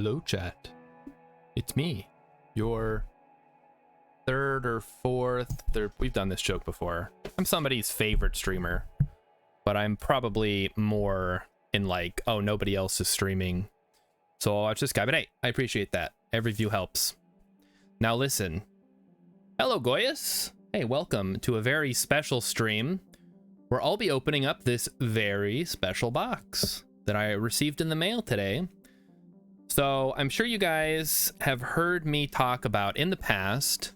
Hello, chat. It's me, your third or fourth. We've done this joke before. I'm somebody's favorite streamer, but I'm probably more in like, oh, nobody else is streaming, so I'll watch this guy. But hey, I appreciate that. Every view helps. Now listen. Hello, Goyas. Hey, welcome to a very special stream where I'll be opening up this very special box that I received in the mail today. So I'm sure you guys have heard me talk about in the past.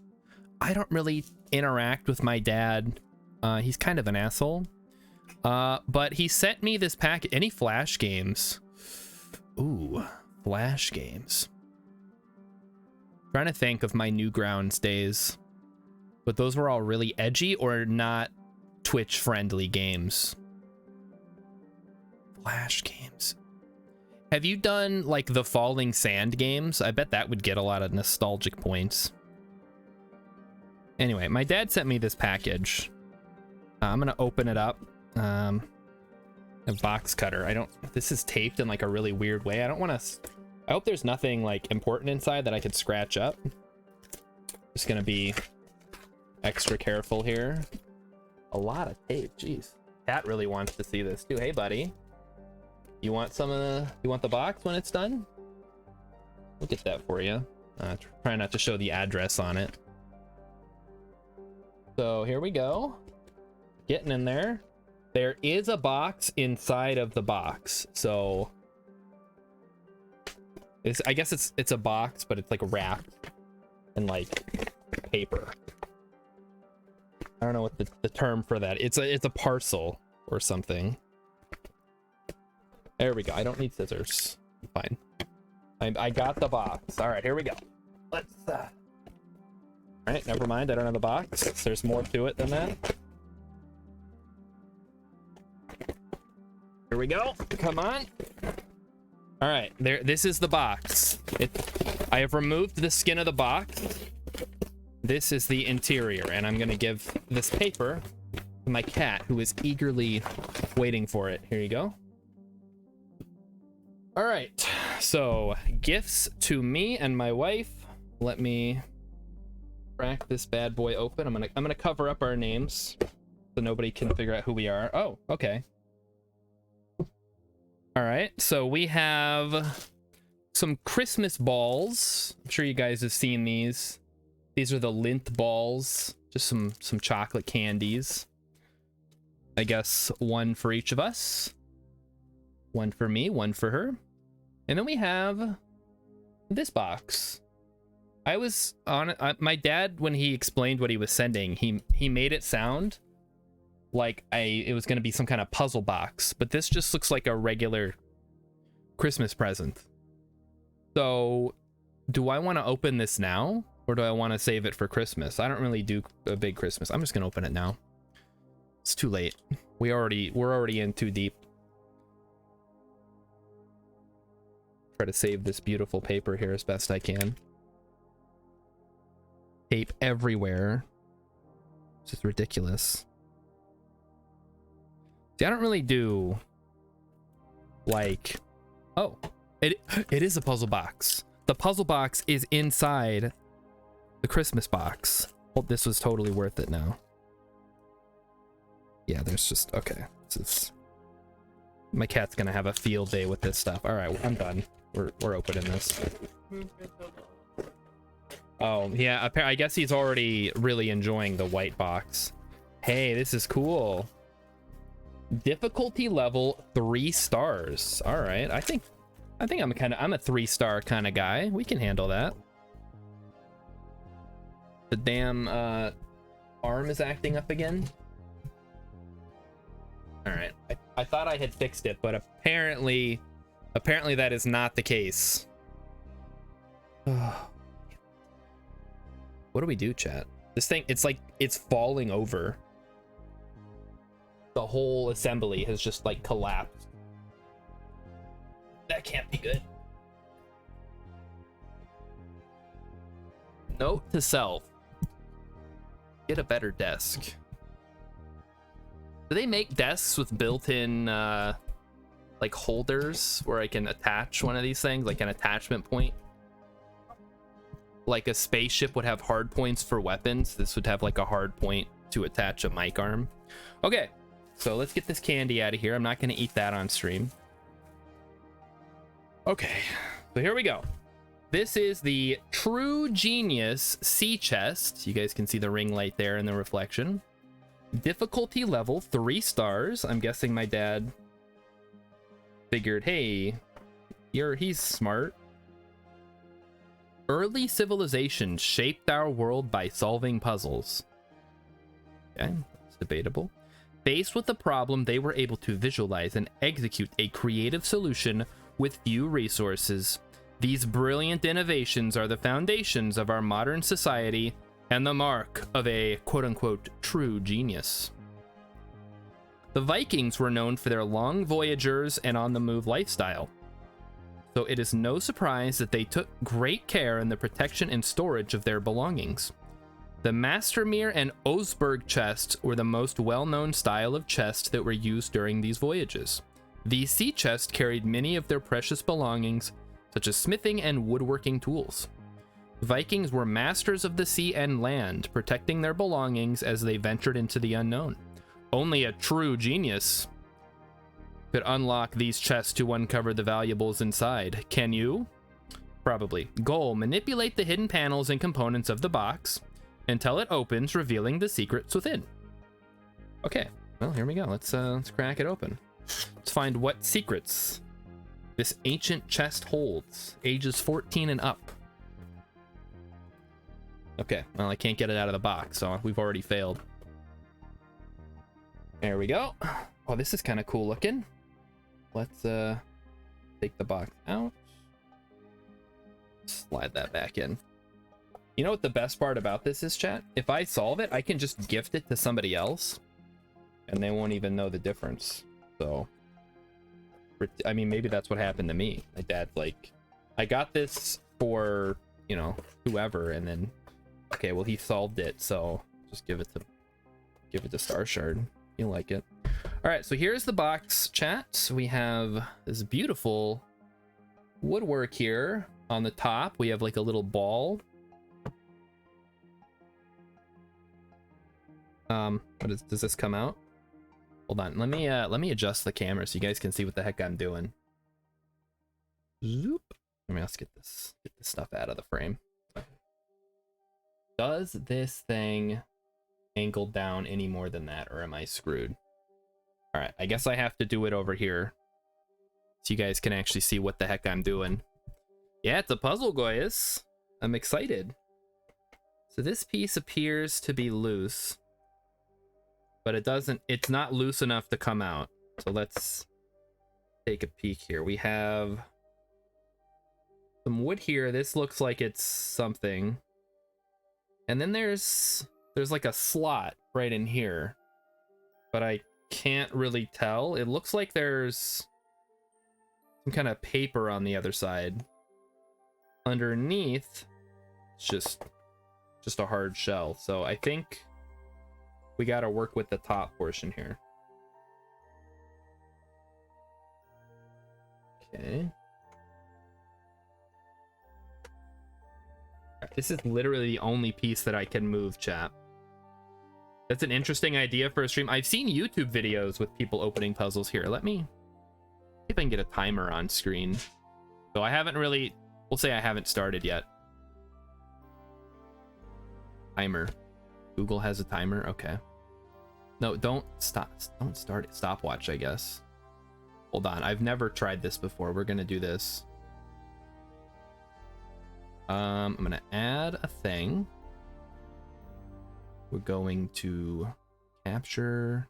I don't really interact with my dad. He's kind of an asshole. But he sent me this packet. Any Flash games? Ooh, Flash games. Trying to think of my Newgrounds days. But those were all really edgy or not Twitch friendly games. Flash games. Have you done like the Falling Sand games? I bet that would get a lot of nostalgic points. Anyway, my dad sent me this package. I'm gonna open it up. A box cutter. This is taped in like a really weird way. I hope there's nothing like important inside that I could scratch up. Just gonna be extra careful here. A lot of tape, jeez. Cat really wants to see this too. Hey, buddy. You want the box when it's done? We'll get that for you. Try not to show the address on it. So here we go. Getting in there. There is a box inside of the box. So I guess it's a box, but it's like wrapped in like paper. I don't know what the term for that. It's a parcel or something. There we go. I don't need scissors. I'm fine. I got the box. All right, here we go. Let's all right, never mind. I don't have the box. There's more to it than that. Here we go. Come on. All right, this is the box. I have removed the skin of the box. This is the interior, and I'm gonna give this paper to my cat, who is eagerly waiting for it. Here you go. All right, so gifts to me and my wife. Let me crack this bad boy open. I'm gonna cover up our names so nobody can figure out who we are. Oh, okay. All right, so we have some Christmas balls. I'm sure you guys have seen these. These are the lint balls, just some chocolate candies. I guess one for each of us. One for me, one for her. And then we have this box. I was on my dad, when he explained what he was sending, he made it sound like it was going to be some kind of puzzle box, but this just looks like a regular Christmas present. So do I want to open this now, or do I want to save it for Christmas? I don't really do a big Christmas. I'm just going to open it now. It's too late. We're already in too deep. Try to save this beautiful paper here as best I can. Tape everywhere. It's just ridiculous. See, I don't really do like, oh, it is a puzzle box. The puzzle box is inside the Christmas box. Well, this was totally worth it now. Yeah, there's just, okay. My cat's gonna have a field day with this stuff. All right, I'm done. We're opening this. Oh, yeah, I guess he's already really enjoying the white box. Hey, this is cool. Difficulty level 3 stars. All right, I think I'm a 3-star kind of guy. We can handle that. The damn arm is acting up again. All right, I thought I had fixed it, but apparently that is not the case. What do we do, chat? This thing, it's like it's falling over. The whole assembly has just like collapsed. That can't be good. Note to self: get a better desk. Do they make desks with built-in like like holders where I can attach one of these things, like an attachment point. Like a spaceship would have hard points for weapons. This would have like a hard point to attach a mic arm. Okay, so let's get this candy out of here. I'm not going to eat that on stream. Okay, so here we go. This is the True Genius Sea Chest. You guys can see the ring light there in the reflection. Difficulty level 3 stars. I'm guessing my dad figured, hey, he's smart. Early civilizations shaped our world by solving puzzles. Okay, that's debatable. Faced with the problem, they were able to visualize and execute a creative solution with few resources. These brilliant innovations are the foundations of our modern society and the mark of a quote-unquote true genius. The Vikings were known for their long voyagers and on-the-move lifestyle, so it is no surprise that they took great care in the protection and storage of their belongings. The Mastermere and Osberg chests were the most well-known style of chest that were used during these voyages. These sea chests carried many of their precious belongings, such as smithing and woodworking tools. Vikings were masters of the sea and land, protecting their belongings as they ventured into the unknown. Only a true genius could unlock these chests to uncover the valuables inside. Can you? Probably. Goal: manipulate the hidden panels and components of the box until it opens, revealing the secrets within. Okay, well, here we go. Let's crack it open. Let's find what secrets this ancient chest holds. Ages 14 and up. Okay, well, I can't get it out of the box, so we've already failed. There we go. Oh, this is kind of cool looking. Let's take the box out. Slide that back in. You know what the best part about this is, chat? If I solve it, I can just gift it to somebody else, and they won't even know the difference. So, I mean, maybe that's what happened to me. My dad's like, I got this for, you know, whoever, and then, okay, well, he solved it, so just give it to Starshard. You'll like it. All right, so here's the box, chat. We have this beautiful woodwork here on the top. We have like a little ball. Does this come out? Hold on, let me adjust the camera so you guys can see what the heck I'm doing. Zoop. Let's get this stuff out of the frame. Does this thing angle down any more than that, or am I screwed? All right, I guess I have to do it over here so you guys can actually see what the heck I'm doing. Yeah, it's a puzzle, guys. I'm excited. So this piece appears to be loose, but it's not loose enough to come out. So let's take a peek here. We have some wood here. This looks like it's something. And then there's like a slot right in here, but I can't really tell. It looks like there's some kind of paper on the other side. Underneath, it's just a hard shell. So I think we got to work with the top portion here. Okay. This is literally the only piece that I can move, chat. That's an interesting idea for a stream. I've seen YouTube videos with people opening puzzles here. Let me see if I can get a timer on screen. So I haven't really, we'll say I haven't started yet. Timer. Google has a timer. Okay. No, don't stop. Don't start it. Stopwatch, I guess. Hold on. I've never tried this before. We're going to do this. I'm going to add a thing. We're going to capture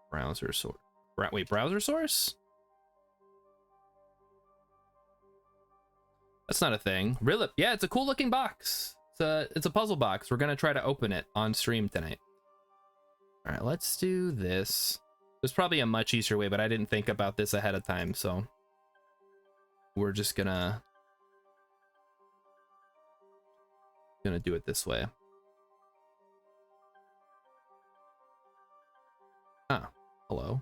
browser source. Wait, browser source? That's not a thing. Really? Yeah, it's a cool looking box. It's a puzzle box. We're gonna try to open it on stream tonight. All right, let's do this. There's probably a much easier way, but I didn't think about this ahead of time, so we're just gonna do it this way. Ah, hello.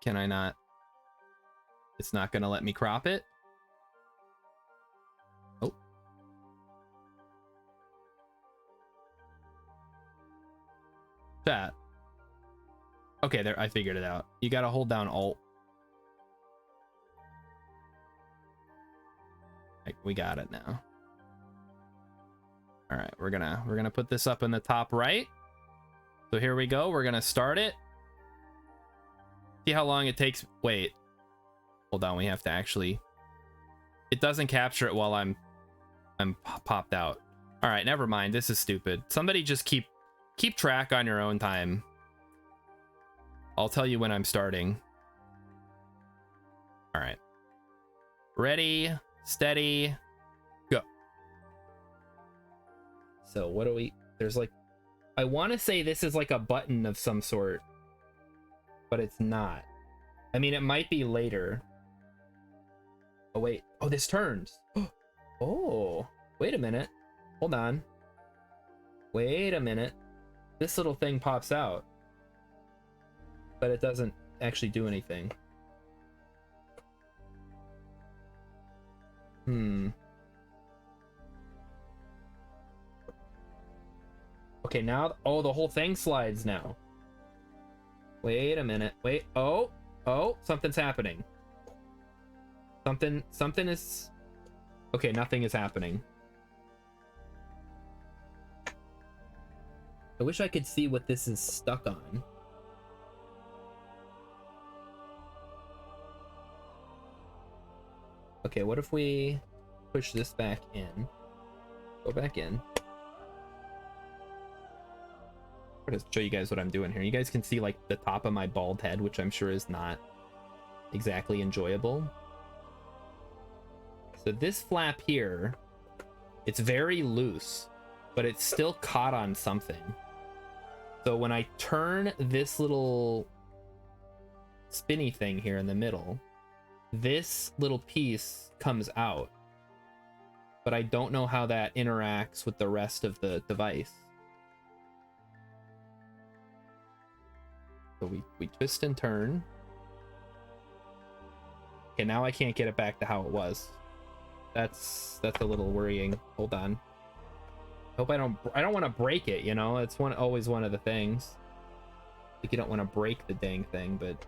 Can I not? It's not gonna let me crop it. Oh. Chat. Okay, there, I figured it out. You gotta hold down Alt. We got it now. All right, we're gonna put this up in the top right. So here we go. We're gonna start it. See how long it takes. Wait, hold on. We have to actually. It doesn't capture it while I'm popped out. All right, never mind. This is stupid. Somebody just keep track on your own time. I'll tell you when I'm starting. All right. Ready, steady, go. So what do we, there's like, I want to say this is like a button of some sort, but it's not. I mean, it might be later. Oh, wait. Oh, this turns. Oh, wait a minute. Hold on. Wait a minute. This little thing pops out, but it doesn't actually do anything. Okay, now, oh, the whole thing slides now. Wait a minute. Wait. Oh, something's happening. Something is. Okay, nothing is happening. I wish I could see what this is stuck on. Okay, what if we push this back in? Go back in. I'm gonna show you guys what I'm doing here. You guys can see like the top of my bald head, which I'm sure is not exactly enjoyable. So this flap here, it's very loose, but it's still caught on something. So when I turn this little spinny thing here in the middle, this little piece comes out, but I don't know how that interacts with the rest of the device. So we twist and turn. Okay, now I can't get it back to how it was. That's a little worrying. Hold on. Hope I don't want to break it, you know? It's always one of the things. Like, you don't want to break the dang thing, but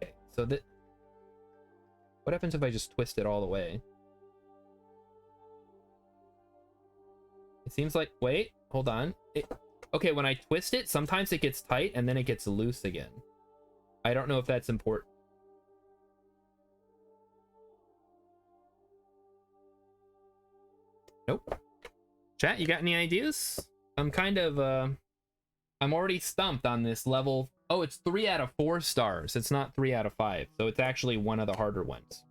okay. So that, what happens if I just twist it all the way? It seems like, wait, hold on. Okay, when I twist it, sometimes it gets tight and then it gets loose again. I don't know if that's important. Nope. Chat, you got any ideas? I'm kind of, I'm already stumped on this level. Oh, it's 3 out of 4 stars. It's not 3 out of 5. So it's actually one of the harder ones.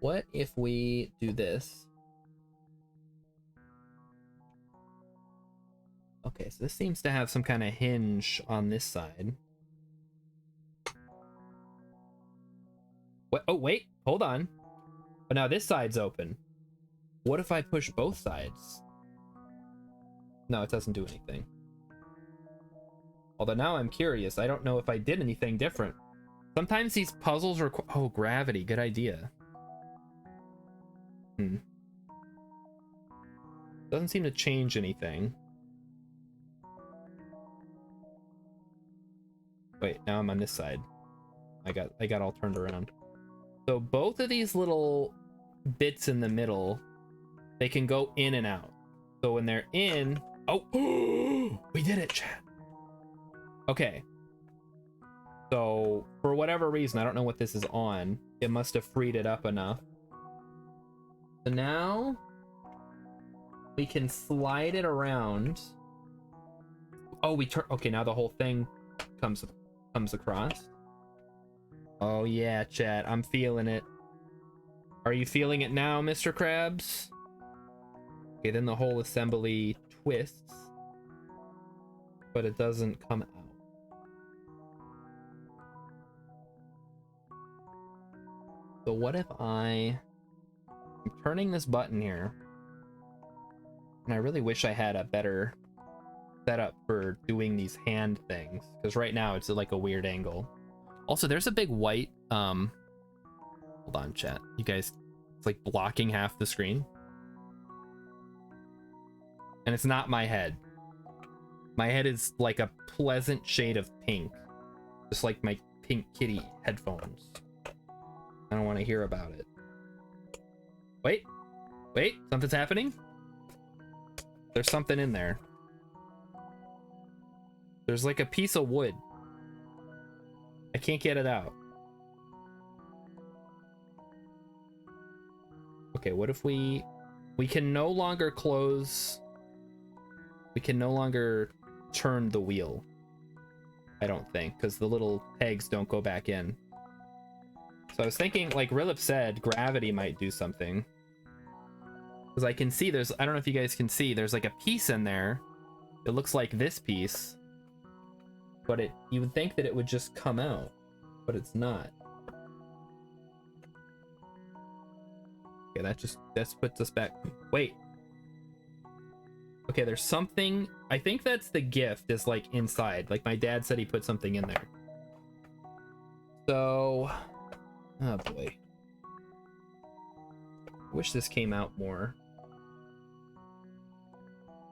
What if we do this? Okay, so this seems to have some kind of hinge on this side. What? Oh, wait, hold on. But now this side's open. What if I push both sides? No, it doesn't do anything. Although now I'm curious. I don't know if I did anything different. Sometimes these puzzles require... Oh, gravity. Good idea. Doesn't seem to change anything. Wait, now I'm on this side. I got all turned around. So both of these little bits in the middle, they can go in and out. So when they're in, oh, we did it, chat. Okay. So for whatever reason, I don't know what this is on. It must have freed it up enough. So now we can slide it around. Oh, we turn. Okay, now the whole thing comes across. Oh yeah, chat, I'm feeling it. Are you feeling it now, Mr. Krabs? Okay, then the whole assembly twists, but it doesn't come out. So what if I'm turning this button here, and I really wish I had a better set up for doing these hand things, because right now it's at like a weird angle. Also, there's a big white hold on, chat, you guys, it's like blocking half the screen, and it's not my head. My head is like a pleasant shade of pink, just like my pink kitty headphones. I don't want to hear about it. Wait, something's happening. There's something in there. There's like a piece of wood. I can't get it out. Okay, what if we can no longer close, we can no longer turn the wheel, I don't think, because the little pegs don't go back in. So I was thinking, like Rilip said, gravity might do something, because I can see there's, I don't know if you guys can see, there's like a piece in there. It looks like this piece, but you would think that it would just come out, but it's not. Okay, that puts us back. Wait. Okay, there's something, I think that's the gift is like inside. Like my dad said he put something in there. So, oh boy. I wish this came out more.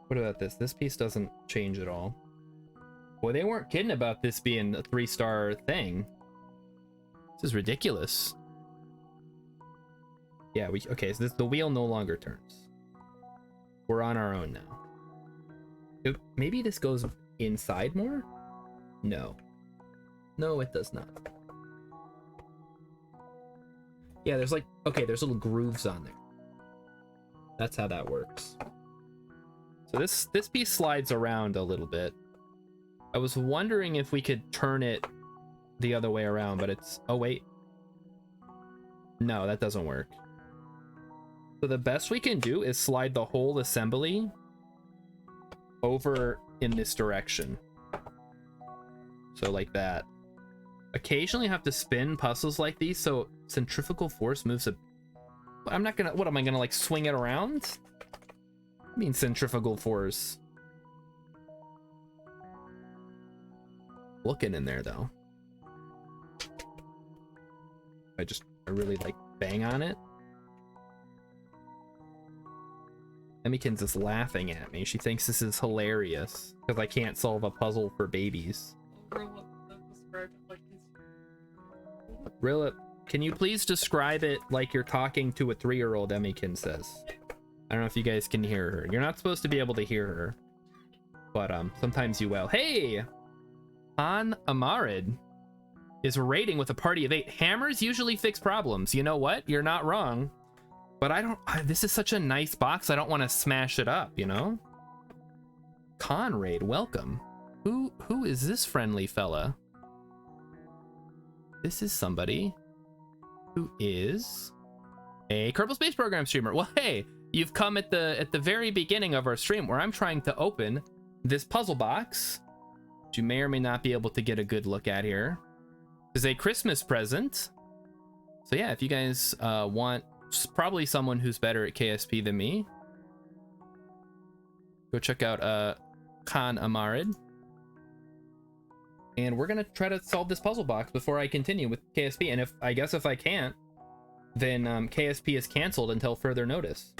What about this? This piece doesn't change at all. Boy, they weren't kidding about this being a 3-star thing. This is ridiculous. Yeah, okay, so the wheel no longer turns. We're on our own now. Maybe this goes inside more? No. No, it does not. Yeah, there's like, okay, there's little grooves on there. That's how that works. So this piece slides around a little bit. I was wondering if we could turn it the other way around, but it's, oh wait. No, that doesn't work. So the best we can do is slide the whole assembly over in this direction. So like that. Occasionally have to spin puzzles like these so centrifugal force moves a... I'm not gonna... What, am I gonna like swing it around? I mean centrifugal force. Looking in there though. I really like bang on it. Emmykin's just laughing at me. She thinks this is hilarious because I can't solve a puzzle for babies. Rilla, can you please describe it like you're talking to a 3-year-old, Emmykin says. I don't know if you guys can hear her. You're not supposed to be able to hear her, but sometimes you will. Hey! Han Amarid is raiding with a party of 8. Hammers usually fix problems. You know what? You're not wrong. But this is such a nice box, I don't want to smash it up, you know? Conrad, welcome. Who is this friendly fella? This is somebody who is a Kerbal Space Program streamer. Well, hey, you've come at the very beginning of our stream where I'm trying to open this puzzle box, which you may or may not be able to get a good look at here. It's a Christmas present. So yeah, if you guys want probably someone who's better at KSP than me, go check out Khan Amarid. And we're gonna try to solve this puzzle box before I continue with KSP. And if I can't, then KSP is canceled until further notice.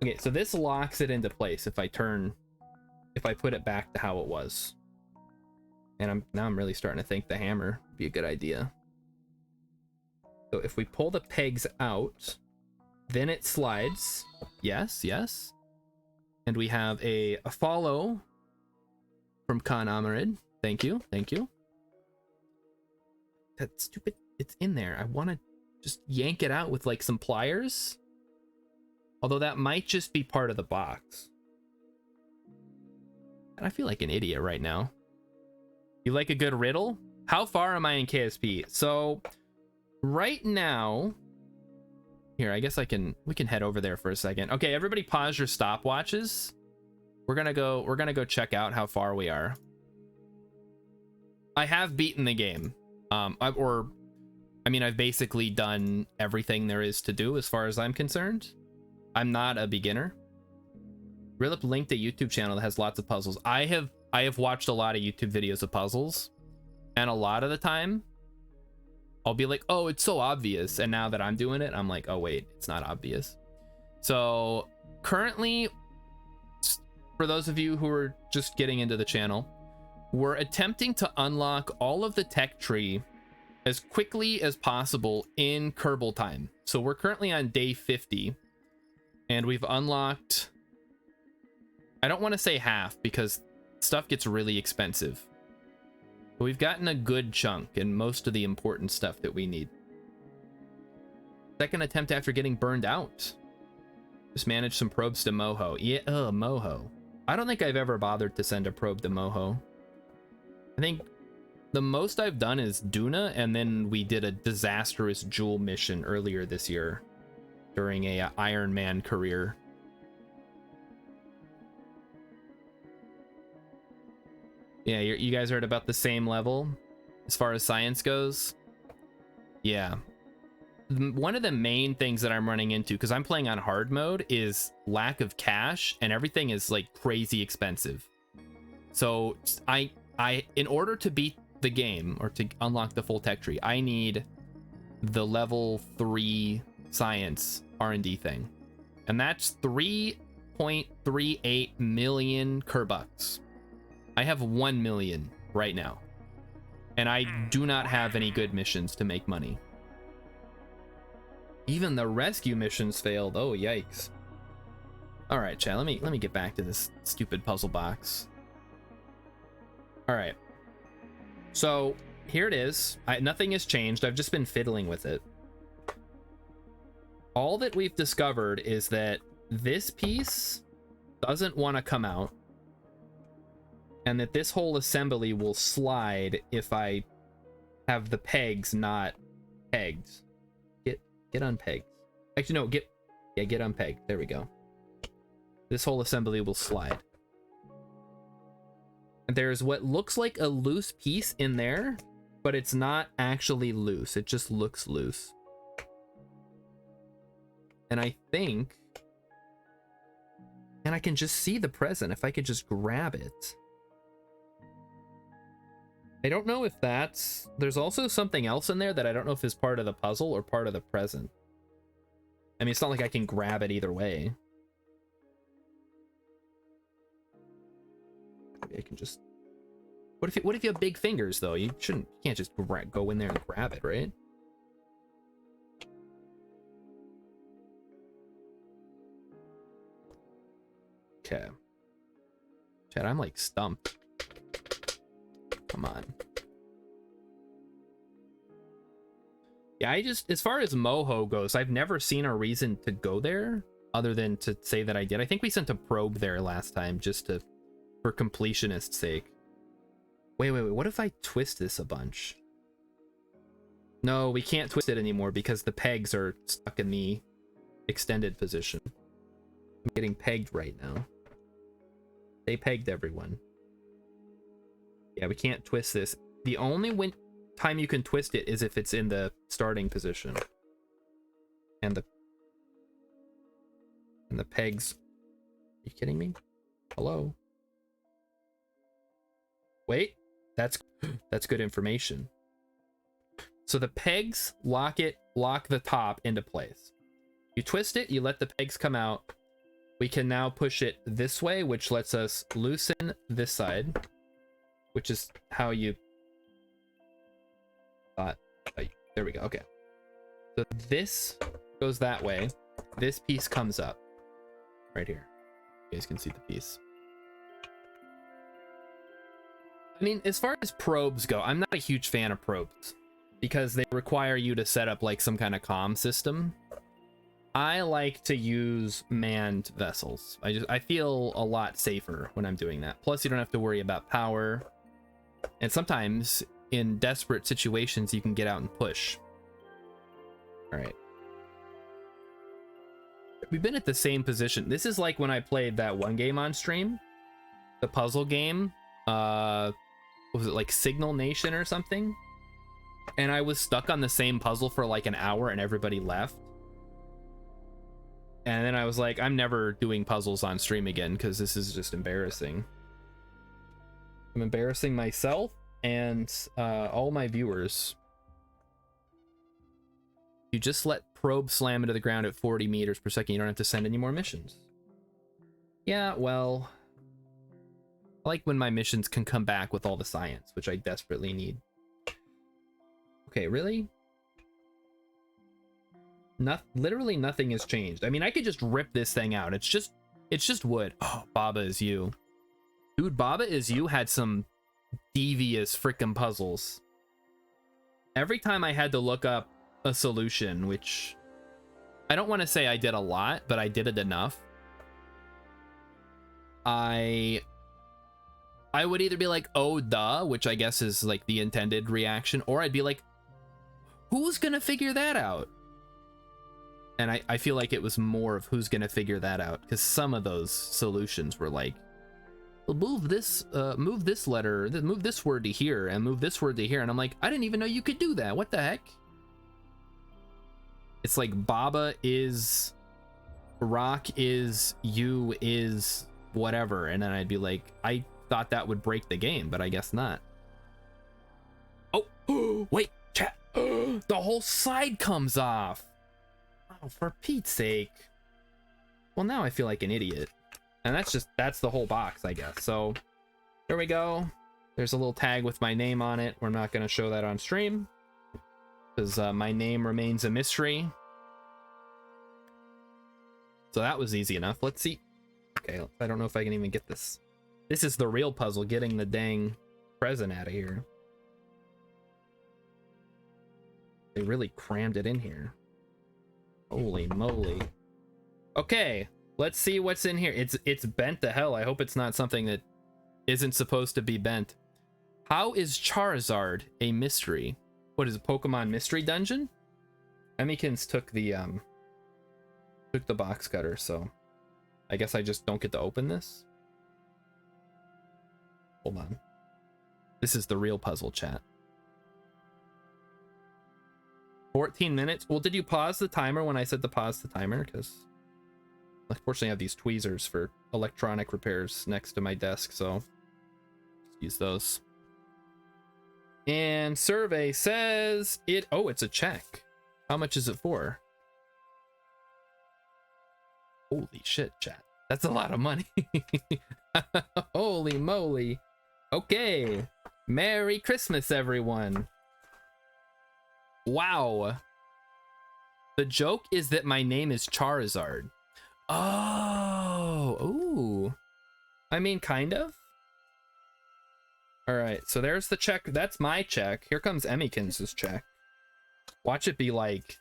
Okay, so this locks it into place if I put it back to how it was. And now I'm really starting to think the hammer would be a good idea. So if we pull the pegs out, then it slides. Yes, yes. And we have a follow from Khan Amarid. Thank you, thank you. That stupid, it's in there. I want to just yank it out with like some pliers. Although that might just be part of the box. And I feel like an idiot right now. You like a good riddle? How far am I in KSP? So right now, here, I guess we can head over there for a second. Okay, everybody pause your stopwatches. We're gonna go check out how far we are. I have beaten the game. I've basically done everything there is to do as far as I'm concerned. I'm not a beginner. Rilip linked a YouTube channel that has lots of puzzles. I have watched a lot of YouTube videos of puzzles, and a lot of the time I'll be like, oh, it's so obvious, and now that I'm doing it, I'm like, oh wait, it's not obvious. So currently, for those of you who are just getting into the channel, we're attempting to unlock all of the tech tree as quickly as possible in Kerbal time. So we're currently on day 50, and we've unlocked, I don't want to say half because stuff gets really expensive, but we've gotten a good chunk and most of the important stuff that we need. Second attempt after getting burned out. Just managed some probes to Moho. Yeah, Moho. I don't think I've ever bothered to send a probe to Moho. I think the most I've done is Duna, and then we did a disastrous Jewel mission earlier this year during a Iron Man career. Yeah, you guys heard about the same level as far as science goes? Yeah. One of the main things that I'm running into, because I'm playing on hard mode, is lack of cash, and everything is like crazy expensive. So in order to beat the game or to unlock the full tech tree, I need the level 3 science R&D thing, and that's 3.38 million Kerbucks. I have 1 million right now, and I do not have any good missions to make money. Even the rescue missions failed. Oh yikes. All right, chat, let me get back to this stupid puzzle box. All right, so here it is. Nothing has changed. I've just been fiddling with it. All that we've discovered is that this piece doesn't want to come out, and that this whole assembly will slide if I have the pegs not pegged. Get unpegged. Actually, no, get unpegged. There we go. This whole assembly will slide. And there's what looks like a loose piece in there, but it's not actually loose. It just looks loose. And I think, and I can just see the present if I could just grab it. I don't know if that's... There's also something else in there that I don't know if is part of the puzzle or part of the present. I mean, it's not like I can grab it either way. Maybe I can just... What if you have big fingers, though? You can't just go in there and grab it, right? Okay. Chad, I'm like stumped. Come on. Yeah, as far as Moho goes, I've never seen a reason to go there other than to say that I did. I think we sent a probe there last time just for completionist's sake. Wait, what if I twist this a bunch? No, we can't twist it anymore because the pegs are stuck in the extended position. I'm getting pegged right now. They pegged everyone. Yeah, we can't twist this. The only time you can twist it is if it's in the starting position. And the pegs... Are you kidding me? Hello? Wait, that's good information. So the pegs lock the top into place. You twist it, you let the pegs come out. We can now push it this way, which lets us loosen this side. Which is how you thought. There we go. Okay. So this goes that way. This piece comes up right here. You guys can see the piece. I mean, as far as probes go, I'm not a huge fan of probes because they require you to set up like some kind of comm system. I like to use manned vessels. I feel a lot safer when I'm doing that. Plus, you don't have to worry about power. And sometimes, in desperate situations, you can get out and push. Alright. We've been at the same position. This is like when I played that one game on stream. The puzzle game. What was it, like Signal Nation or something? And I was stuck on the same puzzle for like an hour and everybody left. And then I was like, I'm never doing puzzles on stream again because this is just embarrassing. I'm embarrassing myself and all my viewers. You just let probe slam into the ground at 40 meters per second. You don't have to send any more missions. Yeah, well, I like when my missions can come back with all the science, which I desperately need. Okay, really? Literally nothing has changed. I mean, I could just rip this thing out. It's just wood. Oh, Baba Is You. Dude, Baba Is You had some devious freaking puzzles. Every time I had to look up a solution, which I don't want to say I did a lot, but I did it enough. I would either be like, oh, duh, which I guess is like the intended reaction, or I'd be like, who's gonna figure that out? And I feel like it was more of who's gonna figure that out, because some of those solutions were like, well, move this letter, move this word to here, and move this word to here, and I'm like, I didn't even know you could do that. What the heck? It's like Baba is, rock is, you is, whatever, and then I'd be like, I thought that would break the game, but I guess not. Oh, wait, chat. The whole side comes off. Oh, for Pete's sake. Well, now I feel like an idiot. And that's the whole box, I guess. So there we go. There's a little tag with my name on it. We're not going to show that on stream because my name remains a mystery. So that was easy enough. Let's see. Okay, I don't know if I can even get this. This is the real puzzle, getting the dang present out of here. They really crammed it in here. Holy moly. Okay, let's see what's in here. It's bent to hell. I hope it's not something that isn't supposed to be bent. How is Charizard a mystery? What is a Pokemon mystery dungeon? Emmykins took the box cutter, so I guess I just don't get to open this. Hold on. This is the real puzzle, chat. 14 minutes. Well, did you pause the timer when I said to pause the timer? Because unfortunately I have these tweezers for electronic repairs next to my desk, so just use those. And survey says it's a check. How much is it for? Holy shit, chat. That's a lot of money. Holy moly. Okay. Merry Christmas, everyone. Wow. The joke is that my name is Charizard. Oh. Ooh. I mean, kind of. All right, so there's the check. That's my check. Here comes Emmykins' check. Watch it be like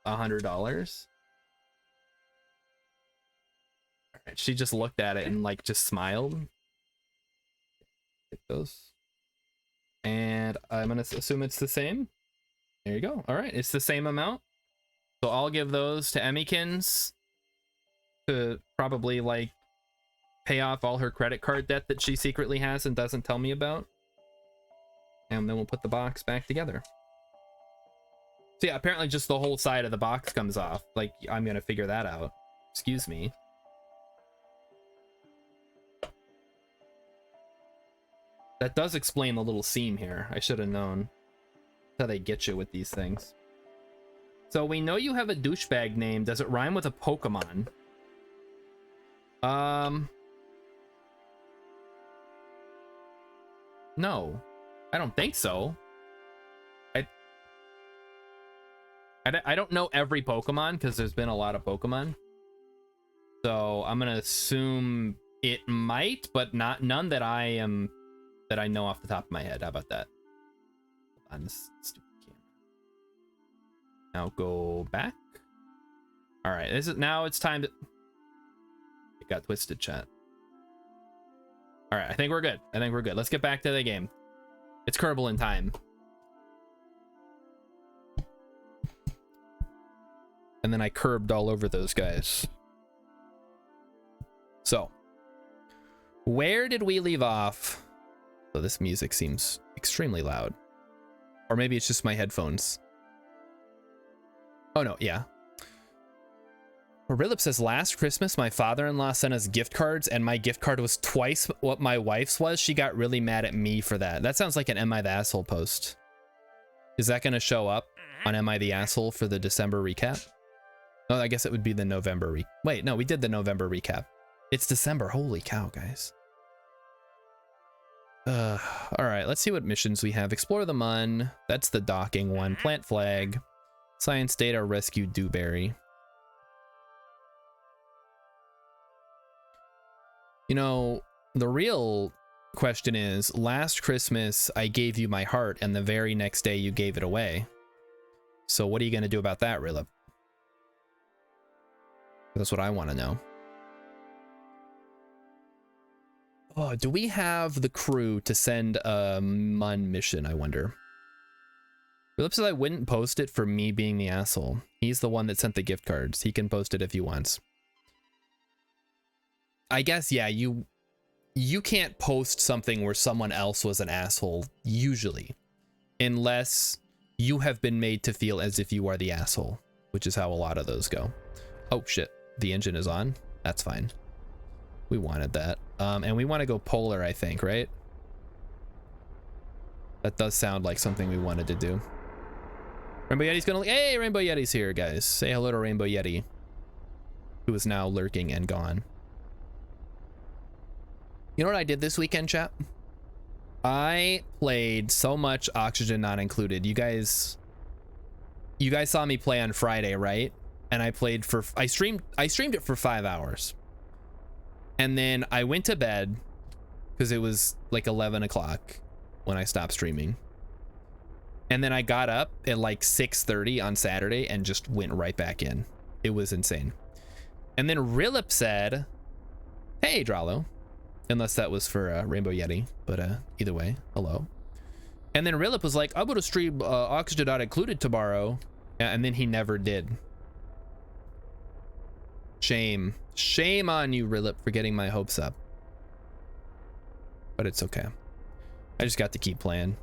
$100. All right, she just looked at it and like just smiled. Get those. And I'm gonna assume it's the same. There you go. All right, it's the same amount. So I'll give those to Emmykins to probably like pay off all her credit card debt that she secretly has and doesn't tell me about. And then we'll put the box back together. So yeah, apparently just the whole side of the box comes off. Like, I'm gonna figure that out. Excuse me. That does explain the little seam here. I should have known. That's how they get you with these things. So we know you have a douchebag name. Does it rhyme with a Pokemon? No, I don't think so. I don't know every Pokemon because there's been a lot of Pokemon. So I'm gonna assume it might, but none that I know off the top of my head. How about that? On this stupid camera. Now go back. All right, now it's time to. It got twisted, chat. All right, I think we're good. Let's get back to the game. It's Kerbal in time. And then I curbed all over those guys. So, where did we leave off? So this music seems extremely loud. Or maybe it's just my headphones. Oh no, yeah. Rilip says, last Christmas, my father-in-law sent us gift cards, and my gift card was twice what my wife's was. She got really mad at me for that. That sounds like an Am I the Asshole post. Is that going to show up on Am I the Asshole for the December recap? Oh, I guess it would be the November Wait, no, we did the November recap. It's December. Holy cow, guys. All right, let's see what missions we have. Explore the Mun. That's the docking one. Plant flag. Science data. Rescue Dewberry. You know, the real question is, last Christmas I gave you my heart and the very next day you gave it away. So what are you going to do about that, Rilip? That's what I want to know. Oh, do we have the crew to send a Mun mission, I wonder? Rilip says I wouldn't post it for me being the asshole. He's the one that sent the gift cards. He can post it if he wants. I guess, yeah, you can't post something where someone else was an asshole, usually. Unless you have been made to feel as if you are the asshole, which is how a lot of those go. Oh, shit. The engine is on. That's fine. We wanted that. And we want to go polar, I think, right? That does sound like something we wanted to do. Rainbow Yeti's gonna... Hey, Rainbow Yeti's here, guys. Say hello to Rainbow Yeti, who is now lurking and gone. You know what I did this weekend, chat? I played so much Oxygen Not Included. You guys saw me play on Friday, right? And I played for... I streamed it for 5 hours. And then I went to bed because it was like 11 o'clock when I stopped streaming. And then I got up at like 6:30 on Saturday and just went right back in. It was insane. And then Rilip said, hey, Dralo. Unless that was for Rainbow Yeti, but either way, hello. And then Rilip was like, I'm gonna stream Oxygen Not Included tomorrow. And then he never did. Shame. Shame on you, Rilip, for getting my hopes up. But it's okay. I just got to keep playing.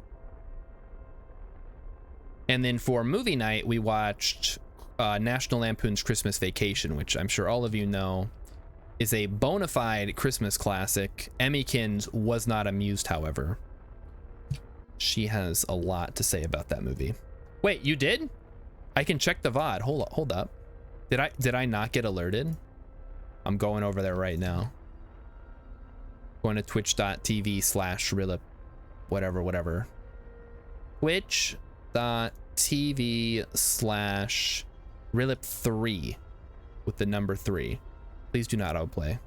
And then for movie night, we watched National Lampoon's Christmas Vacation, which I'm sure all of you know is a bona fide Christmas classic. Emmykins was not amused, however. She has a lot to say about that movie. Wait, you did? I can check the VOD. Hold up. Did I not get alerted? I'm going over there right now. Going to twitch.tv/Rilip, whatever. Twitch.tv/Rilip3 with the number 3. Please do not autoplay.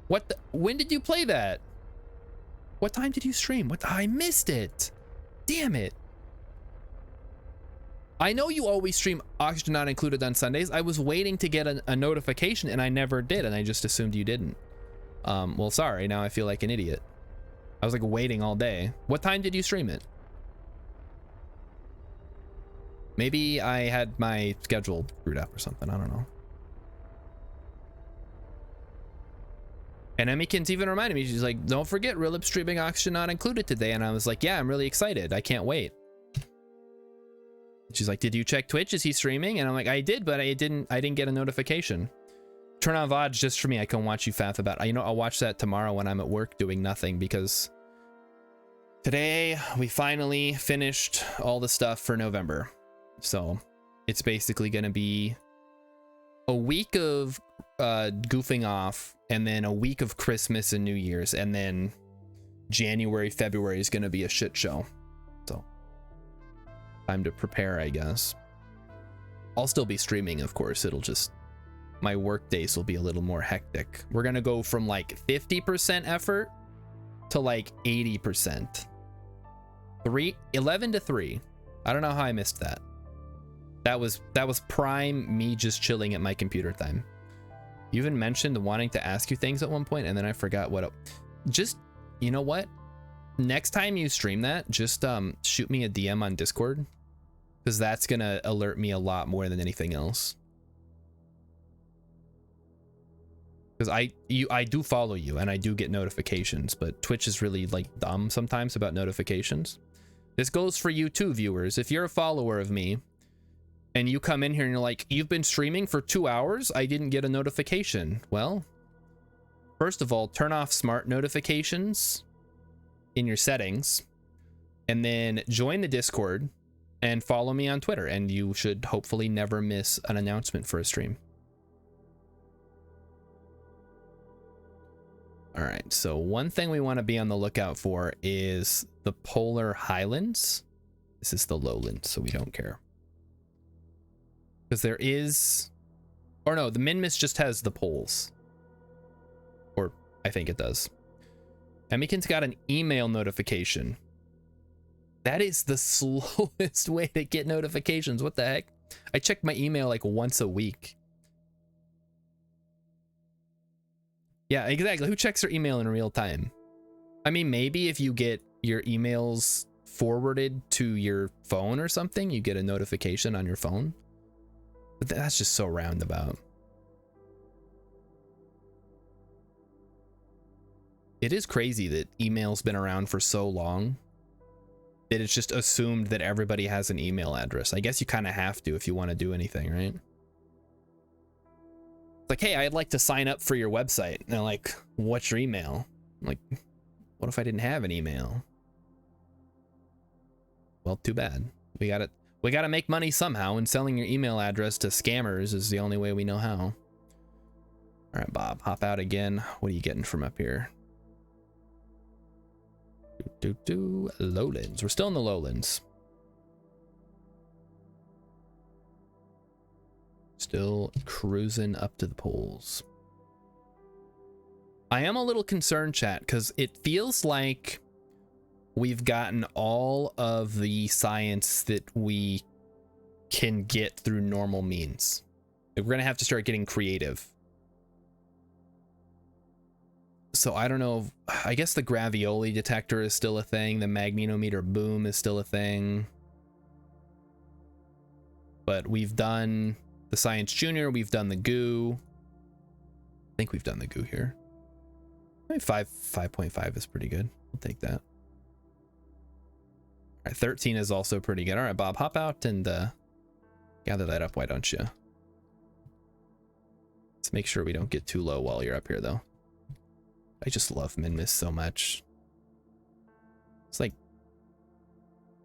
What the? When did you play that? What time did you stream? What? I missed it. Damn it. I know you always stream Oxygen Not Included on Sundays. I was waiting to get a notification and I never did, and I just assumed you didn't. Well, sorry. Now I feel like an idiot. I was like waiting all day. What time did you stream it? Maybe I had my schedule screwed up or something. I don't know. And Emmykins even reminded me, she's like, don't forget Rilip streaming Oxygen Not Included today. And I was like, yeah, I'm really excited. I can't wait. She's like, did you check Twitch? Is he streaming? And I'm like, I did, but I didn't get a notification. Turn on VODs just for me. I can watch you faff about. You know, I'll watch that tomorrow when I'm at work doing nothing, because today we finally finished all the stuff for November. So it's basically going to be a week of goofing off, and then a week of Christmas and New Year's, and then January, February is going to be a shit show. So time to prepare, I guess. I'll still be streaming, of course. It'll just, my work days will be a little more hectic. We're going to go from like 50% effort to like 80%. 11 to 3. I don't know how I missed that. That was prime me just chilling at my computer time. You even mentioned wanting to ask you things at one point, and then I forgot what. Just, you know what? Next time you stream that, just shoot me a DM on Discord, because that's gonna alert me a lot more than anything else. Because I do follow you and I do get notifications, but Twitch is really like dumb sometimes about notifications. This goes for you too, viewers. If you're a follower of me, and you come in here and you're like, you've been streaming for 2 hours? I didn't get a notification. Well, first of all, turn off smart notifications in your settings, and then join the Discord and follow me on Twitter, and you should hopefully never miss an announcement for a stream. All right, so one thing we want to be on the lookout for is the polar highlands. This is the lowlands, so we don't care. Because there is... Or no, the Minmus just has the poles. Or I think it does. Emmykin's got an email notification. That is the slowest way to get notifications. What the heck? I check my email like once a week. Yeah, exactly. Who checks their email in real time? I mean, maybe if you get your emails forwarded to your phone or something, you get a notification on your phone. But that's just so roundabout. It is crazy that email's been around for so long that it's just assumed that everybody has an email address. I guess you kind of have to if you want to do anything, right? It's like, hey, I'd like to sign up for your website. And they're like, what's your email? I'm like, what if I didn't have an email? Well, too bad. We gotta make money somehow, and selling your email address to scammers is the only way we know how. All right, Bob, hop out again. What are you getting from up here? Lowlands. We're still in the lowlands. Still cruising up to the poles. I am a little concerned, chat, because it feels like we've gotten all of the science that we can get through normal means. We're gonna have to start getting creative. So I don't know. I guess the gravioli detector is still a thing. The magnetometer boom is still a thing. But we've done the Science Junior. We've done the goo. I think we've done the goo here. I mean, 5.5 is pretty good. I'll take that. All right, 13 is also pretty good. All right, Bob, hop out and gather that up. Why don't you? Let's make sure we don't get too low while you're up here, though. I just love Minmus so much. It's like,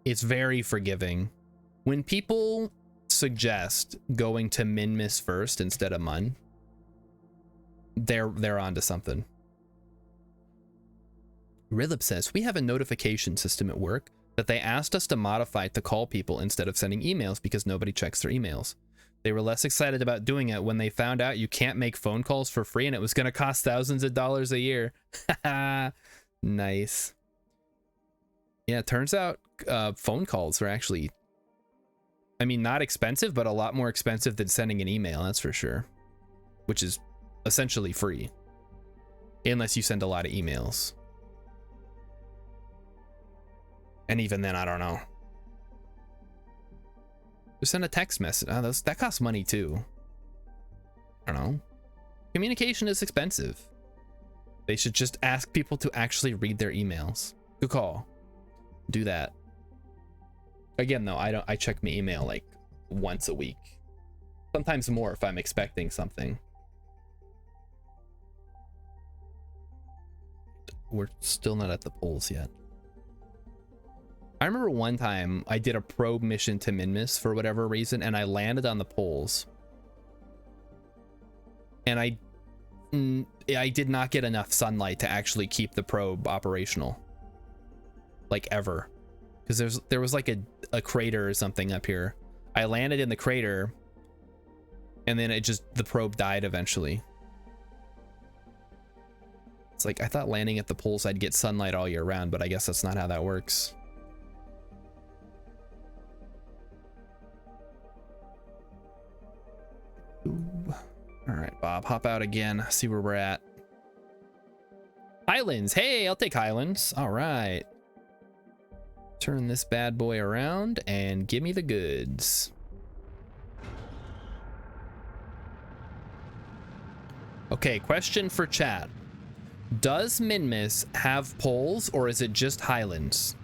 it's very forgiving. When people suggest going to Minmus first instead of Mun, they're onto something. Rilip says, we have a notification system at work that they asked us to modify to call people instead of sending emails because nobody checks their emails. They were less excited about doing it when they found out you can't make phone calls for free and it was going to cost thousands of dollars a year. Nice. Yeah, it turns out phone calls are actually, I mean, not expensive, but a lot more expensive than sending an email, that's for sure. Which is essentially free. Unless you send a lot of emails. And even then, I don't know. Just send a text message. Oh, that costs money too. I don't know. Communication is expensive. They should just ask people to actually read their emails. Good call. Do that. Again, though, I check my email like once a week. Sometimes more if I'm expecting something. We're still not at the polls yet. I remember one time I did a probe mission to Minmus for whatever reason, and I landed on the poles. And I did not get enough sunlight to actually keep the probe operational. Like, ever. Because there was like a crater or something up here. I landed in the crater, and then the probe died eventually. It's like, I thought landing at the poles I'd get sunlight all year round, but I guess that's not how that works. Ooh. All right, Bob, hop out again. See where we're at. Highlands. Hey, I'll take Highlands. All right. Turn this bad boy around and give me the goods. Okay, question for chat. Does Minmus have poles or is it just Highlands?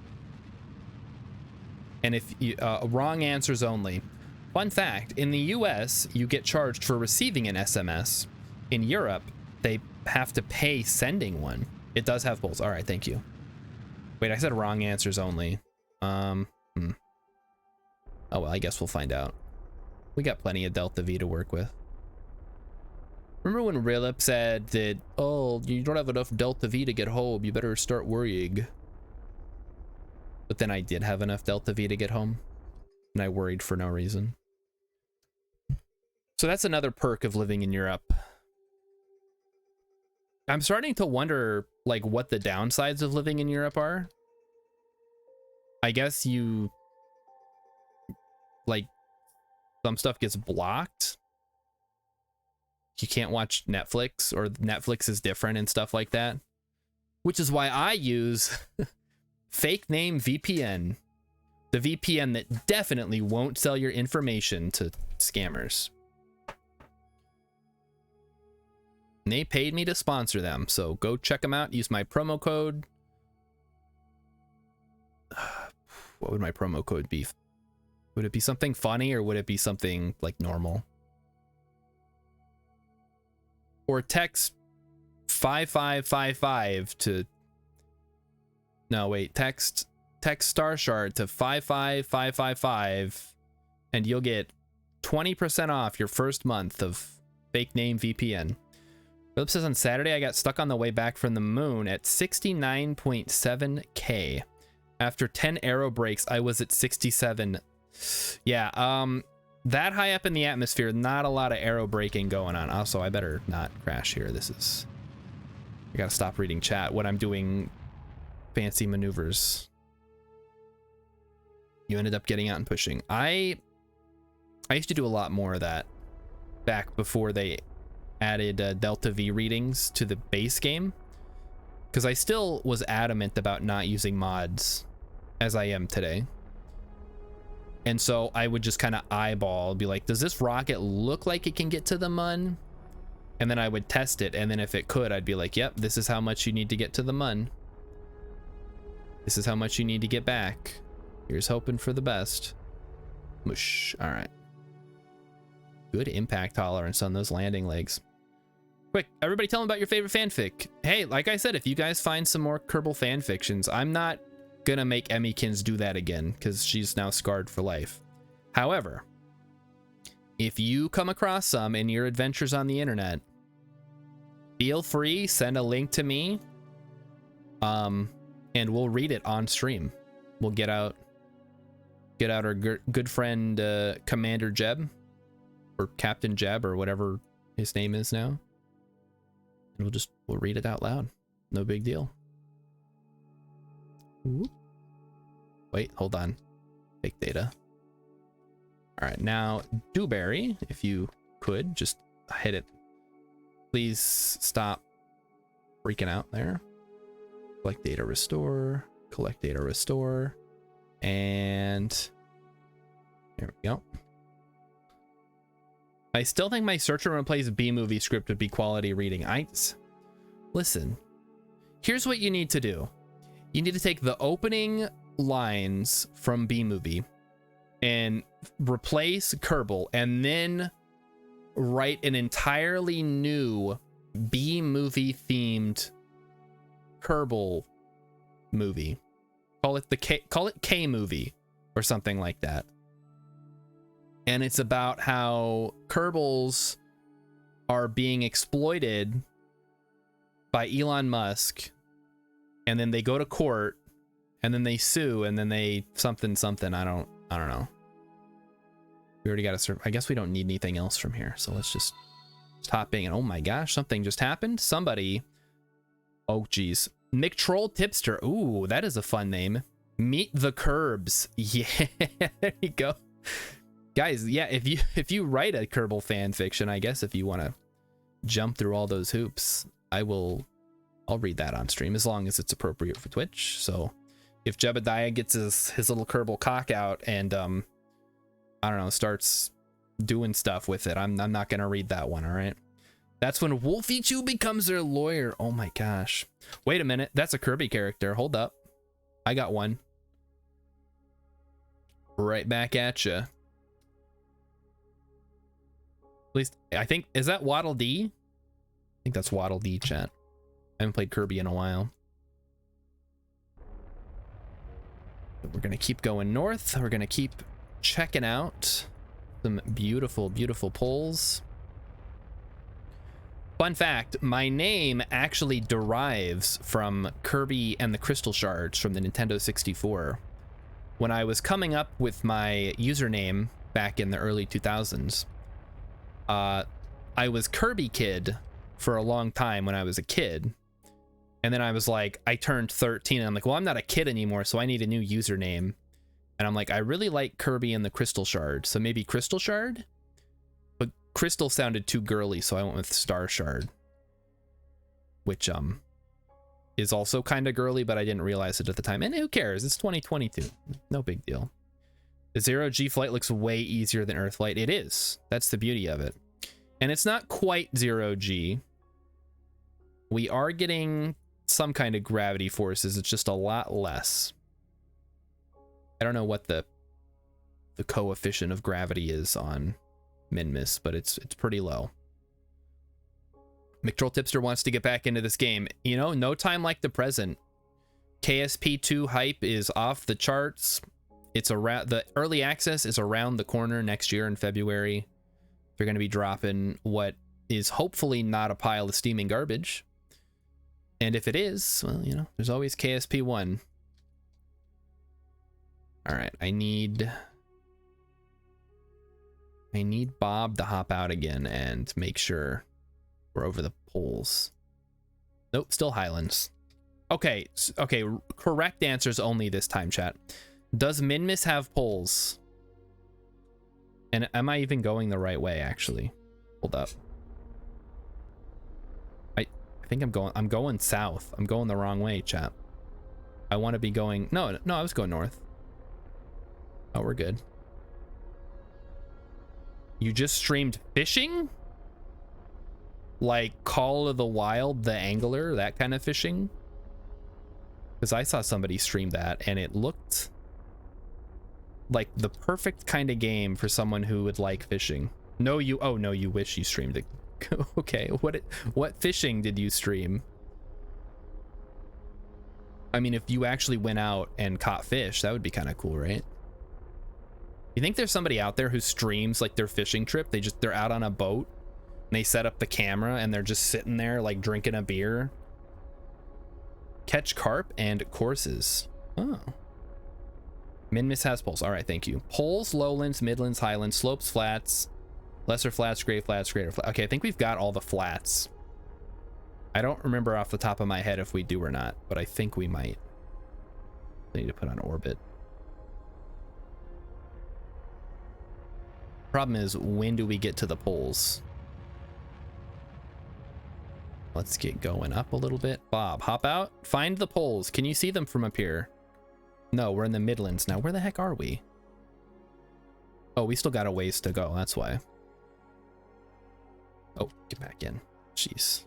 And if you, wrong answers only. Fun fact, in the US, you get charged for receiving an SMS. In Europe, they have to pay sending one. It does have both. All right, thank you. Wait, I said wrong answers only. Oh, well, I guess we'll find out. We got plenty of Delta V to work with. Remember when Rilip said that, oh, you don't have enough Delta V to get home, you better start worrying. But then I did have enough Delta V to get home, and I worried for no reason. So that's another perk of living in Europe. I'm starting to wonder, like, what the downsides of living in Europe are. I guess you, like, some stuff gets blocked. You can't watch Netflix, or Netflix is different and stuff like that. Which is why I use fake name VPN. The VPN that definitely won't sell your information to scammers. And they paid me to sponsor them, so go check them out. Use my promo code. What would my promo code be? Would it be something funny, or would it be something like normal? Or text 5555 to... No, wait. Text Starshard to 55555, and you'll get 20% off your first month of fake name VPN. Philip says on Saturday I got stuck on the way back from the moon at 69.7K. After 10 aero breaks, I was at 67. Yeah, that high up in the atmosphere, not a lot of aero braking going on. Also, I better not crash here. I gotta stop reading chat when I'm doing fancy maneuvers. You ended up getting out and pushing. I used to do a lot more of that back before they added Delta V readings to the base game, because I still was adamant about not using mods as I am today. And so I would just kind of eyeball, be like, does this rocket look like it can get to the mun? And then I would test it, and then if it could, I'd be like, yep, this is how much you need to get to the mun. This is how much you need to get back. Here's hoping for the best. Mush. All right. Good impact tolerance on those landing legs. Quick, everybody tell them about your favorite fanfic. Hey, like I said, if you guys find some more Kerbal fanfictions, I'm not gonna make Emmykins do that again, because she's now scarred for life. However, if you come across some in your adventures on the internet, feel free, send a link to me, and we'll read it on stream. We'll get out our good friend Commander Jeb, or Captain Jeb, or whatever his name is now, and we'll read it out loud. No big deal. Whoop. Wait, hold on. Fake data. All right, now Dewberry, if you could just hit it. Please stop freaking out there. Collect data, restore. Collect data, restore. And here we go. I still think my search and replace B-movie script would be quality reading. Listen, here's what you need to do. You need to take the opening lines from B-movie and replace Kerbal, and then write an entirely new B-movie themed Kerbal movie. Call it K movie or something like that. And it's about how Kerbals are being exploited by Elon Musk, and then they go to court, and then they sue, and then they something. I don't know. We already got to I guess we don't need anything else from here, so let's just stop being. Oh my gosh, something just happened. Somebody. Oh geez, McTroll Tipster. Ooh, that is a fun name. Meet the Kerbs. Yeah, there you go, guys. Yeah, if you write a Kerbal fan fiction, I guess if you want to jump through all those hoops, I'll read that on stream, as long as it's appropriate for Twitch. So if Jebediah gets his little Kerbal cock out and I don't know, starts doing stuff with it, I'm not gonna read that one. All right, that's when Wolfie Chew becomes their lawyer. Oh my gosh, wait a minute, that's a Kirby character. Hold up, I got one right back at you. At least, I think, is that Waddle Dee? I think that's Waddle Dee, chat. I haven't played Kirby in a while. But we're gonna keep going north. We're gonna keep checking out some beautiful, beautiful poles. Fun fact, my name actually derives from Kirby and the Crystal Shards from the Nintendo 64. When I was coming up with my username back in the early 2000s, I was Kirby Kid for a long time when I was a kid. And then I was like, I turned 13 and I'm like, well, I'm not a kid anymore, so I need a new username. And I'm like, I really like Kirby and the Crystal Shard, so maybe Crystal Shard? But Crystal sounded too girly, so I went with Star Shard. Which, is also kind of girly, but I didn't realize it at the time. And who cares? It's 2022. No big deal. The Zero-G flight looks way easier than Earth flight. It is. That's the beauty of it. And it's not quite Zero-G. We are getting some kind of gravity forces. It's just a lot less. I don't know what the coefficient of gravity is on Minmus, but it's pretty low. McTroll Tipster wants to get back into this game. You know, no time like the present. KSP 2 hype is off the charts. It's around, the early access is around the corner next year in February. They're going to be dropping what is hopefully not a pile of steaming garbage. And if it is, well, you know, there's always KSP 1. All right, I need Bob to hop out again and make sure we're over the poles. Nope, still Highlands. Okay, okay, correct answers only this time, chat. Does Minmus have poles? And am I even going the right way, actually? Hold up. I think I'm going south. I'm going the wrong way, chat. I want to be going, no, I was going north. Oh, we're good. You just streamed fishing? Like Call of the Wild, the angler, that kind of fishing? Because I saw somebody stream that and it looked like the perfect kind of game for someone who would like fishing. No, you, oh no, you wish you streamed it. Okay, what fishing did you stream? I mean, if you actually went out and caught fish, that would be kind of cool, right? You think there's somebody out there who streams like their fishing trip? They're out on a boat and they set up the camera and they're just sitting there like drinking a beer. Catch carp and courses. Oh. Minmus has poles. All right, thank you. Poles, lowlands, midlands, highlands, slopes, flats, lesser flats, greater flats. Okay, I think we've got all the flats. I don't remember off the top of my head if we do or not, but I think we might. I need to put on orbit. Problem is, when do we get to the poles? Let's get going up a little bit. Bob, hop out. Find the poles. Can you see them from up here? No, we're in the Midlands now. Where the heck are we? Oh, we still got a ways to go. That's why. Oh, get back in. Jeez.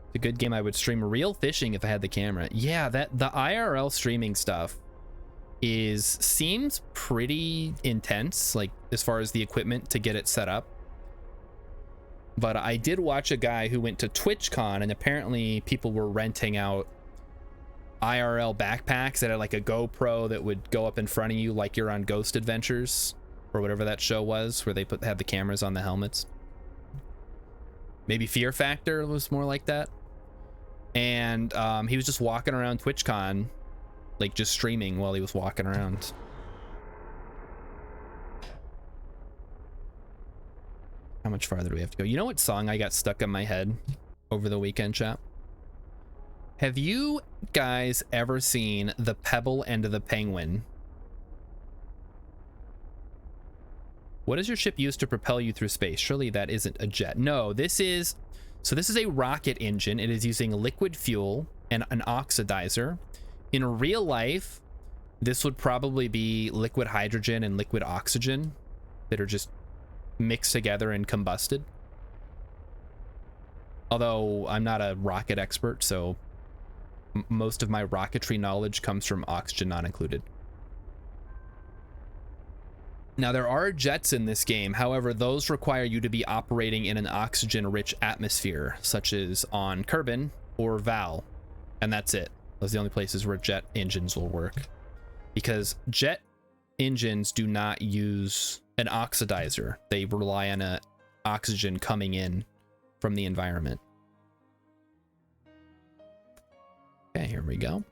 It's a good game. I would stream real fishing if I had the camera. Yeah, the IRL streaming stuff seems pretty intense, like as far as the equipment to get it set up. But I did watch a guy who went to TwitchCon and apparently people were renting out IRL backpacks that had like a GoPro that would go up in front of you like you're on Ghost Adventures or whatever that show was where they had the cameras on the helmets. Maybe Fear Factor was more like that. And he was just walking around TwitchCon, like just streaming while he was walking around. How much farther do we have to go? You know what song I got stuck in my head over the weekend, chat? Have you guys ever seen The Pebble and the Penguin? What does your ship use to propel you through space? Surely that isn't a jet. No, this is a rocket engine. It is using liquid fuel and an oxidizer. In real life, this would probably be liquid hydrogen and liquid oxygen that are just mixed together and combusted. Although I'm not a rocket expert, so most of my rocketry knowledge comes from oxygen not included. Now, there are jets in this game. However, those require you to be operating in an oxygen-rich atmosphere, such as on Kerbin or Val. And that's it. Those are the only places where jet engines will work. Because jet engines do not use an oxidizer. They rely on a oxygen coming in from the environment. Okay, here we go.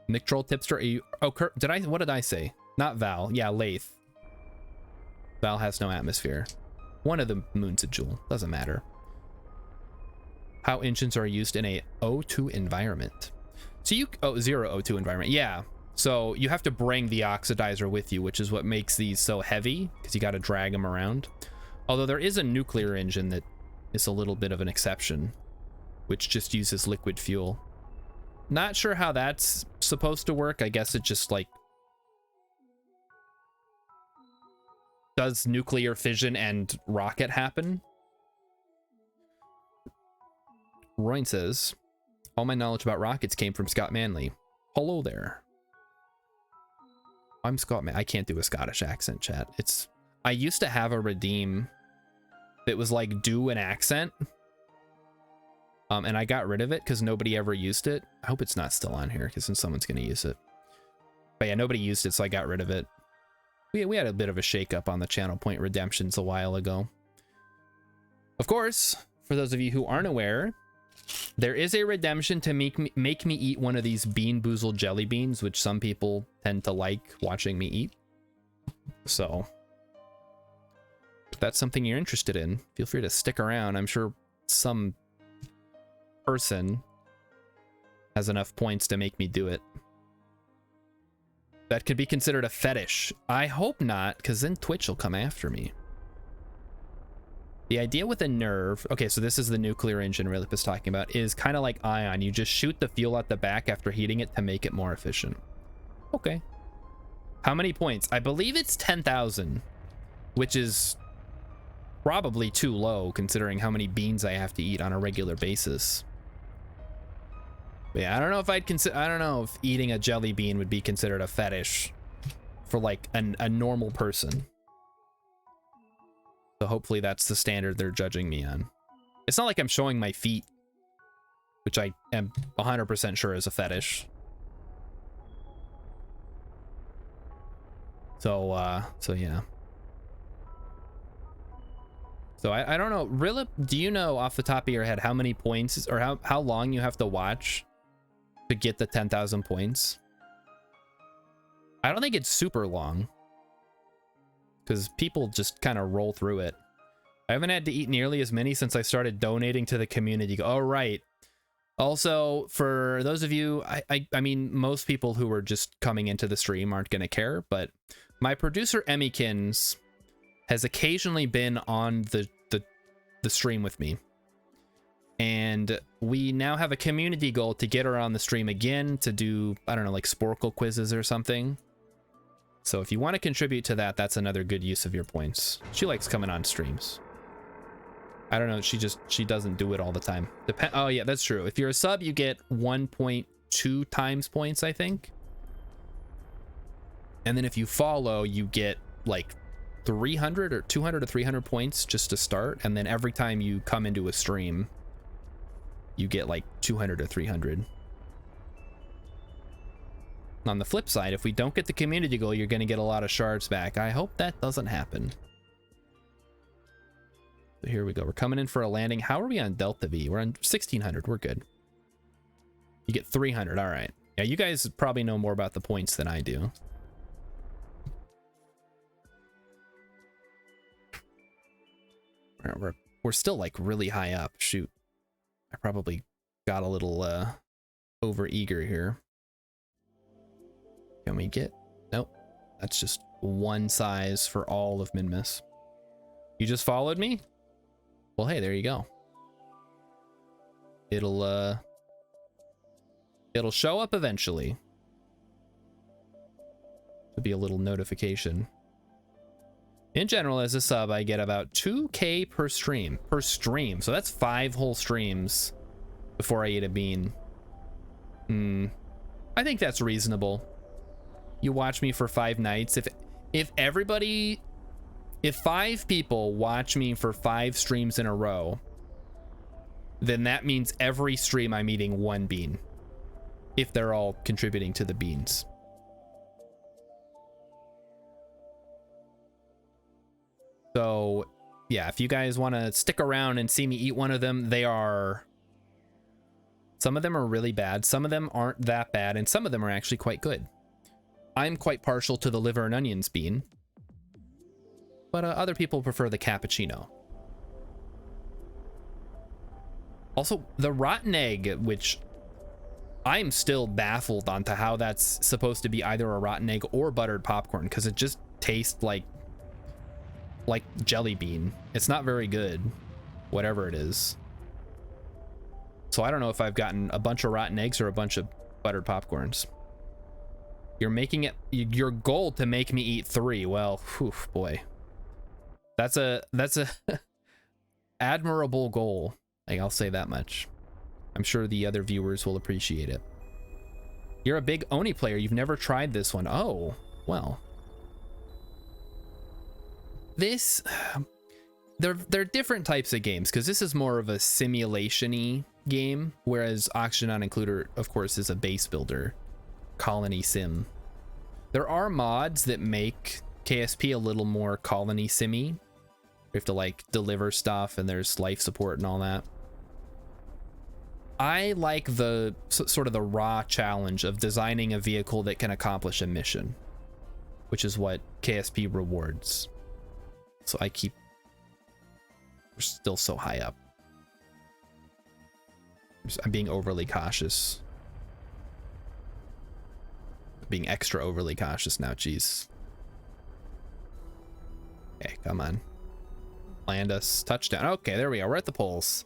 Nick Troll Tipster, are you... Oh, what did I say? Not Val. Yeah, Lathe. Val has no atmosphere. One of the moon's a jewel. Doesn't matter. How engines are used in a O2 environment. So you... Oh, zero O2 environment. Yeah. So you have to bring the oxidizer with you, which is what makes these so heavy, because you got to drag them around. Although there is a nuclear engine that is a little bit of an exception, which just uses liquid fuel. Not sure how that's supposed to work. I guess it just like does nuclear fission and rocket happen. Royne says, all my knowledge about rockets came from Scott Manley. Hello there. I'm Scott I can't do a Scottish accent, chat. I used to have a redeem that was like do an accent. And I got rid of it because nobody ever used it. I hope it's not still on here because then someone's going to use it. But yeah, nobody used it, so I got rid of it. We had a bit of a shakeup on the channel point redemptions a while ago. Of course, for those of you who aren't aware, there is a redemption to make me eat one of these Bean Boozled jelly beans, which some people tend to like watching me eat. So, if that's something you're interested in, feel free to stick around. I'm sure some person has enough points to make me do it. That could be considered a fetish. I hope not, because then Twitch will come after me. The idea with a nerve, okay, so this is the nuclear engine Rilip is talking about, is kind of like Ion. You just shoot the fuel out the back after heating it to make it more efficient. Okay. How many points? I believe it's 10,000, which is probably too low considering how many beans I have to eat on a regular basis. But yeah, I don't know if I don't know if eating a jelly bean would be considered a fetish for like a normal person. So hopefully that's the standard they're judging me on. It's not like I'm showing my feet, which I am 100% sure is a fetish. So yeah. So I don't know. Rilip, do you know off the top of your head how many points or how long you have to watch to get the 10,000 points? I don't think it's super long, because people just kind of roll through it. I haven't had to eat nearly as many since I started donating to the community. Oh, right. Also, for those of you, I mean, most people who are just coming into the stream aren't going to care, but my producer, Emmykins, has occasionally been on the stream with me. And we now have a community goal to get her on the stream again to do, I don't know, like Sporkle quizzes or something. So if you want to contribute to that, that's another good use of your points. She likes coming on streams. I don't know, she doesn't do it all the time. Oh yeah, that's true. If you're a sub, you get 1.2 times points, I think. And then if you follow, you get like 300 or 200 to 300 points just to start. And then every time you come into a stream, you get like 200 to 300. On the flip side, if we don't get the community goal, you're going to get a lot of shards back. I hope that doesn't happen. So here we go. We're coming in for a landing. How are we on Delta V? We're on 1600. We're good. You get 300. All right. Yeah, you guys probably know more about the points than I do. We're still like really high up. Shoot. I probably got a little over eager here. Can we get... Nope. That's just one size for all of Minmus. You just followed me? Well, hey, there you go. It'll show up eventually. It'll be a little notification. In general, as a sub, I get about 2K per stream. So that's 5 whole streams before I eat a bean. I think that's reasonable. you watch me for 5 nights. If 5 people watch me for 5 streams in a row, then that means every stream I'm eating 1 bean, if they're all contributing to the beans. So yeah, if you guys want to stick around and see me eat one of them, some of them are really bad, some of them aren't that bad, and some of them are actually quite good. I'm quite partial to the liver and onions bean, but other people prefer the cappuccino. Also, the rotten egg, which I'm still baffled onto how that's supposed to be either a rotten egg or buttered popcorn, because it just tastes like jelly bean. It's not very good, whatever it is. So I don't know if I've gotten a bunch of rotten eggs or a bunch of buttered popcorns. You're making it your goal to make me eat 3. Well, whew, boy. That's a admirable goal. Like, I'll say that much. I'm sure the other viewers will appreciate it. You're a big Oni player. You've never tried this one. Oh, well. This, they're different types of games, because this is more of a simulation-y game, whereas Oxygen Not Included, of course, is a base builder colony sim. There are mods that make KSP a little more colony simmy. You have to like deliver stuff, and there's life support and all that. I like the sort of the raw challenge of designing a vehicle that can accomplish a mission, which is what KSP rewards. So we're still so high up. I'm being overly cautious. Being extra overly cautious now, jeez. Okay, come on. Land us. Touchdown. Okay, there we are. We're at the polls.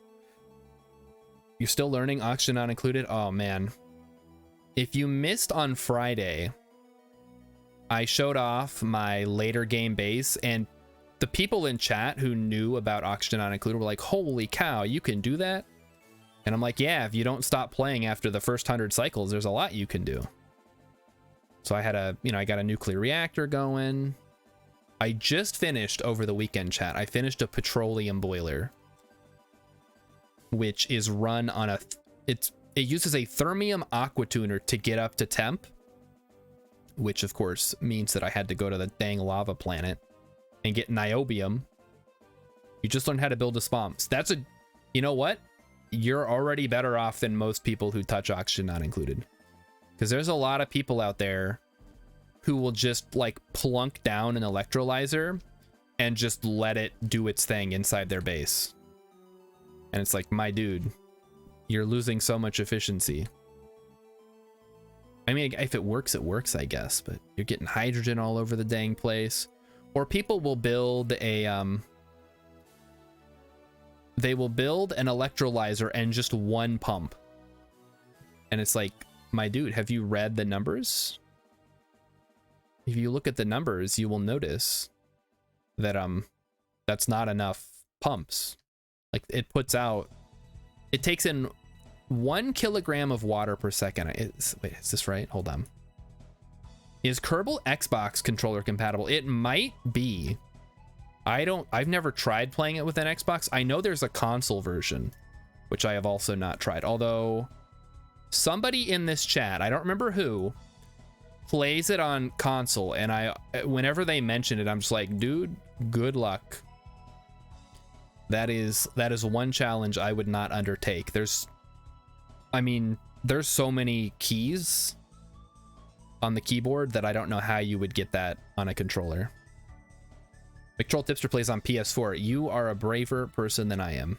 You're still learning Oxygen Not Included? Oh, man. If you missed on Friday, I showed off my later game base, and the people in chat who knew about Oxygen Not Included were like, holy cow, you can do that? And I'm like, yeah, if you don't stop playing after the first 100 cycles, there's a lot you can do. So I had I got a nuclear reactor going. I just finished over the weekend, chat. I finished a petroleum boiler, which is run on it uses a thermium aqua tuner to get up to temp, which of course means that I had to go to the dang lava planet and get niobium. You just learned how to build a spomps. You know what? You're already better off than most people who touch Oxygen Not Included. Because there's a lot of people out there who will just like plunk down an electrolyzer and just let it do its thing inside their base. And it's like, my dude, you're losing so much efficiency. I mean, if it works, I guess, but you're getting hydrogen all over the dang place. Or people will build they will build an electrolyzer and just one pump. And it's like, my dude, have you read the numbers? If you look at the numbers, you will notice that that's not enough pumps. Like, it takes in 1 kilogram of water per second. Wait, is this right? Hold on. Is Kerbal Xbox controller compatible? It might be. I've never tried playing it with an Xbox. I know there's a console version, which I have also not tried. Although somebody in this chat, I don't remember who, plays it on console, and whenever they mention it, I'm just like, dude, good luck. That is one challenge I would not undertake. There's so many keys on the keyboard that I don't know how you would get that on a controller. McTroll Tipster plays on PS4. You are a braver person than I am.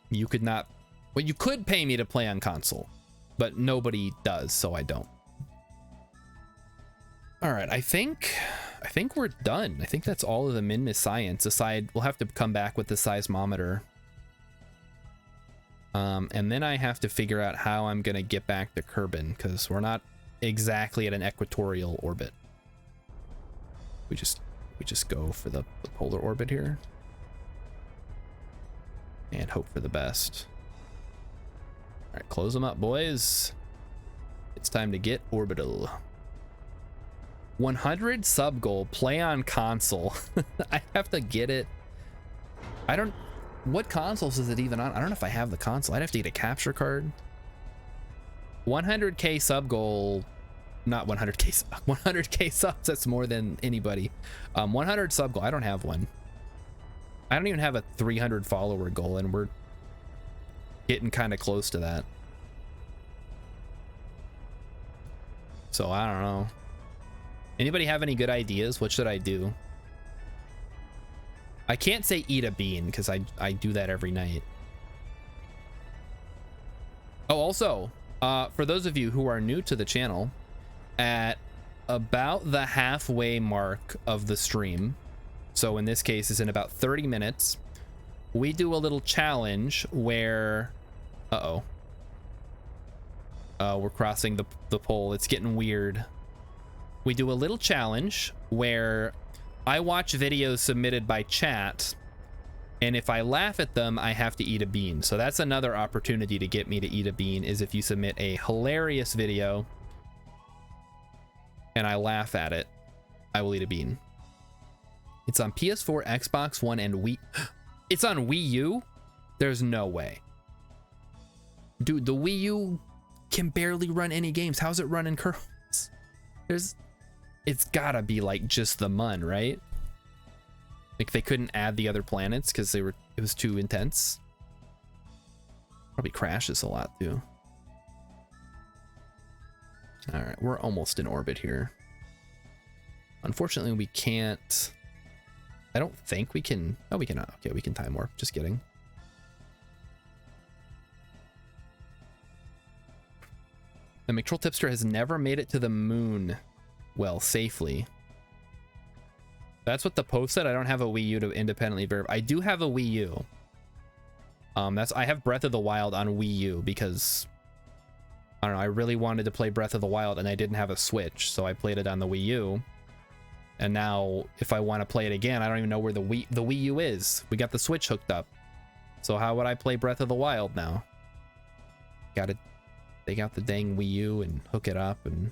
You could not... Well, you could pay me to play on console, but nobody does, so I don't. All right, I think we're done. I think that's all of the Min-Miss science. Aside, we'll have to come back with the seismometer. And then I have to figure out how I'm gonna get back to Kerbin, because we're not exactly at an equatorial orbit. We just go for the polar orbit here and hope for the best. All right, close them up, boys. It's time to get orbital. 100 sub goal, play on console. I have to get it. I don't, what consoles is it even on? I don't know if I have the console. I'd have to get a capture card. 100k sub goal, not 100k, 100k subs, that's more than anybody. 100 sub goal, I don't have one. I don't even have a 300 follower goal, and we're getting kind of close to that. So I don't know. Anybody have any good ideas? What should I do? I can't say eat a bean because I do that every night. Oh, also, for those of you who are new to the channel, at about the halfway mark of the stream, so in this case is in about 30 minutes, we do a little challenge where, we're crossing the pole. It's getting weird. We do a little challenge where I watch videos submitted by chat, and if I laugh at them, I have to eat a bean. So that's another opportunity to get me to eat a bean, is if you submit a hilarious video and I laugh at it, I will eat a bean. It's on PS4, Xbox One, and Wii. It's on Wii U? There's no way. Dude, the Wii U can barely run any games. How's it running curls? It's gotta be like just the MUN, right? Like they couldn't add the other planets because it was too intense. Probably crashes a lot too. All right, we're almost in orbit here. Unfortunately, we can't. I don't think we can. Oh, we can. Okay, we can time warp. Just kidding. The McTroll Tipster has never made it to the moon. Well, safely. That's what the post said. I don't have a Wii U to independently verify. I do have a Wii U. I have Breath of the Wild on Wii U because I don't know, I really wanted to play Breath of the Wild and I didn't have a Switch, so I played it on the Wii U. And now if I want to play it again, I don't even know where the Wii U is. We got the Switch hooked up. So how would I play Breath of the Wild now? Gotta take out the dang Wii U and hook it up and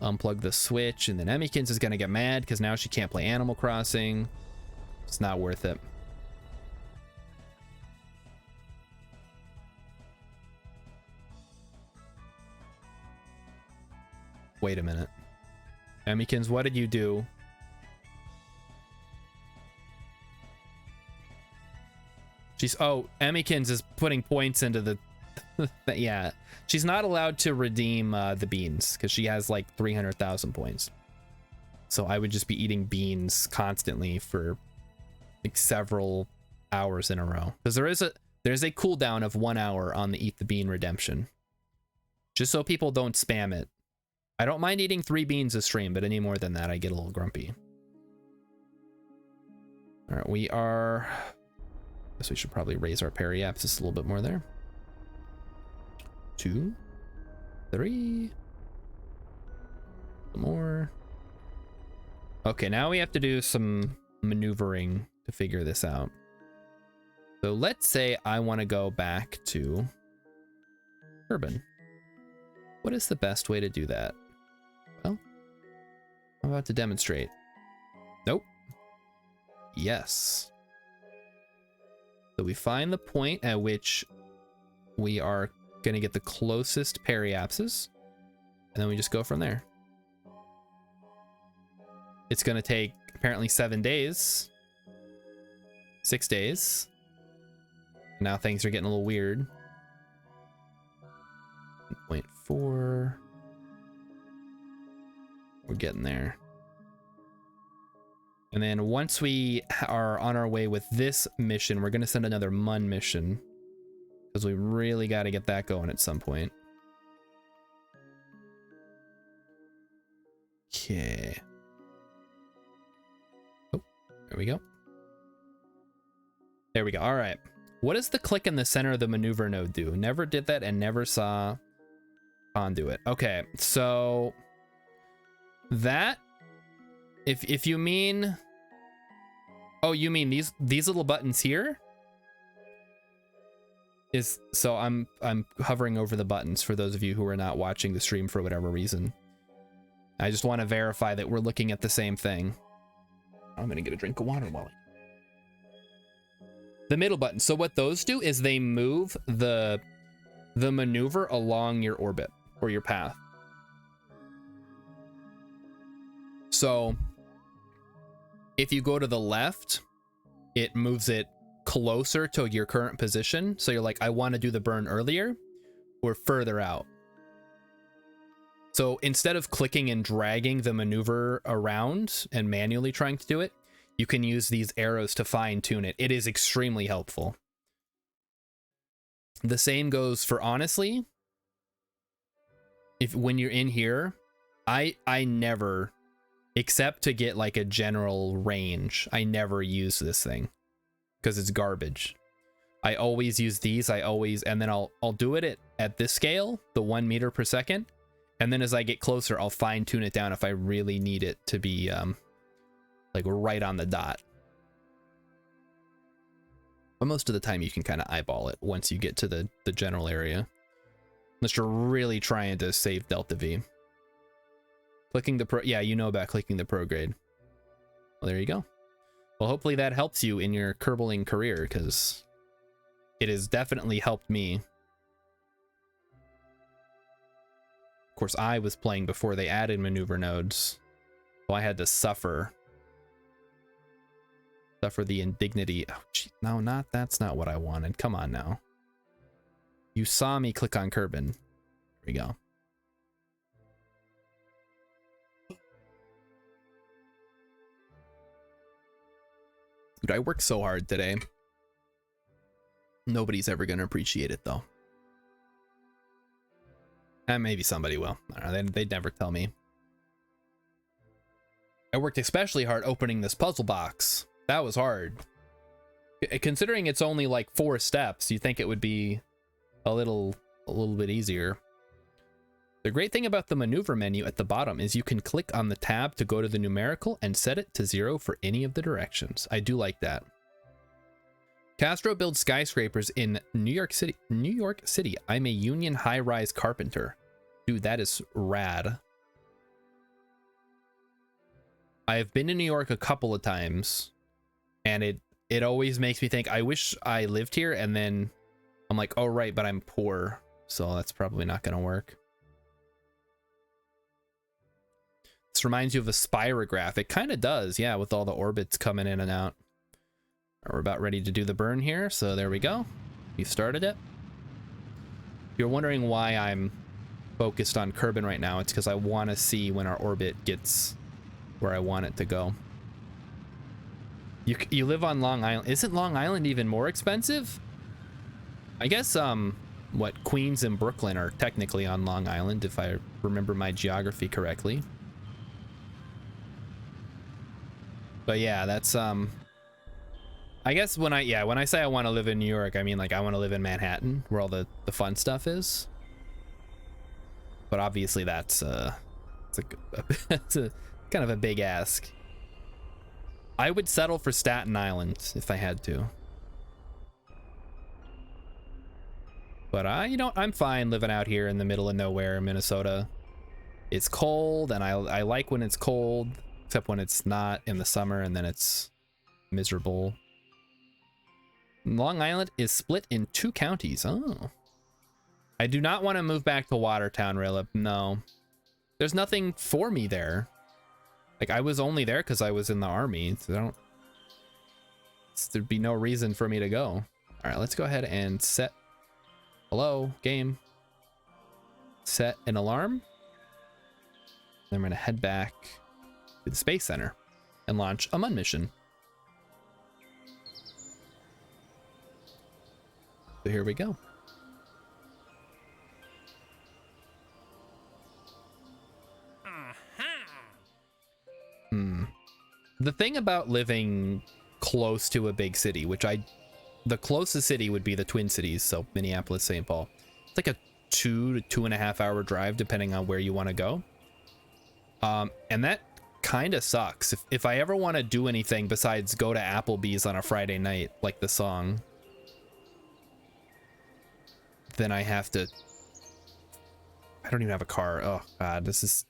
unplug the Switch, and then Emmykins is gonna get mad because now she can't play Animal Crossing. It's not worth it. Wait a minute. Emmykins, what did you do? Emmykins is putting points into the yeah, she's not allowed to redeem the beans because she has like 300,000 points. So I would just be eating beans constantly for like several hours in a row, because there's a cooldown of 1 hour on the eat the bean redemption, just so people don't spam it. I don't mind eating 3 beans a stream, but any more than that I get a little grumpy. All right, we are, I guess we should probably raise our periapps just a little bit more there. 2, 3 more. Okay, now we have to do some maneuvering to figure this out. So let's say I want to go back to urban. What is the best way to do that? Well, I'm about to demonstrate. Nope. Yes. So we find the point at which we are going to get the closest periapses, and then we just go from there. It's going to take apparently 7 days, 6 days. Now things are getting a little weird. 0.4. We're getting there. And then once we are on our way with this mission, we're going to send another MUN mission, because we really got to get that going at some point. Okay. Oh, there we go. There we go. All right. What does the click in the center of the maneuver node do? Never did that and never saw conduit. Okay, so that, if you mean, oh, you mean these little buttons here? So I'm hovering over the buttons for those of you who are not watching the stream for whatever reason. I just want to verify that we're looking at the same thing. I'm gonna get a drink of water while the middle button. So what those do is they move the maneuver along your orbit or your path. So if you go to the left, it moves it closer to your current position. So you're like, I want to do the burn earlier or further out. So instead of clicking and dragging the maneuver around and manually trying to do it, you can use these arrows to fine tune it. It is extremely helpful. The same goes for, honestly, when you're in here, I never, except to get like a general range, I never use this thing because it's garbage. I always use these. And then I'll do it at this scale, the 1 meter per second. And then as I get closer, I'll fine tune it down if I really need it to be like right on the dot. But most of the time you can kind of eyeball it once you get to the general area. Unless you're really trying to save Delta V. Clicking the pro, yeah, you know about clicking the prograde. Well, there you go. Well, hopefully that helps you in your Kerbling career, because it has definitely helped me. Of course, I was playing before they added maneuver nodes, so I had to suffer the indignity. Oh, gee, no, that's not what I wanted. Come on now. You saw me click on Kerbin. Here we go. Dude, I worked so hard today. Nobody's ever going to appreciate it, though. And maybe somebody will. I don't know, they'd never tell me. I worked especially hard opening this puzzle box. That was hard. Considering it's only like 4 steps, you think it would be a little bit easier. The great thing about the maneuver menu at the bottom is you can click on the tab to go to the numerical and set it to 0 for any of the directions. I do like that. Castro builds skyscrapers in New York City. New York City. I'm a union high-rise carpenter. Dude, that is rad. I've been to New York a couple of times, and it always makes me think, I wish I lived here, and then I'm like, oh right, but I'm poor, so that's probably not gonna work. This reminds you of a spirograph. It kind of does, yeah, with all the orbits coming in and out. We're about ready to do the burn here, so there we go. We started it. If you're wondering why I'm focused on Kerbin right now, it's because I want to see when our orbit gets where I want it to go. You live on Long Island. Isn't Long Island even more expensive? I guess what, Queens and Brooklyn are technically on Long Island, if I remember my geography correctly. But yeah, that's I guess when I say I want to live in New York, I mean like I want to live in Manhattan, where all the fun stuff is. But obviously that's it's a kind of a big ask. I would settle for Staten Island if I had to. But you know, I'm fine living out here in the middle of nowhere in Minnesota. It's cold, and I like when it's cold, except when it's not in the summer, and then it's miserable. Long Island is split in 2 counties. Oh. I do not want to move back to Watertown, Rilla. No. There's nothing for me there. Like, I was only there because I was in the army. So there'd be no reason for me to go. All right, let's go ahead and set. Hello, game. Set an alarm. Then I'm going to head back to the Space Center and launch a MUN mission. So here we go. The thing about living close to a big city, the closest city would be the Twin Cities, so Minneapolis, St. Paul. It's like a 2 to 2.5 hour drive, depending on where you want to go. And that kind of sucks. If I ever want to do anything besides go to Applebee's on a Friday night, like the song, then I have to. I don't even have a car. Oh God, this is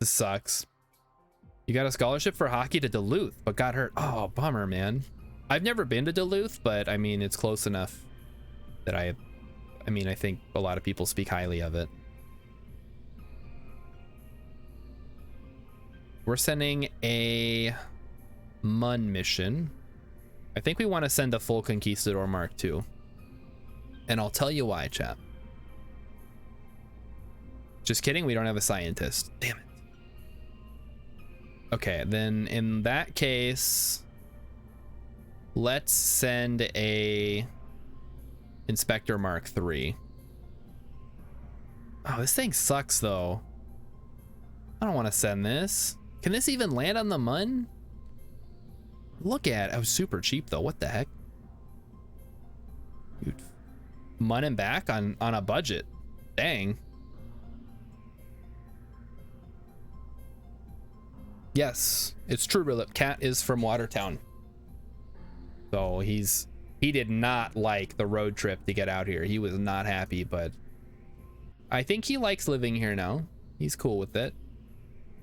This sucks. You got a scholarship for hockey to Duluth, but got hurt. Oh, bummer, man. I've never been to Duluth, but I mean, it's close enough that I think a lot of people speak highly of it. We're sending a MUN mission. I think we want to send a full Conquistador Mark II. And I'll tell you why, chap. Just kidding, we don't have a scientist. Damn it. Okay, then in that case, let's send a Inspector Mark III. Oh, this thing sucks though. I don't want to send this. Can this even land on the MUN? Look at it. Oh, super cheap though. What the heck? Dude, MUN and back on a budget. Dang. Yes, it's true, Rilip. Cat is from Watertown. So he did not like the road trip to get out here. He was not happy, but I think he likes living here now. He's cool with it.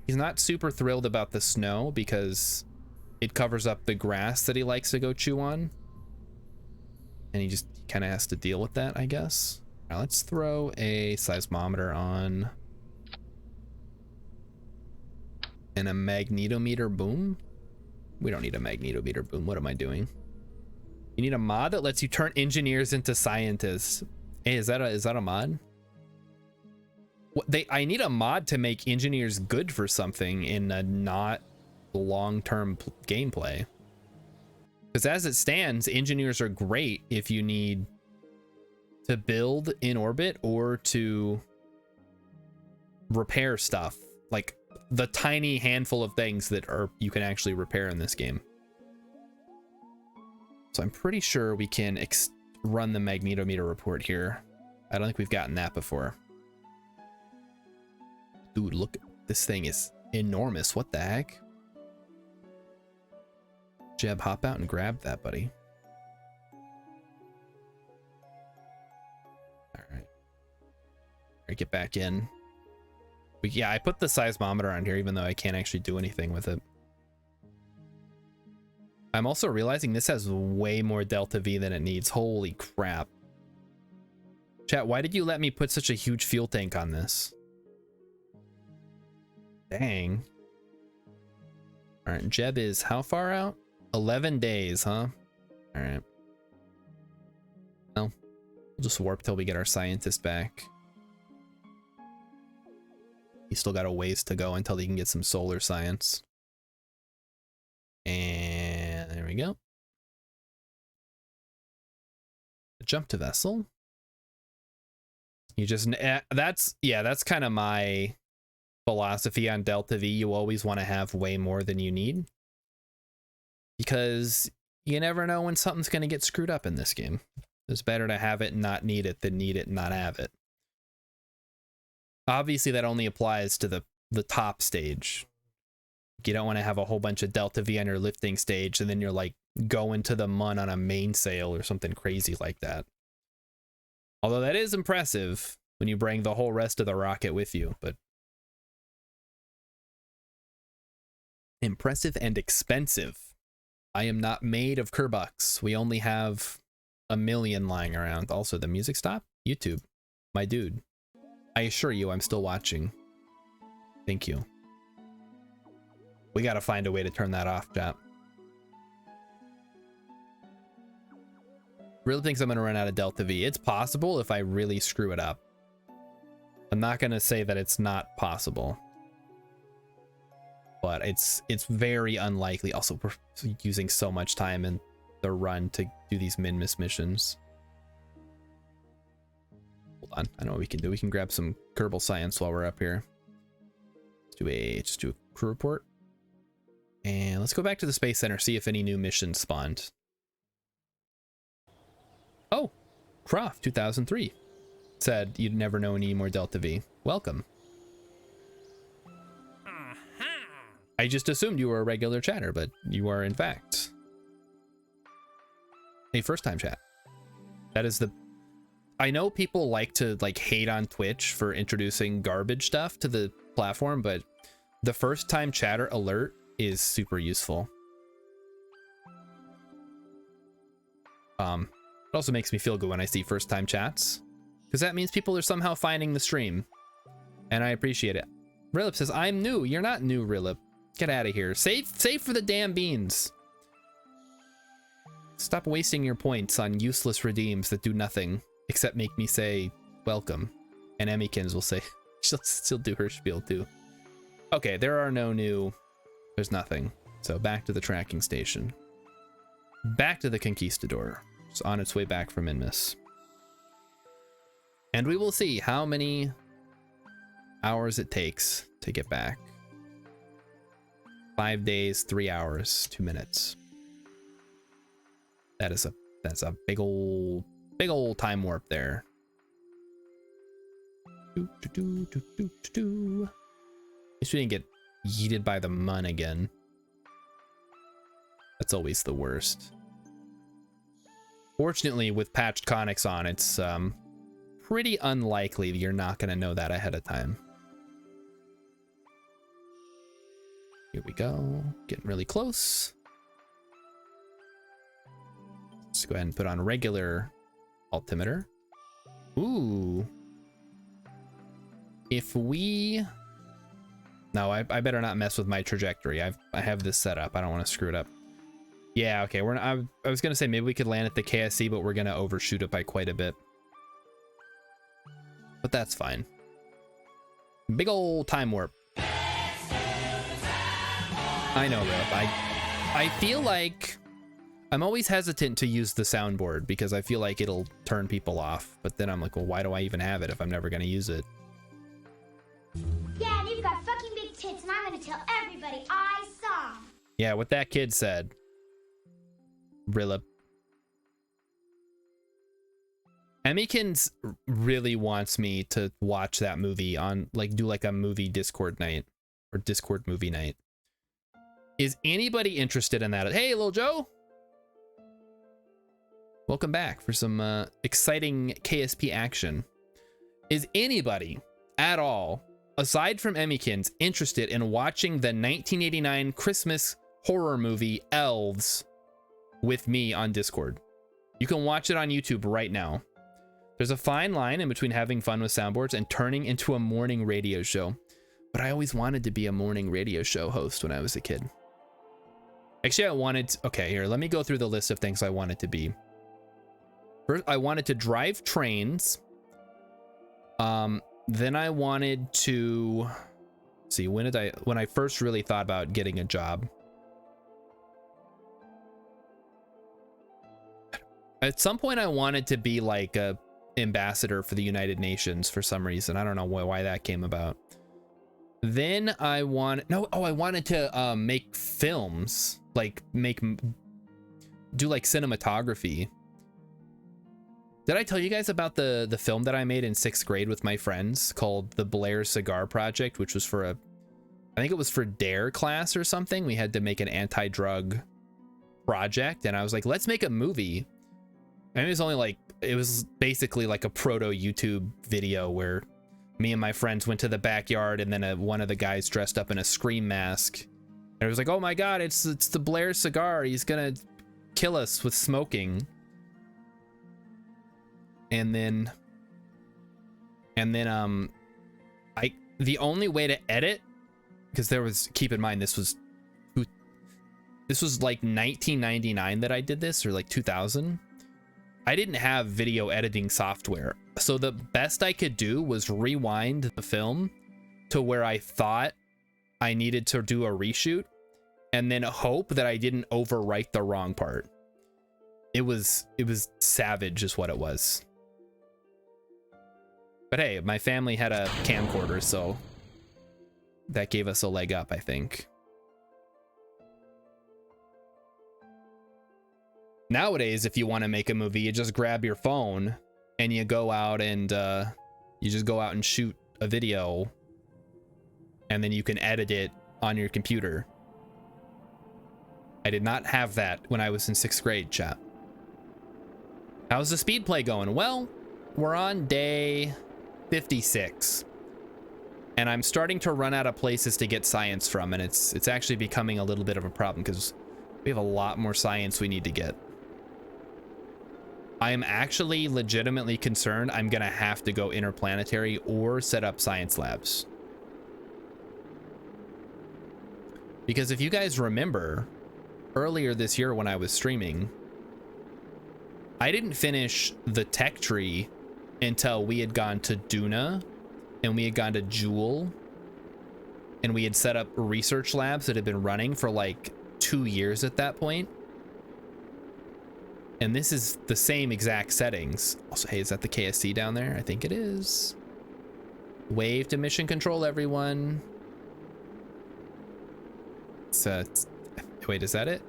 He's not super thrilled about the snow because it covers up the grass that he likes to go chew on. And he just kind of has to deal with that, I guess. Now let's throw a seismometer on. And a magnetometer boom? We don't need a magnetometer boom. What am I doing? You need a mod that lets you turn engineers into scientists. Hey, is that a mod? What, I need a mod to make engineers good for something in a not long-term gameplay. Because as it stands, engineers are great if you need to build in orbit or to repair stuff. Like the tiny handful of things that you can actually repair in this game. So I'm pretty sure we can run the magnetometer report here. I don't think we've gotten that before. Dude, look, this thing is enormous. What the heck? Jeb, hop out and grab that, buddy. All right. All right, get back in. Yeah, I put the seismometer on here, even though I can't actually do anything with it. I'm also realizing this has way more delta V than it needs. Holy crap. Chat, why did you let me put such a huge fuel tank on this? Dang. All right, Jeb is how far out? 11 days, huh? All right. Well, we'll just warp till we get our scientist back. He's still got a ways to go until he can get some solar science. And there we go. Jump to vessel. You just, that's kind of my philosophy on Delta V. You always want to have way more than you need, because you never know when something's going to get screwed up in this game. It's better to have it and not need it than need it and not have it. Obviously that only applies to the top stage. You don't want to have a whole bunch of Delta V on your lifting stage and then you're like going to the MUN on a mainsail or something crazy like that. Although that is impressive when you bring the whole rest of the rocket with you, but impressive and expensive. I am not made of Kerbucks. We only have 1 million lying around. Also, the music stopped? YouTube. My dude. I assure you I'm still watching. Thank you. We gotta find a way to turn that off, chat. Really thinks I'm gonna run out of Delta V. It's possible if I really screw it up. I'm not gonna say that it's not possible, but it's very unlikely. Also, we're using so much time in the run to do these min-miss missions. Hold on, I know what we can do. We can grab some Kerbal science while we're up here. Just do a crew report. And let's go back to the Space Center, see if any new missions spawned. Oh, Croft 2003 said you'd never know any more Delta V. Welcome. I just assumed you were a regular chatter, but you are in fact a first time chat. That is the... I know people like to hate on Twitch for introducing garbage stuff to the platform, but the first time chatter alert is super useful. It also makes me feel good when I see first time chats, because that means people are somehow finding the stream, and I appreciate it. Rilip says, I'm new. You're not new, Rilip. Get out of here. Save for the damn beans. Stop wasting your points on useless redeems that do nothing except make me say welcome. And Emmykins will say she'll still do her spiel too. Okay, there are no new. There's nothing. So back to the tracking station. Back to the Conquistador. It's on its way back from Inmus. And we will see how many hours it takes to get back. 5 days, 3 hours, 2 minutes. That's a big old time warp there. At least we didn't get yeeted by the mun again. That's always the worst. Fortunately, with patched conics on, it's pretty unlikely that you're not going to know that ahead of time. Here we go. Getting really close. Let's go ahead and put on regular altimeter. Ooh. If we... No, I better not mess with my trajectory. I have this set up. I don't want to screw it up. Yeah, okay. I was going to say maybe we could land at the KSC, but we're going to overshoot it by quite a bit. But that's fine. Big old time warp. I know, Rip. I feel like I'm always hesitant to use the soundboard because I feel like it'll turn people off. But then I'm like, well, why do I even have it if I'm never going to use it? Yeah, and you've got fucking big tits, and I'm going to tell everybody I saw. Yeah, what that kid said. Rilla. Emmykins really wants me to watch that movie on, like, do like a movie Discord night or Discord movie night. Is anybody interested in that? Hey, Lil Joe. Welcome back for some exciting KSP action. Is anybody at all, aside from Emmykins, interested in watching the 1989 Christmas horror movie Elves with me on Discord? You can watch it on YouTube right now. There's a fine line in between having fun with soundboards and turning into a morning radio show. But I always wanted to be a morning radio show host when I was a kid. Actually, I wanted... Okay, here, let me go through the list of things I wanted to be. First, I wanted to drive trains. Then I wanted to... See, when I first really thought about getting a job. At some point, I wanted to be like a ambassador for the United Nations for some reason. I don't know why that came about. Then I wanted to make films, like do like cinematography. Did I tell you guys about the film that I made in 6th grade with my friends called The Blair Cigar Project, which was for I think it was for DARE class or something. We had to make an anti-drug project, and I was like, let's make a movie. And it was basically like a proto YouTube video where me and my friends went to the backyard, and then one of the guys dressed up in a Scream mask, and it was like, oh my god, it's the Blair cigar, he's gonna kill us with smoking. And then the only way to edit, because keep in mind this was like 1999 that I did this, or like 2000. I didn't have video editing software, so the best I could do was rewind the film to where I thought I needed to do a reshoot, and then hope that I didn't overwrite the wrong part. It was savage is what it was. But hey, my family had a camcorder, so that gave us a leg up, I think. Nowadays, if you want to make a movie, you just grab your phone and you go out and shoot a video, and then you can edit it on your computer. I did not have that when I was in 6th grade, chat. How's the speed play going? Well, we're on day 56. And I'm starting to run out of places to get science from, and it's actually becoming a little bit of a problem because we have a lot more science we need to get. I am actually legitimately concerned I'm gonna have to go interplanetary or set up science labs. Because if you guys remember, earlier this year when I was streaming, I didn't finish the tech tree until we had gone to Duna and we had gone to Jewel and we had set up research labs that had been running for like 2 years at that point. And this is the same exact settings. Also, hey, is that the KSC down there? I think it is. Wave to mission control, everyone. Wait, is that it?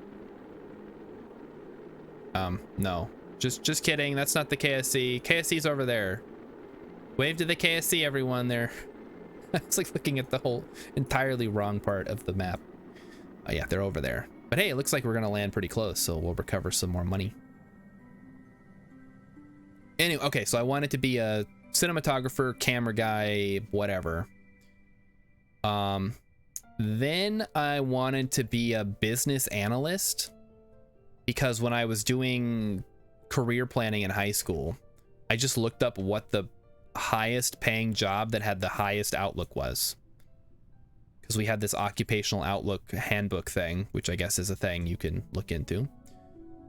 No. Just kidding. That's not the KSC. KSC's over there. Wave to the KSC, everyone. There. It's like looking at the whole entirely wrong part of the map. Oh yeah, they're over there. But hey, it looks like we're gonna land pretty close, so we'll recover some more money. Anyway, okay, so I wanted to be a cinematographer, camera guy, whatever. Then I wanted to be a business analyst because when I was doing career planning in high school, I just looked up what the highest paying job that had the highest outlook was. Because we had this occupational outlook handbook thing, which I guess is a thing you can look into.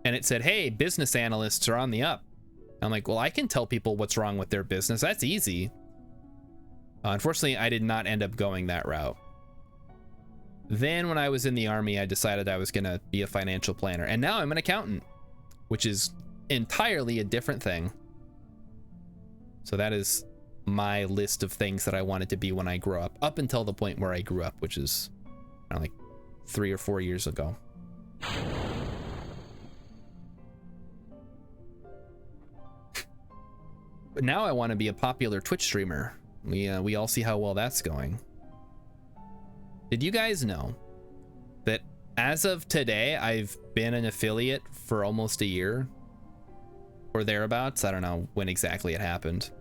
And it said, hey, business analysts are on the up. I'm like, well, I can tell people what's wrong with their business. That's easy. Unfortunately, I did not end up going that route. Then when I was in the army, I decided I was going to be a financial planner. And now I'm an accountant, which is entirely a different thing. So that is my list of things that I wanted to be when I grew up until the point where I grew up, which is like 3 or 4 years ago. But now I want to be a popular Twitch streamer. We all see how well that's going. Did you guys know that as of today, I've been an affiliate for almost a year or thereabouts? I don't know when exactly it happened.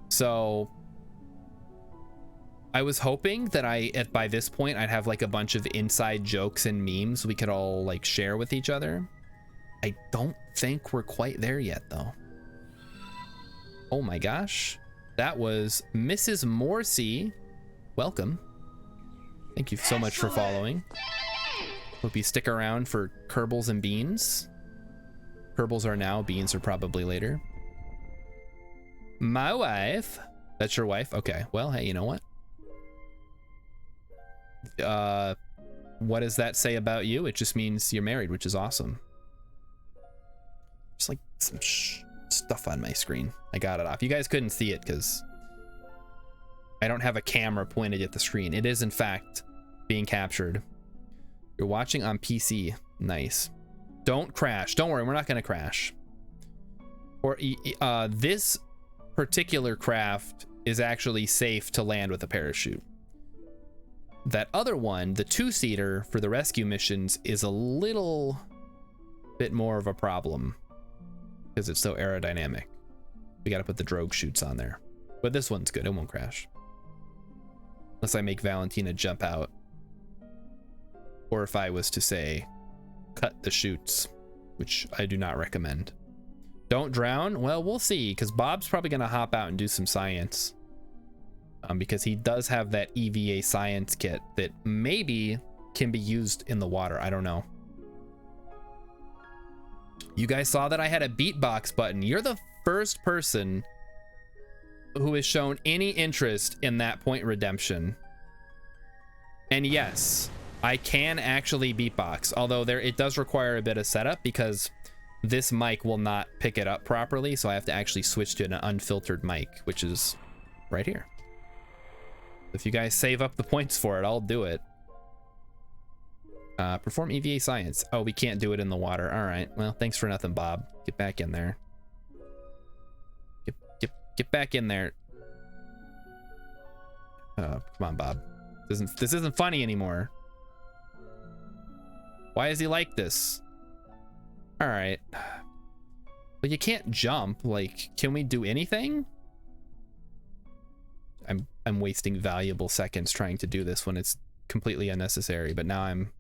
So I was hoping that by this point, I'd have like a bunch of inside jokes and memes we could all like share with each other. I don't think we're quite there yet though. Oh my gosh, that was Mrs. Morrissey. Welcome. Thank you so much for following. Hope you stick around for Kerbals and Beans. Kerbals are now, beans are probably later. My wife. That's your wife? Okay, well, hey, you know what? What does that say about you? It just means you're married, which is awesome. Just like some stuff on my screen. I got it off. You guys couldn't see it because I don't have a camera pointed at the screen. It is in fact being captured. You're watching on PC. Nice. Don't crash. Don't worry, we're not going to crash. Or this particular craft is actually safe to land with a parachute. That other one, the 2-seater for the rescue missions, is a little bit more of a problem because it's so aerodynamic. We got to put the drogue chutes on there. But this one's good. It won't crash. Unless I make Valentina jump out. Or if I was to say, cut the chutes, which I do not recommend. Don't drown? Well, we'll see, because Bob's probably going to hop out and do some science. Because he does have that EVA science kit that maybe can be used in the water. I don't know. You guys saw that I had a beatbox button. You're the first person who has shown any interest in that point redemption. And yes, I can actually beatbox, although it does require a bit of setup because this mic will not pick it up properly, so I have to actually switch to an unfiltered mic, which is right here. If you guys save up the points for it, I'll do it. Perform EVA science. Oh, we can't do it in the water. All right. Well, thanks for nothing, Bob. Get back in there. Get back in there. Come on, Bob. This isn't funny anymore. Why is he like this? All right. But you can't jump. Like, can we do anything? I'm I'm wasting valuable seconds trying to do this when it's completely unnecessary. But now I'm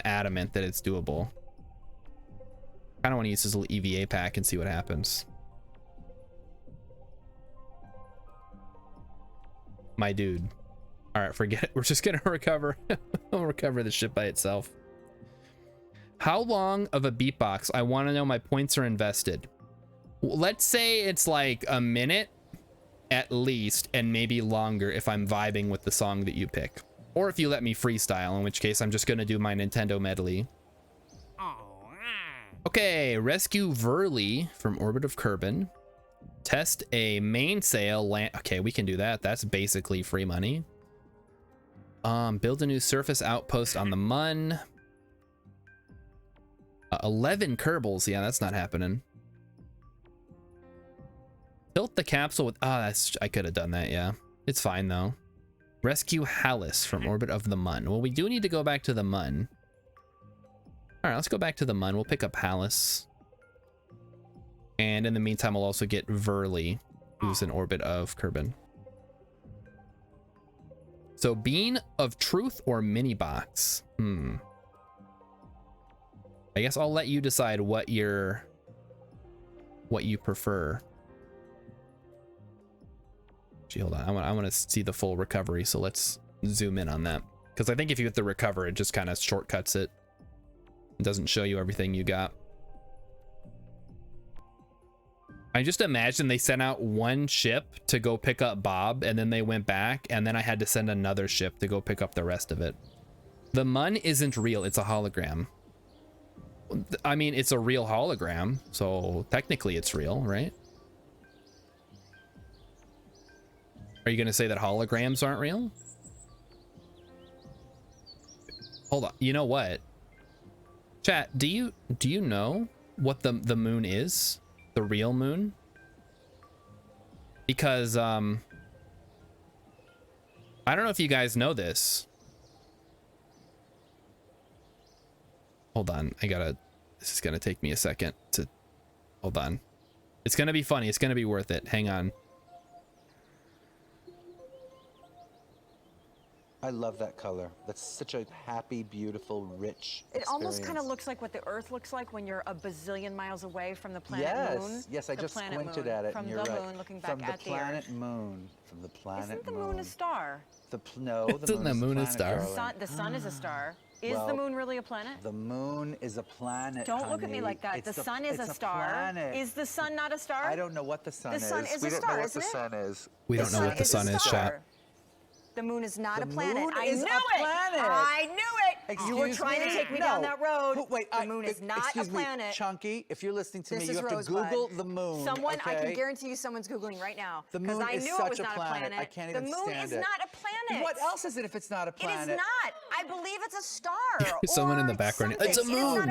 adamant that it's doable. I don't want to use this little EVA pack and see what happens. My dude. All right, forget it. We're just gonna recover. We'll recover the ship by itself. How long of a beatbox? I want to know. My points are invested. Let's say it's like a minute at least, and maybe longer if I'm vibing with the song that you pick, or if you let me freestyle, in which case I'm just gonna do my Nintendo medley. Okay, rescue Verly from Orbit of Kerbin. Test a mainsail land. Okay, we can do that. That's basically free money. Build a new surface outpost on the Mun. 11 Kerbals. Yeah, that's not happening. Tilt the capsule with... that's... I could have done that, yeah. It's fine, though. Rescue Hallis from Orbit of the Mun. Well, we do need to go back to the Mun. All right, let's go back to the Mun. We'll pick up Hallis. And in the meantime, we'll also get Verly, who's in Orbit of Kerbin. So, Bean of Truth or Mini Box? I guess I'll let you decide what you prefer. Gee, hold on. I want to see the full recovery, so let's zoom in on that. Because I think if you hit the recover, it just kind of shortcuts it. It doesn't show you everything you got. I just imagine they sent out one ship to go pick up Bob, and then they went back, and then I had to send another ship to go pick up the rest of it. The Mun isn't real, it's a hologram. I mean, it's a real hologram, so technically it's real, right? Are you gonna say that holograms aren't real? Hold on, you know what? Chat, do you know what the moon is? The real moon? Because I don't know if you guys know this. Hold on, this is gonna take me a second to, hold on. It's gonna be funny, it's gonna be worth it. Hang on. I love that color. That's such a happy, beautiful, rich experience. It almost kind of looks like what the Earth looks like when you're a bazillion miles away from the planet Moon. Yes, I just squinted at it, and you're right. From the Moon, looking back at the Earth. From the planet Moon. From the planet Moon. Isn't the Moon a star? No, the moon is a star. The sun is a star. Is the Moon really a planet? The Moon is a planet. Don't look at me like that. The sun is a star. Planet. Is the sun not a star? I don't know what the sun is. The sun is a star, isn't it? We don't know what the sun is. We don't know what the sun is, chat. The Moon is not a planet. Moon I is knew a it. planet. I knew it. Excuse you were trying to take me down that road. Wait, the Moon is not a planet. Chunky, if you're listening to me, you have Rosebud. to Google the Moon. Someone, okay? I can guarantee you someone's Googling right now. The Moon I is knew such it was a not planet. a planet. I can't even stand it. The Moon is not a planet. What else is it if it's not a planet? It is not. I believe it's a star. Someone in the background. It's a moon.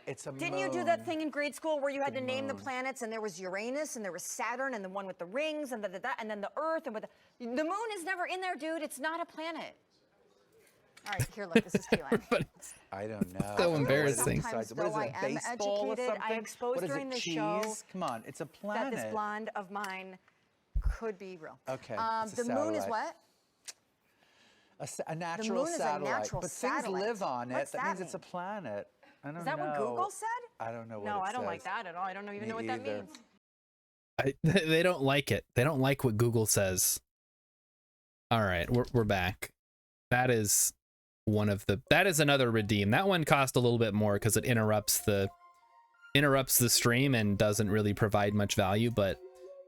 It's a moon. Didn't you do that thing in grade school where you had to name the planets, and there was Uranus, and there was Saturn, and the one with the rings, and and then the Earth, and with the Moon is never in there, dude. It's not a planet. All right, here, look, this is Keelan. I don't know. So embarrassing. Sometimes, What is though it, I am baseball or educated, I something? exposed What is during it, the cheese? show Come on, it's a planet. that this blonde of mine could be real. Okay, the Moon is what? A natural moon is a satellite. natural but satellite. things live on it. What's That that means it's a mean? planet. I don't know. Is that what Google said? I don't know what No, it I don't like says. that at all. I don't even know what that either. means. They don't like it. They don't like what Google says. All right, we're back. That is that is another redeem. That one cost a little bit more because it interrupts the stream and doesn't really provide much value, but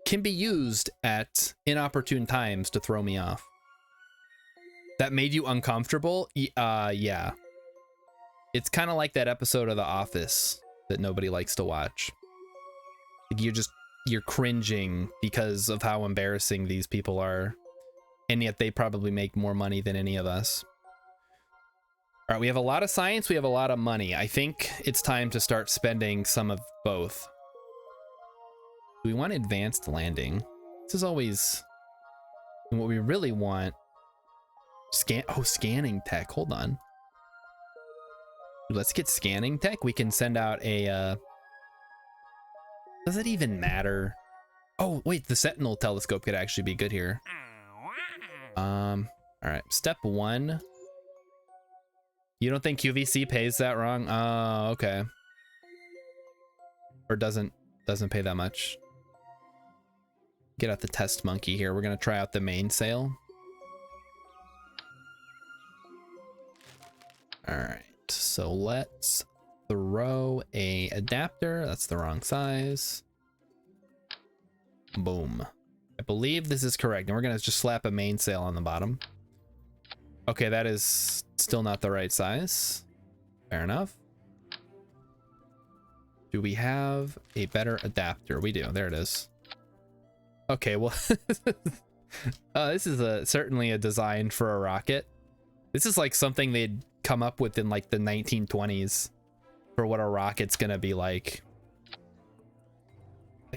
can be used at inopportune times to throw me off. That made you uncomfortable? Yeah. It's kind of like that episode of The Office that nobody likes to watch. You're cringing because of how embarrassing these people are, and yet they probably make more money than any of us. All right, we have a lot of science, we have a lot of money. I think it's time to start spending some of both. Do we want advanced landing? This is always what we really want. Scanning tech. Hold on. Let's get scanning tech. We can send out a does it even matter? Oh, wait, the Sentinel telescope could actually be good here. All right, step 1. You don't think QVC pays that wrong? Oh, okay. Or doesn't pay that much. Get out the test monkey here. We're gonna try out the main sail. All right, so let's throw a adapter. That's the wrong size. Boom. I believe this is correct, and we're gonna just slap a mainsail on the bottom. Okay, that is still not the right size. Fair enough. Do we have a better adapter? We do. There it is. Okay, well, this is certainly a design for a rocket. This is like something they'd come up with in like the 1920s for what a rocket's gonna be like.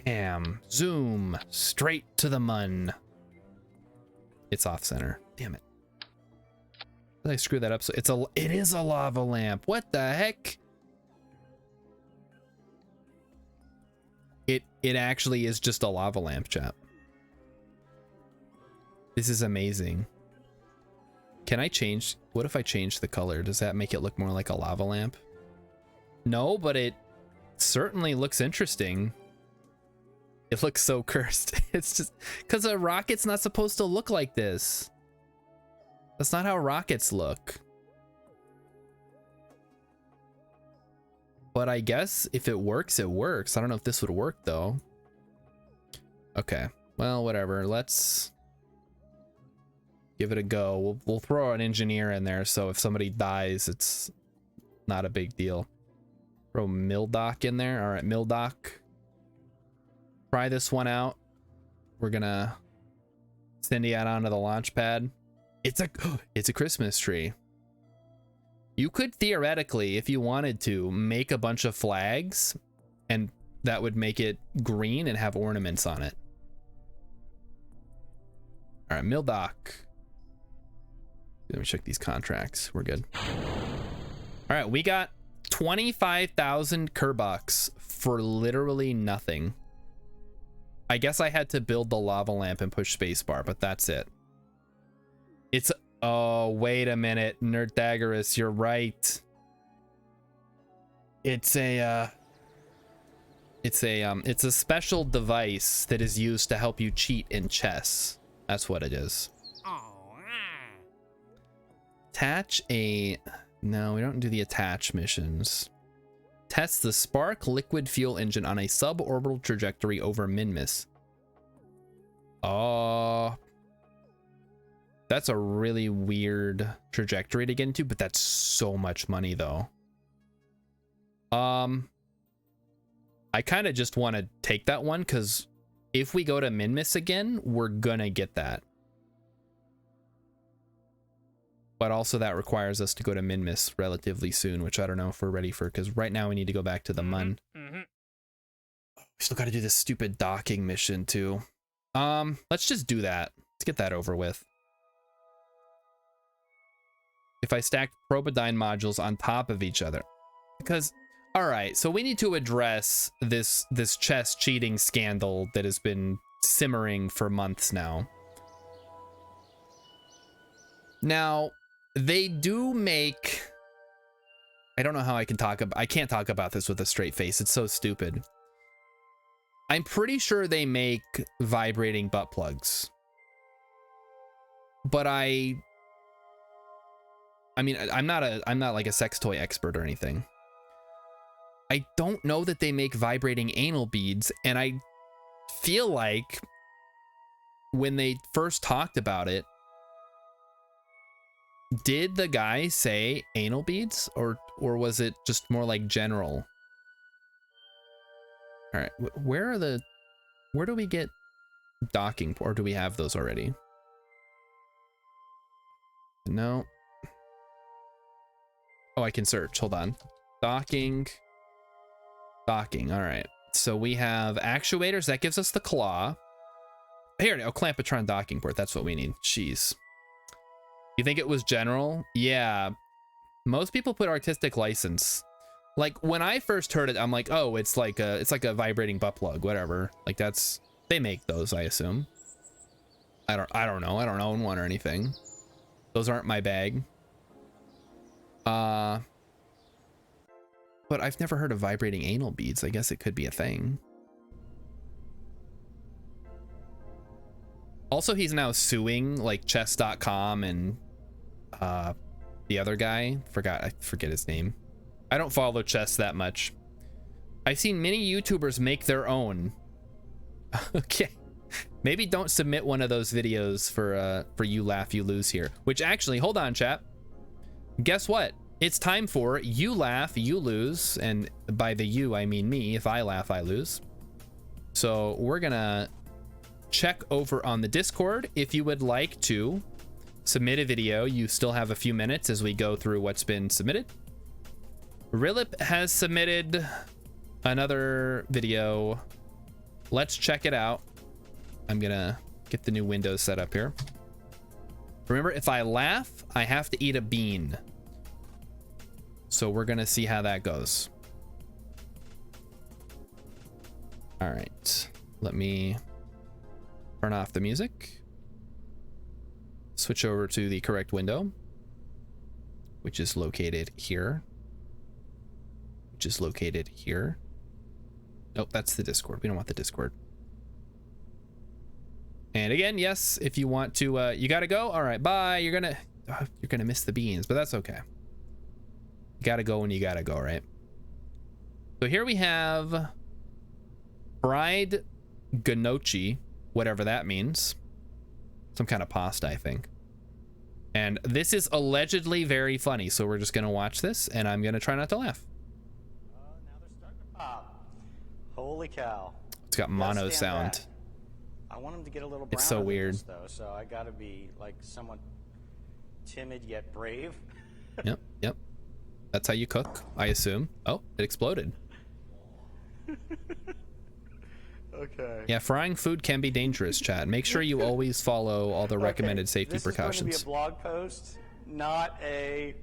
Bam, zoom, straight to the mun. It's off center. Damn it. Did I screw that up? So it is a lava lamp. What the heck? It actually is just a lava lamp, chap. This is amazing. Can I change? What if I change the color? Does that make it look more like a lava lamp? No, but it certainly looks interesting. It looks so cursed. It's just because a rocket's not supposed to look like this. That's not how rockets look. But I guess if it works, it works. I don't know if this would work though. Okay, well, whatever. Let's give it a go. We'll throw an engineer in there, so if somebody dies, it's not a big deal. Throw Mildoc in there. All right, Mildoc. Try this one out. We're gonna send you out onto the launch pad. It's a Christmas tree. You could theoretically, if you wanted to, make a bunch of flags, and that would make it green and have ornaments on it. All right, Mildoc. Let me check these contracts. We're good. All right, we got 25,000 Kerbucks for literally nothing. I guess I had to build the lava lamp and push spacebar, but that's it. It's... Oh, wait a minute, Nerdagorous, you're right. It's a special device that is used to help you cheat in chess. That's what it is. Attach a... No, we don't do the attach missions. Test the Spark liquid fuel engine on a suborbital trajectory over Minmus. Oh... That's a really weird trajectory to get into, but that's so much money though. I kind of just want to take that one because if we go to Minmus again, we're gonna get that. But also that requires us to go to Minmus relatively soon, which I don't know if we're ready for, because right now we need to go back to the Mun. We still got to do this stupid docking mission too. Let's just do that. Let's get that over with. If I stacked Probodyne modules on top of each other. Because, all right, so we need to address this chess cheating scandal that has been simmering for months now. Now, they do make... I don't know how I can talk about... I can't talk about this with a straight face. It's so stupid. I'm pretty sure they make vibrating butt plugs. But I mean, I'm not like a sex toy expert or anything. I don't know that they make vibrating anal beads, and I feel like when they first talked about it, did the guy say anal beads, or was it just more like general? All right, where do we get docking, or do we have those already? No. Oh, I can search. Hold on. Docking. All right. So we have actuators. That gives us the claw. Here, Clampatron docking port. That's what we need. Jeez. You think it was general? Yeah. Most people put artistic license. Like when I first heard it, I'm like, oh, it's like a vibrating butt plug, whatever. Like they make those, I assume. I don't know. I don't own one or anything. Those aren't my bag. But I've never heard of vibrating anal beads. I guess it could be a thing. Also, he's now suing like chess.com and the other guy. I forget his name. I don't follow chess that much. I've seen many YouTubers make their own. Okay. Maybe don't submit one of those videos for You Laugh, You Lose here. Which actually, hold on, chat. Guess what? It's time for You Laugh, You Lose. And by the you, I mean me. If I laugh, I lose. So we're gonna check over on the Discord. If you would like to submit a video, you still have a few minutes as we go through what's been submitted. Rilip has submitted another video. Let's check it out. I'm gonna get the new Windows set up here. Remember, if I laugh, I have to eat a bean. So we're gonna see how that goes. All right, let me turn off the music. Switch over to the correct window, which is located here. Which is located here. Nope, that's the Discord. We don't want the Discord. And again, yes, if you want to, you gotta go. All right, bye. You're gonna miss the beans, but that's okay. You gotta go when you gotta go, right? So here we have fried gnocchi, whatever that means. Some kind of pasta, I think. And this is allegedly very funny, so we're just gonna watch this, and I'm gonna try not to laugh. Now they're starting to pop. Holy cow. It's got mono sound. Back. I want them to get a little It's so browner than weird. this, though, so I gotta be like somewhat timid yet brave. Yep. That's how you cook, I assume. Oh, it exploded. Okay. Yeah, frying food can be dangerous, chat. Make sure you always follow all the recommended safety precautions. This is going to be a blog post, not a...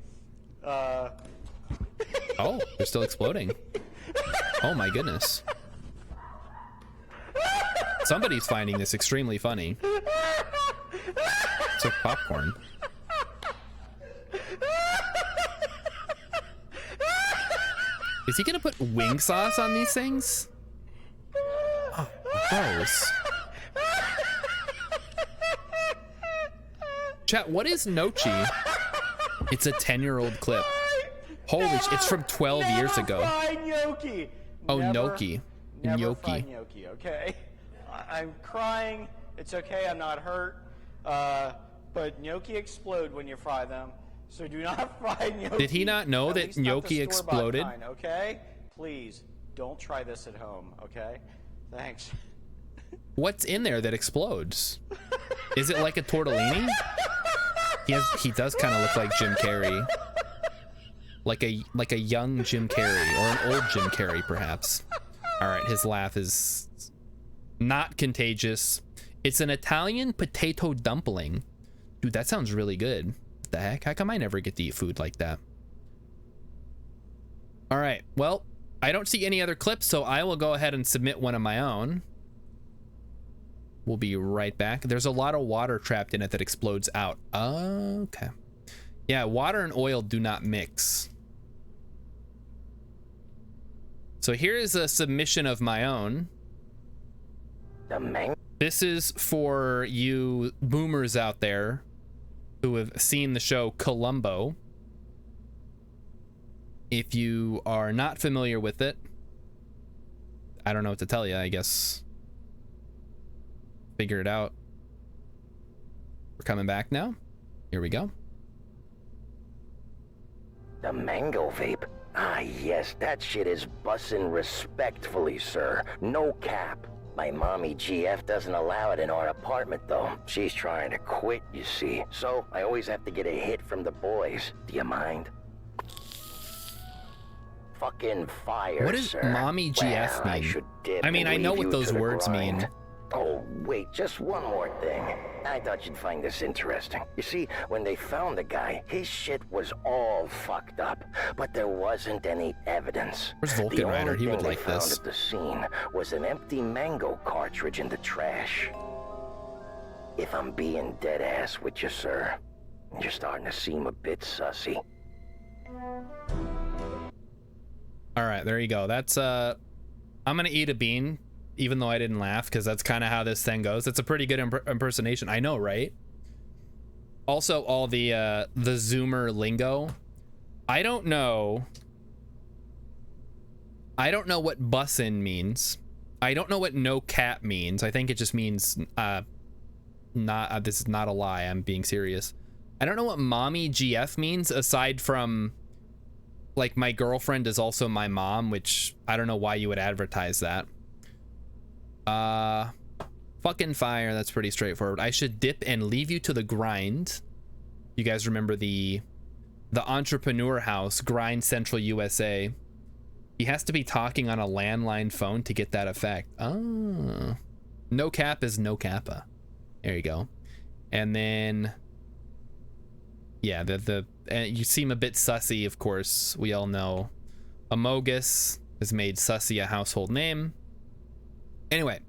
Oh, they're still exploding. Oh my goodness. Somebody's finding this extremely funny. It's like popcorn. Is he gonna put wing sauce on these things? Oh, gross. Chat, what is gnocchi? It's a 10-year-old clip. Holy sh! It's from 12 years ago. Gnocchi. Oh, Never gnocchi. Gnocchi. Gnocchi, okay? I'm crying. It's okay. I'm not hurt. But gnocchi explode when you fry them. So do not fry gnocchi. Did he not know At that least not the gnocchi store-bought exploded? kind, okay? Please don't try this at home. Okay? Thanks. What's in there that explodes? Is it like a tortellini? He does kind of look like Jim Carrey. Like a young Jim Carrey, or an old Jim Carrey, perhaps. All right, his laugh is not contagious. It's an Italian potato dumpling. Dude, that sounds really good. What the heck? How come I never get to eat food like that? All right, well, I don't see any other clips, so I will go ahead and submit one of my own. We'll be right back. There's a lot of water trapped in it that explodes out. Okay. Yeah, water and oil do not mix. So here is a submission of my own. This is for you boomers out there who have seen the show Columbo. If you are not familiar with it, I don't know what to tell you. I guess figure it out. We're coming back now. Here we go. The mango vape? Ah, yes, that shit is bussin' respectfully, sir. No cap. My mommy GF doesn't allow it in our apartment, though. She's trying to quit, you see. So I always have to get a hit from the boys. Do you mind? Fucking fire, What does sir. mommy GF Well, mean? I I mean, and I know leave what you those to the words grind. mean. Oh, wait, just one more thing. I thought you'd find this interesting. You see, when they found the guy, his shit was all fucked up, but there wasn't any evidence. Where's Vulcan Rider? He would like The only thing they found this. at the scene was an empty mango cartridge in the trash. If I'm being dead ass with you, sir, you're starting to seem a bit sussy. All right, there you go. That's I'm gonna eat a bean, even though I didn't laugh, because that's kind of how this thing goes. It's a pretty good impersonation. I know, right? Also, all the Zoomer lingo. I don't know what bussin' means. I don't know what no cap means. I think it just means not. This is not a lie. I'm being serious. I don't know what mommy GF means, aside from like my girlfriend is also my mom, which I don't know why you would advertise that. Fucking fire. That's pretty straightforward. I should dip and leave you to the grind. You guys remember the Entrepreneur House, Grind Central USA. He has to be talking on a landline phone to get that effect. Oh, no cap is no kappa. There you go. And then, yeah, you seem a bit sussy, of course. We all know Amogus has made sussy a household name. Anyway,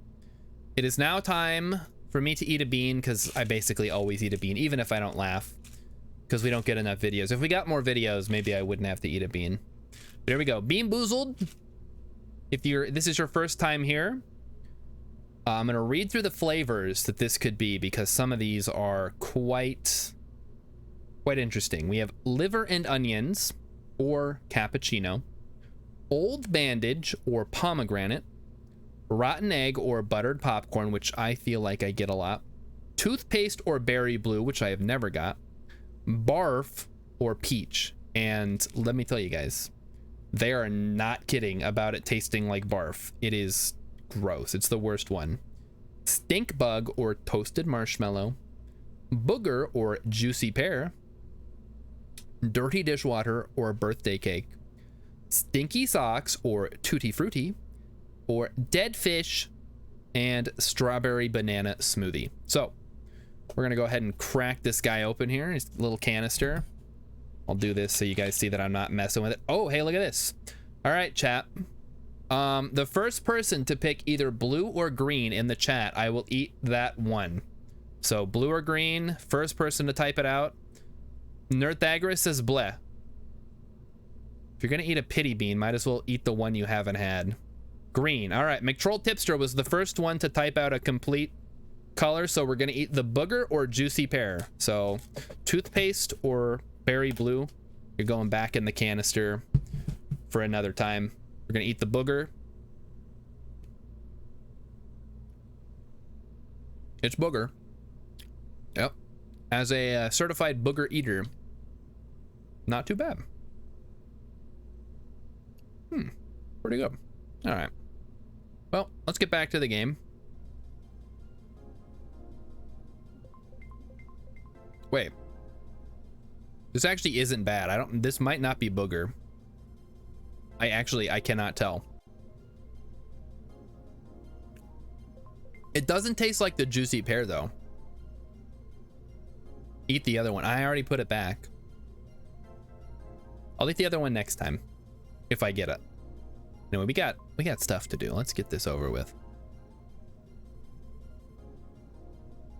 it is now time for me to eat a bean, because I basically always eat a bean, even if I don't laugh, because we don't get enough videos. If we got more videos, maybe I wouldn't have to eat a bean. But here we go. Bean Boozled. If this is your first time here, I'm gonna read through the flavors that this could be, because some of these are quite interesting. We have liver and onions or cappuccino, old bandage or pomegranate, rotten egg or buttered popcorn, which I feel like I get a lot, toothpaste or berry blue, which I have never got, barf or peach. And let me tell you guys, they are not kidding about it tasting like barf. It is gross. It's the worst one. Stink bug or toasted marshmallow, booger or juicy pear, dirty dishwater or birthday cake, stinky socks or tutti frutti, or dead fish and strawberry banana smoothie. So we're gonna go ahead and crack this guy open here. It's a little canister. I'll do this so you guys see that I'm not messing with it. Oh, hey, look at this. All right, chat. The first person to pick either blue or green in the chat, I will eat that one. So blue or green, first person to type it out. Nerdthagoras says bleh. If you're gonna eat a pity bean, might as well eat the one you haven't had. Green. All right, McTroll Tipster was the first one to type out a complete color, so we're gonna eat the booger or juicy pear. So toothpaste or berry blue, you're going back in the canister for another time. We're gonna eat the booger. It's booger. Yep. As a certified booger eater, not too bad. Pretty good. All right. Well, let's get back to the game. Wait. This actually isn't bad. This might not be booger. I cannot tell. It doesn't taste like the juicy pear though. Eat the other one. I already put it back. I'll eat the other one next time if I get it. No, we got stuff to do. Let's get this over with.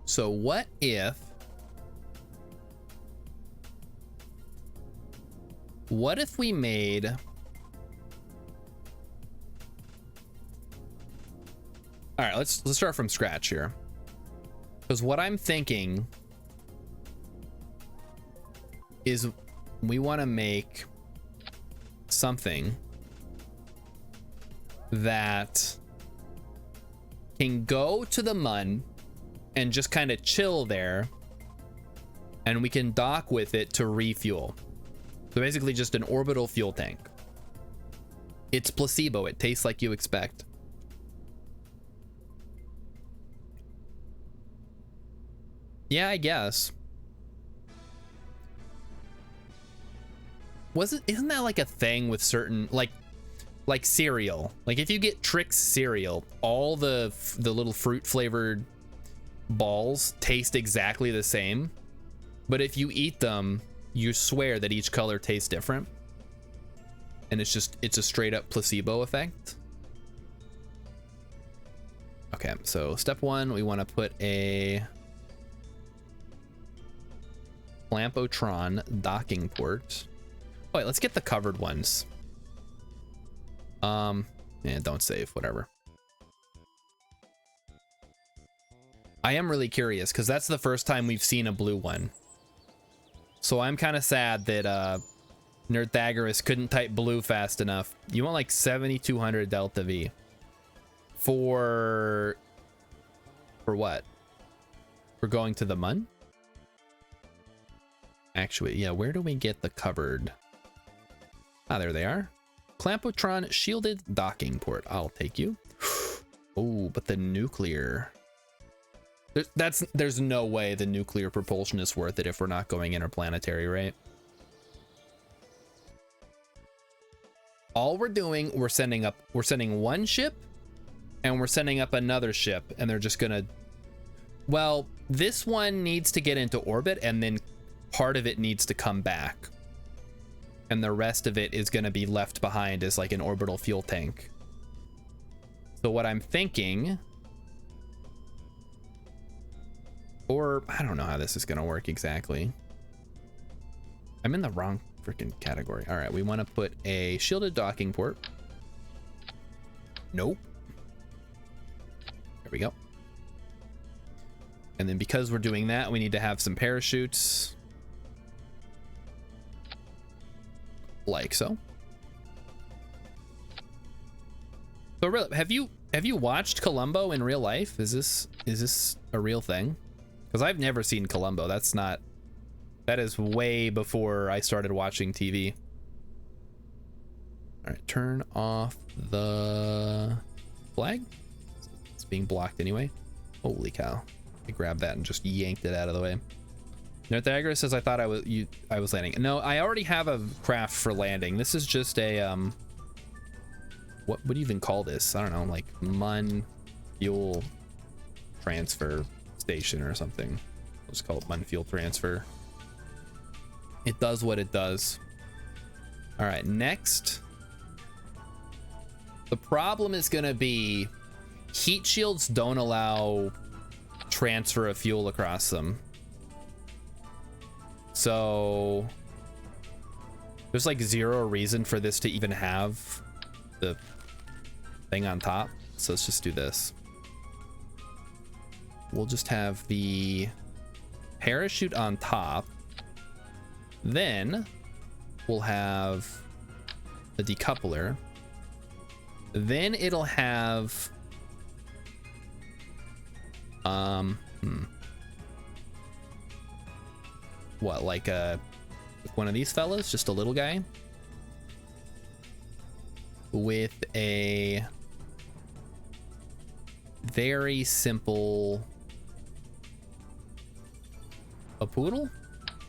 So what if we made all right, let's start from scratch here, because what I'm thinking is we want to make something that can go to the mun and just kind of chill there, and we can dock with it to refuel. So basically just an orbital fuel tank. It's placebo. It tastes like you expect. Yeah, I guess. Isn't that like a thing with certain, like cereal? Like if you get Trix cereal, all the little fruit flavored balls taste exactly the same, but if you eat them, you swear that each color tastes different, and it's a straight up placebo effect. Okay, so step one, we want to put a Clampotron docking port. Wait, let's get the covered ones. Yeah, don't save, whatever. I am really curious because that's the first time we've seen a blue one. So I'm kind of sad that Nerdthagoras couldn't type blue fast enough. You want like 7200 Delta V. For what? For going to the Mun? Actually, yeah, where do we get the covered? Ah, there they are. Clampotron shielded docking port. I'll take you. Oh, but the nuclear. There's no way the nuclear propulsion is worth it if we're not going interplanetary, right? All we're doing, we're sending one ship and we're sending up another ship, and they're just gonna, well, this one needs to get into orbit and then part of it needs to come back. And the rest of it is gonna be left behind as like an orbital fuel tank. So what I'm thinking, or I don't know how this is gonna work exactly. I'm in the wrong freaking category. All right, we want to put a shielded docking port. Nope. There we go. And then because we're doing that, we need to have some parachutes. Like so. So really, have you watched Columbo in real life? Is this a real thing? Because I've never seen Columbo. That is way before I started watching TV. All right, turn off the flag. It's being blocked anyway. Holy cow. I grabbed that and just yanked it out of the way. Nerdthagoras says, I thought I was landing. No, I already have a craft for landing. This is just a, what do you even call this? I don't know, like Mun fuel transfer station or something. Let's call it Mun fuel transfer. It does what it does. All right, next. The problem is gonna be heat shields don't allow transfer of fuel across them. So there's like zero reason for this to even have the thing on top. So let's just do this. We'll just have the parachute on top. Then we'll have the decoupler. Then it'll have what, like one of these fellas, just a little guy with a very simple, a poodle?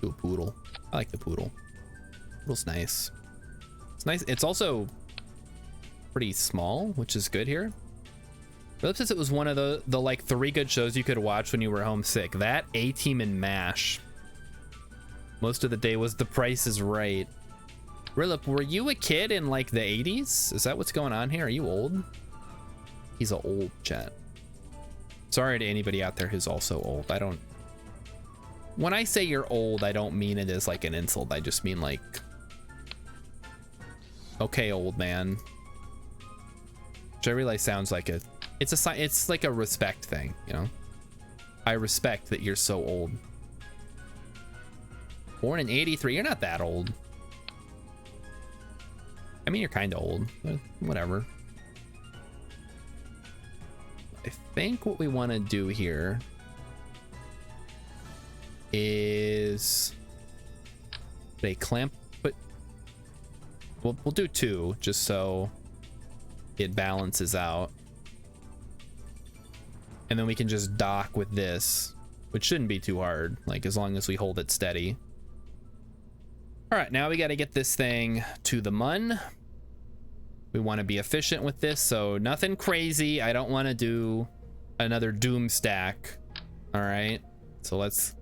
Ooh, a poodle. I like the poodle. Poodle's nice. It's nice. It's also pretty small, which is good here. Philip says it was one of the like 3 good shows you could watch when you were homesick. That, A-Team, and MASH. Most of the day was The Price is Right. Rilip, were you a kid in like the 80s? Is that what's going on here? Are you old? He's an old chat. Sorry to anybody out there who's also old. When I say you're old, I don't mean it as like an insult. I just mean like, okay, old man. Which I realize sounds like it's like a respect thing, you know? I respect that you're so old. Born in 83, you're not that old. I mean, you're kind of old, but whatever. I think what we want to do here is a clamp, but we'll do 2 just so it balances out. And then we can just dock with this, which shouldn't be too hard, like as long as we hold it steady. All right, now we got to get this thing to the Mun. We want to be efficient with this, so nothing crazy. I don't want to do another doom stack. All right, so let's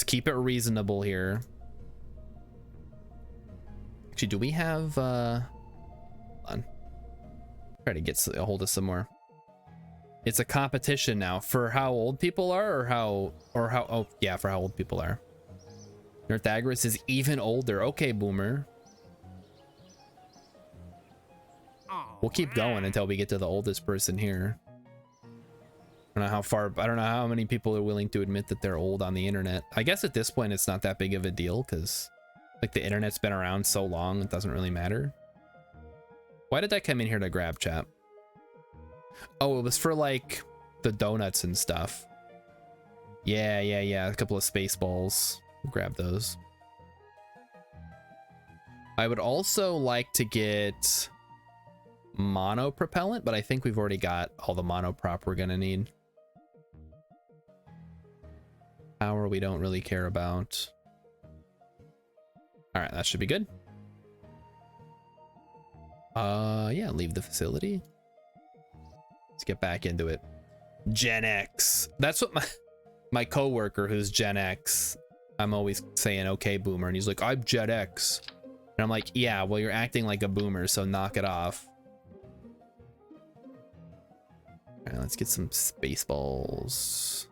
keep it reasonable here. Actually, do we have hold on. Try to get a hold of some more. It's a competition now for how old people are, or how oh yeah, for how old people are. Nerthagoras is even older. Okay, Boomer. We'll keep going until we get to the oldest person here. I don't know how far, I don't know how many people are willing to admit that they're old on the internet. I guess at this point it's not that big of a deal because like the internet's been around so long, it doesn't really matter. Why did I come in here to grab, chat? Oh, it was for like the donuts and stuff. Yeah. A couple of space balls. Grab those. I would also like to get mono propellant, but I think we've already got all the mono prop we're gonna need. Power we don't really care about. All right, that should be good. Yeah, leave the facility. Let's get back into it. Gen X. That's what my coworker who's Gen X, I'm always saying, okay, Boomer, and he's like, I'm Gen X. And I'm like, yeah, well, you're acting like a boomer, so knock it off. All right, let's get some space balls.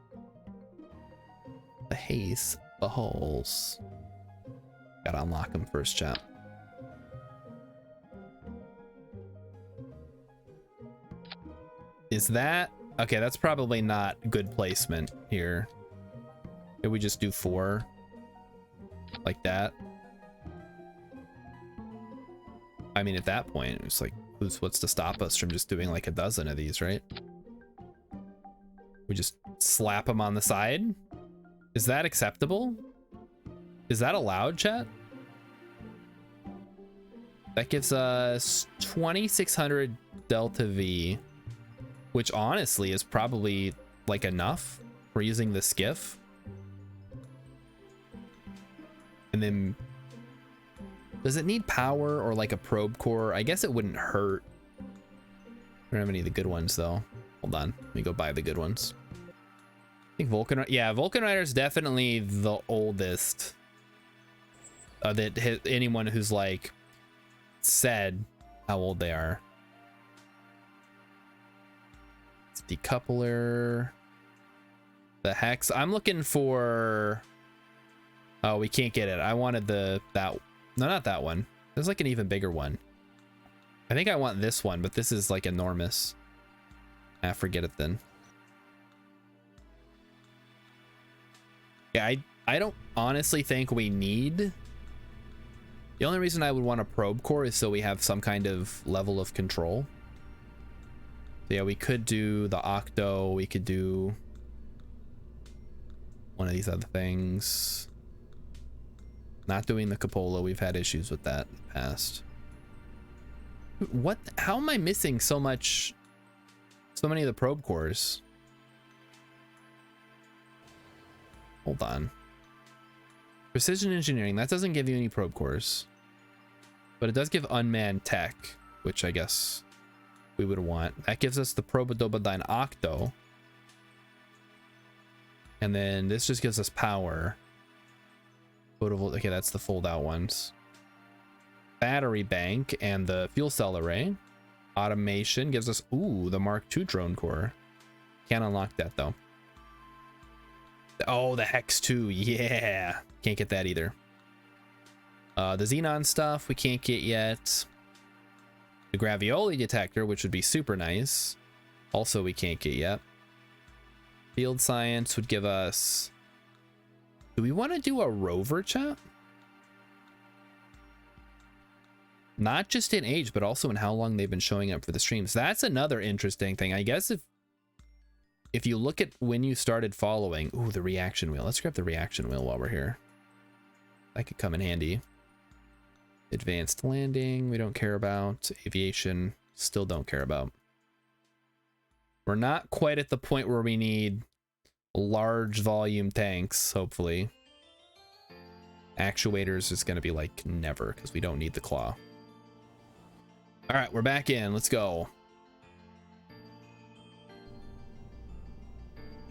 The haze balls. Gotta unlock them first, chat. Is that okay? That's probably not good placement here. Did we just do 4 like that? I mean, at that point, it's like, what's to stop us from just doing like a dozen of these, right? We just slap them on the side. Is that acceptable? Is that allowed, chat? That gives us 2600 delta V, which honestly is probably like enough for using the skiff. And then does it need power or like a probe core? I guess it wouldn't hurt. I don't have any of the good ones though. Hold on, let me go buy the good ones. I think Vulcan, yeah, Vulcan Rider is definitely the oldest that anyone who's like said how old they are. It's decoupler, the hex. I'm looking for, oh, we can't get it. I wanted no, not that one. There's like an even bigger one. I think I want this one, but this is like enormous. Ah, forget it then. Yeah, I don't honestly think we need. The only reason I would want a probe core is so we have some kind of level of control. So yeah, we could do the Octo. We could do one of these other things. Not doing the Cupola. We've had issues with that in the past. What? How am I missing so many of the probe cores? Hold on. Precision engineering, that doesn't give you any probe cores, but it does give unmanned tech, which I guess we would want. That gives us the Probodobodyne Octo, and then this just gives us power. Okay, that's the fold out ones. Battery bank and the fuel cell array. Automation gives us, ooh, the Mark II drone core. Can't unlock that though. Oh, the Hex 2, yeah. Can't get that either. The Xenon stuff we can't get yet. The Gravioli detector, which would be super nice. Also we can't get yet. Field science would give us... Do we want to do a rover, chat? Not just in age, but also in how long they've been showing up for the streams. That's another interesting thing. I guess if you look at when you started following, ooh, the reaction wheel. Let's grab the reaction wheel while we're here. That could come in handy. Advanced landing, we don't care about. Aviation, still don't care about. We're not quite at the point where we need large volume tanks, hopefully. Actuators is going to be like never, because we don't need the claw. All right, we're back in. Let's go.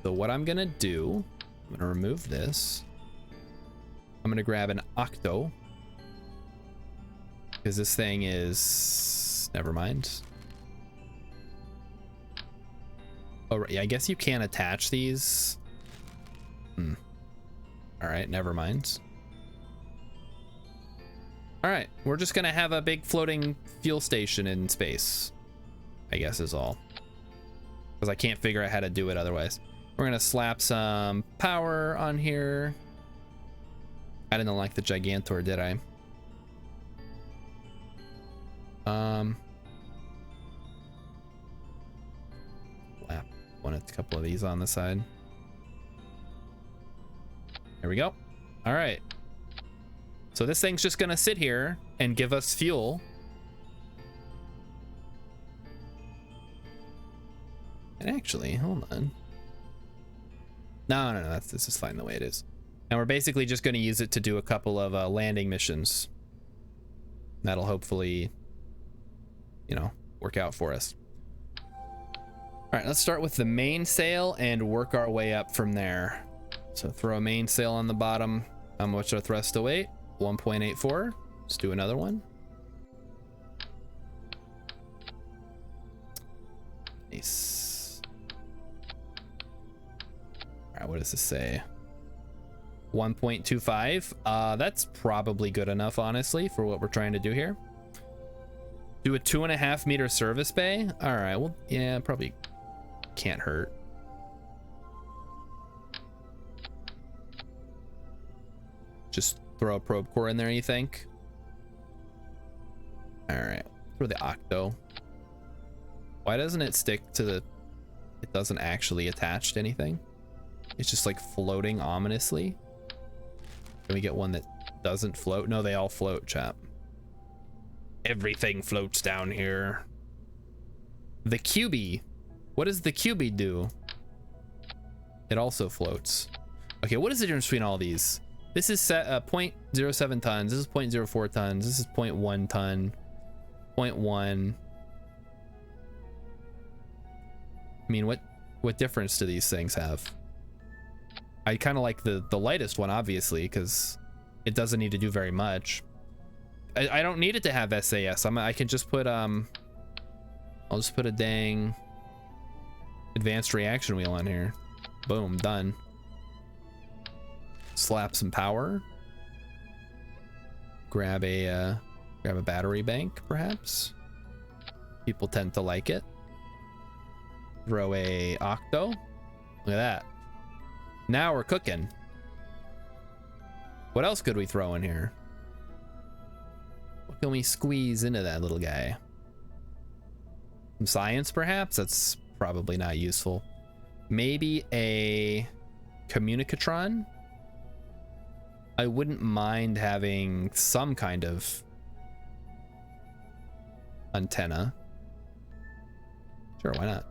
So what I'm gonna do, I'm gonna remove this. I'm gonna grab an Octo, because this thing is, never mind. Oh, right, yeah, I guess you can't attach these. All right, never mind. All right, we're just gonna have a big floating fuel station in space, I guess is all. Because I can't figure out how to do it otherwise. We're gonna slap some power on here. I didn't like the Gigantor, did I? Slap a couple of these on the side. There we go. All right. So this thing's just gonna sit here and give us fuel. And actually, hold on. No, this is fine the way it is. And we're basically just gonna use it to do a couple of landing missions. That'll hopefully, you know, work out for us. All right, let's start with the mainsail and work our way up from there. So throw a mainsail on the bottom. How much our thrust to weight? 1.84. Let's do another one. Nice. All right, what does this say? 1.25. That's probably good enough, honestly, for what we're trying to do here. Do a 2.5 meter service bay. All right, well, yeah, probably can't hurt. Just throw a probe core in there, you think? All right, throw the octo. Why doesn't it stick to the... It doesn't actually attach to anything. It's just like floating ominously. Can we get one that doesn't float? No, they all float, chap. Everything floats down here. The QB. What does the QB do? It also floats. Okay, what is the difference between all these? This is set 0.07 tons. This is 0.04 tons. This is 0.1 ton. 0.1. I mean, what difference do these things have? I kind of like the lightest one, obviously, because it doesn't need to do very much. I don't need it to have SAS. I can just put I'll just put a dang advanced reaction wheel on here. Boom, done. Slap some power. Grab a battery bank, perhaps. People tend to like it. Throw a octo. Look at that. Now we're cooking. What else could we throw in here? What can we squeeze into that little guy? Some science, perhaps? That's probably not useful. Maybe a communicatron? I wouldn't mind having some kind of antenna. Sure, why not?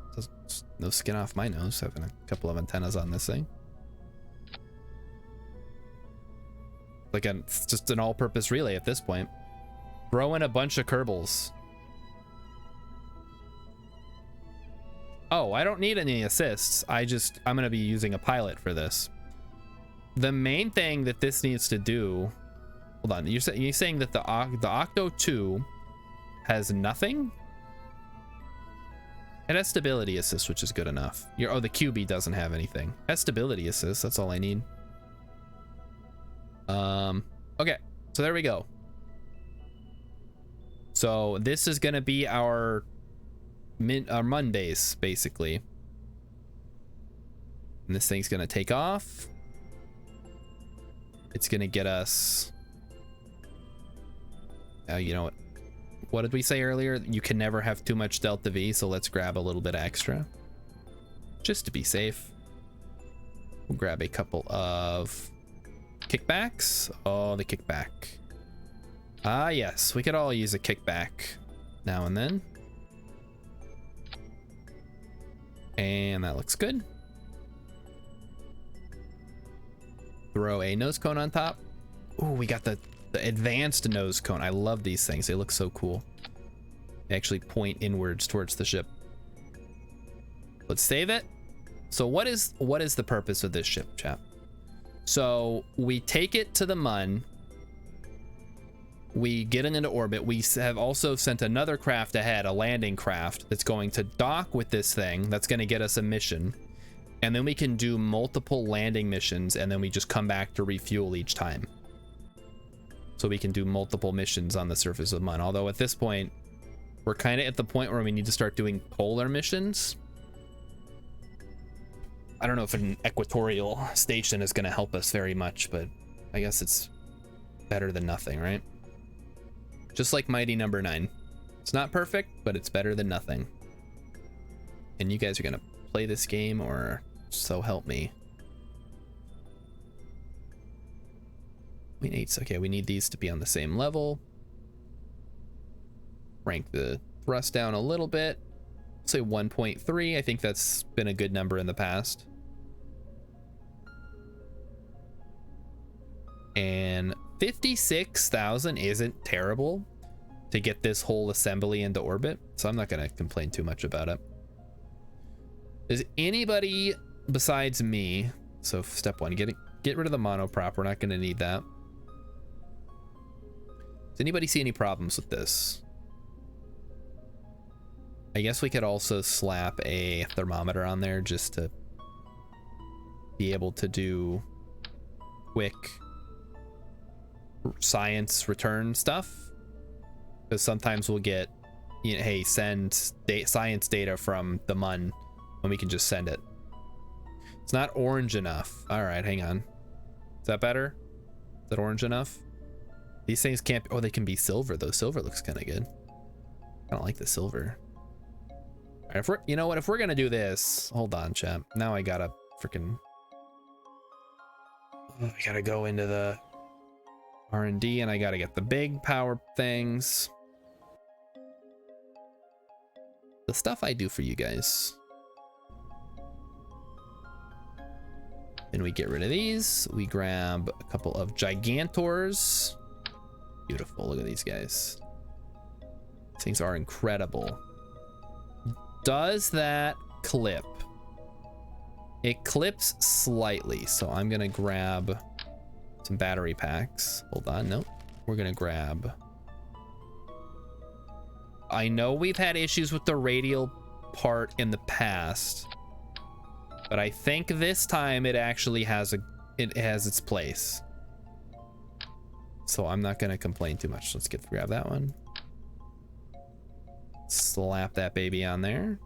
No skin off my nose having a couple of antennas on this thing. Like it's just an all-purpose relay at this point. Throw in a bunch of Kerbals. Oh, I don't need any assists. I'm gonna be using a pilot for this. The main thing that this needs to do, hold on, you're saying that the Octo 2 has nothing? It has stability assist, which is good enough. Oh, the QB doesn't have anything. It has stability assist, that's all I need. Okay, so there we go. So this is gonna be our Mun base, basically. And this thing's gonna take off. It's gonna get us, you know what did we say earlier? You can never have too much delta V, so let's grab a little bit extra just to be safe. We'll grab a couple of kickbacks. Oh, the kickback. Ah, yes, we could all use a kickback now and then. And that looks good. Throw a nose cone on top. Oh, we got the advanced nose cone. I love these things. They look so cool. They actually point inwards towards the ship. Let's save it. So what is the purpose of this ship, chap? So we take it to the Mun. We get it into orbit. We have also sent another craft ahead, a landing craft that's going to dock with this thing. That's going to get us a mission. And then we can do multiple landing missions, and then we just come back to refuel each time. so we can do multiple missions on the surface of Mun. Although at this point, we're kind of at the point where we need to start doing polar missions. I don't know if an equatorial station is going to help us very much, but I guess it's better than nothing, right? Just like Mighty Number 9. It's not perfect, but it's better than nothing. And you guys are going to play this game, or so help me. Okay, we need these to be on the same level. Rank the thrust down a little bit. Say 1.3. I think that's been a good number in the past. And 56,000 isn't terrible to get this whole assembly into orbit, so I'm not going to complain too much about it. Does anybody besides me, so step one, get rid of the monoprop, we're not going to need that. Does anybody see any problems with this? I guess we could also slap a thermometer on there just to be able to do quick science return stuff, because sometimes we'll get, you know, hey, send science data from the Mun, when we can just send it. It's not orange enough. All right, hang on. Is that better? Is that orange enough? These things can't, oh, they can be silver though. Silver looks kind of good. I don't like the silver. All right, if we're, you know what, if we're gonna do this, hold on, chat. Now I gotta freaking, I gotta go into the R&D, and I gotta get the big power things. The stuff I do for you guys. Then we get rid of these. We grab a couple of Gigantors. Beautiful, look at these guys. These things are incredible. Does that clip? It clips slightly, so I'm gonna grab some battery packs. Hold on, nope. We're gonna grab. I know we've had issues with the radial part in the past, but I think this time it actually has its place. So I'm not gonna complain too much. Let's grab that one. Slap that baby on there.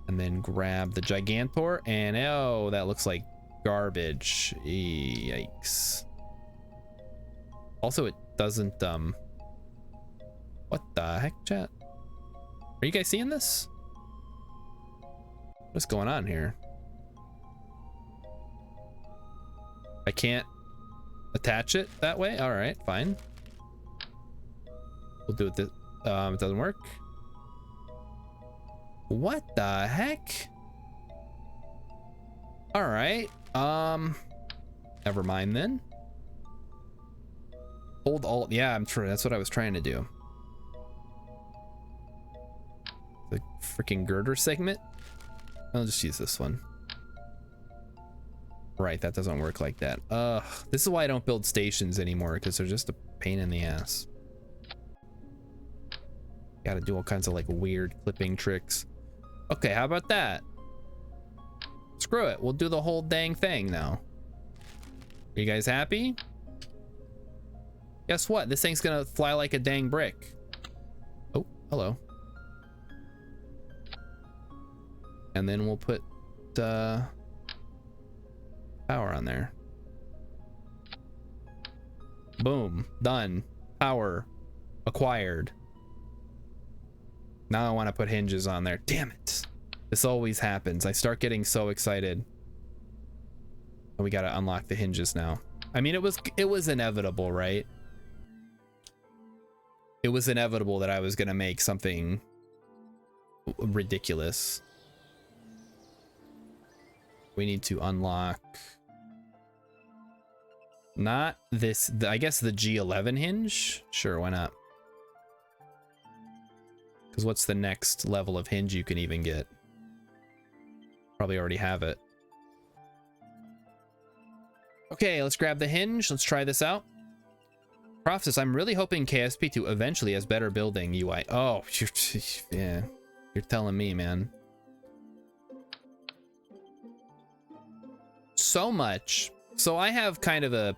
And then grab the Gigantor, and oh, that looks like garbage. Yikes. Also, it doesn't, what the heck, chat? Are you guys seeing this? What's going on here? I can't attach it that way? All right, fine. We'll do it this, it doesn't work. What the heck? All right. Never mind then. Hold alt. Yeah, I'm true. That's what I was trying to do. The freaking girder segment. I'll just use this one. Right, that doesn't work like that. This is why I don't build stations anymore, because they're just a pain in the ass. Gotta do all kinds of like weird clipping tricks. Okay, how about that? Screw it, we'll do the whole dang thing now. Are you guys happy? Guess what? This thing's gonna fly like a dang brick. Oh, hello. And then we'll put power on there. Boom, done. Power acquired. Now I want to put hinges on there. Damn it. This always happens. I start getting so excited. And we got to unlock the hinges now. I mean, it was inevitable, right? It was inevitable that I was going to make something ridiculous. We need to unlock not this, I guess the G11 hinge. Sure, why not? Because what's the next level of hinge you can even get? Probably already have it. Okay, let's grab the hinge. Let's try this out. Prof says, I'm really hoping KSP2 eventually has better building UI. Oh, yeah. You're telling me, man. So much. So I have kind of a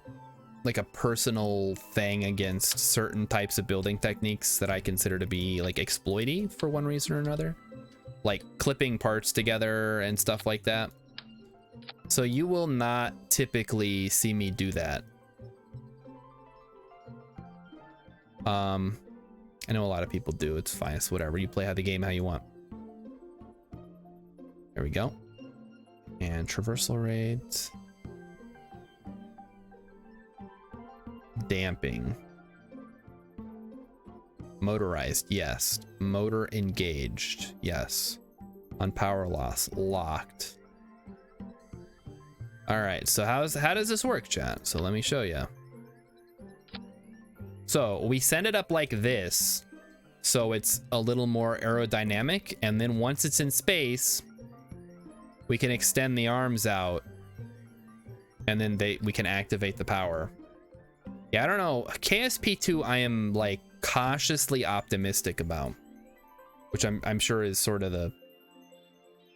like a personal thing against certain types of building techniques that I consider to be like exploity for one reason or another, like clipping parts together and stuff like that. So you will not typically see me do that. I know a lot of people do. It's fine. It's whatever. You play the game how you want. There we go. And traversal rate. Damping. Motorized, yes. Motor engaged, yes. On power loss, locked. All right, so how does this work, chat? So let me show you. So we send it up like this, so it's a little more aerodynamic, and then once it's in space, we can extend the arms out, and then we can activate the power. Yeah, I don't know. KSP2 I am like cautiously optimistic about, which I'm sure is sort of the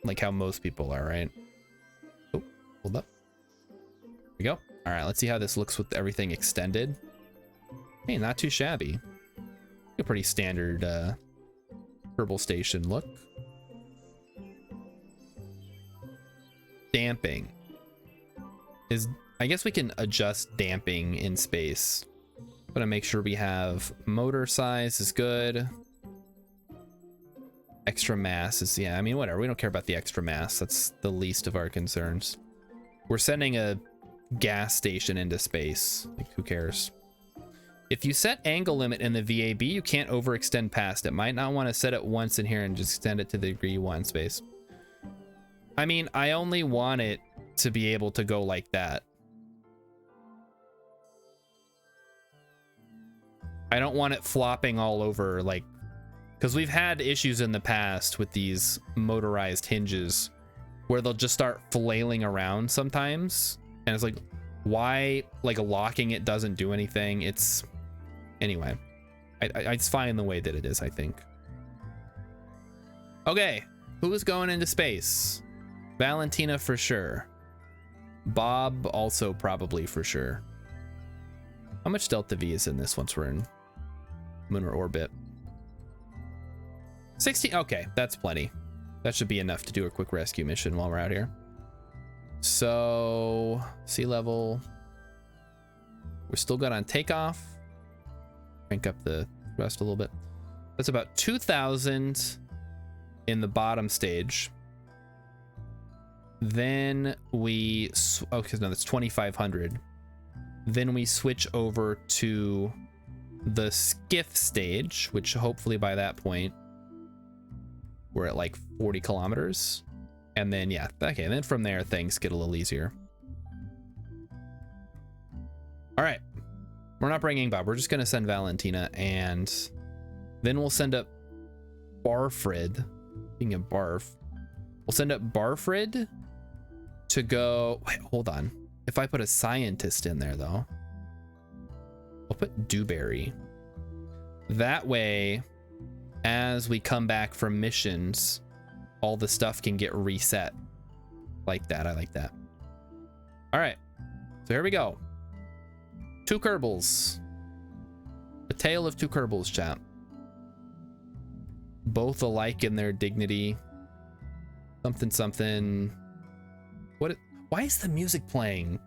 like how most people are, right? Oh, hold up. Here we go. All right, let's see how this looks with everything extended. Hey, not too shabby. A pretty standard Kerbal Station look. Damping is, I guess we can adjust damping in space. Gonna make sure we have motor size is good. Extra mass is, yeah, I mean, whatever. We don't care about the extra mass. That's the least of our concerns. We're sending a gas station into space. Like, who cares? If you set angle limit in the VAB, you can't overextend past it. Might not want to set it once in here and just extend it to the degree you want in space. I mean, I only want it to be able to go like that. I don't want it flopping all over, like, because we've had issues in the past with these motorized hinges where they'll just start flailing around sometimes. And it's like, why, like, locking it doesn't do anything. It's, anyway, it's fine the way that it is, I think. Okay, who is going into space? Valentina for sure. Bob also probably for sure. How much Delta V is in this once we're in lunar orbit? 16, okay, that's plenty. That should be enough to do a quick rescue mission while we're out here. So, sea level. We're still good on takeoff. Crank up the thrust a little bit. That's about 2,000 in the bottom stage. Then we, oh, because no, that's 2,500. Then we switch over to the skiff stage, which hopefully by that point we're at like 40 kilometers. And then, yeah, okay, and then from there things get a little easier. All right, we're not bringing Bob. We're just gonna send Valentina, and then we'll send up Barfred. Being a Barf, we'll send up Barfred to go. Wait, hold on. If I put a scientist in there, though, I'll put Dewberry. That way, as we come back from missions, all the stuff can get reset like that. I like that. All right, so here we go. Two Kerbals. A tale of two Kerbals, chat. Both alike in their dignity. Something, something. What? Why is the music playing?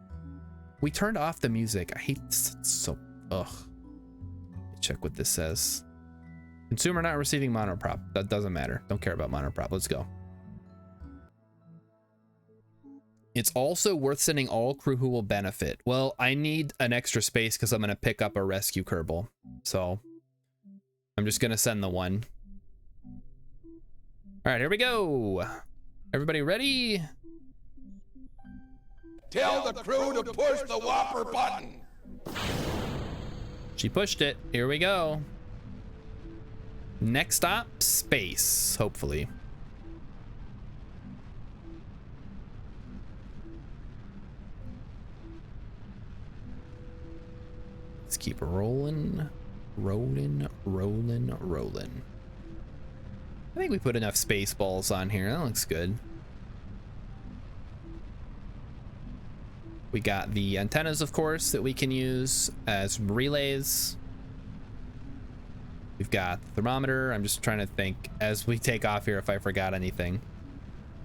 We turned off the music. I hate this. It's so, ugh. Check what this says. Consumer not receiving monoprop. That doesn't matter. Don't care about monoprop. Let's go. It's also worth sending all crew who will benefit. Well, I need an extra space because I'm going to pick up a rescue Kerbal. So I'm just going to send the one. All right, here we go. Everybody ready? Tell the crew to push the Whopper button. She pushed it. Here we go. Next stop, space, hopefully. Let's keep rolling, rolling, rolling, rolling. I think we put enough space balls on here. That looks good. We got the antennas, of course, that we can use as relays. We've got the thermometer. I'm just trying to think as we take off here if I forgot anything.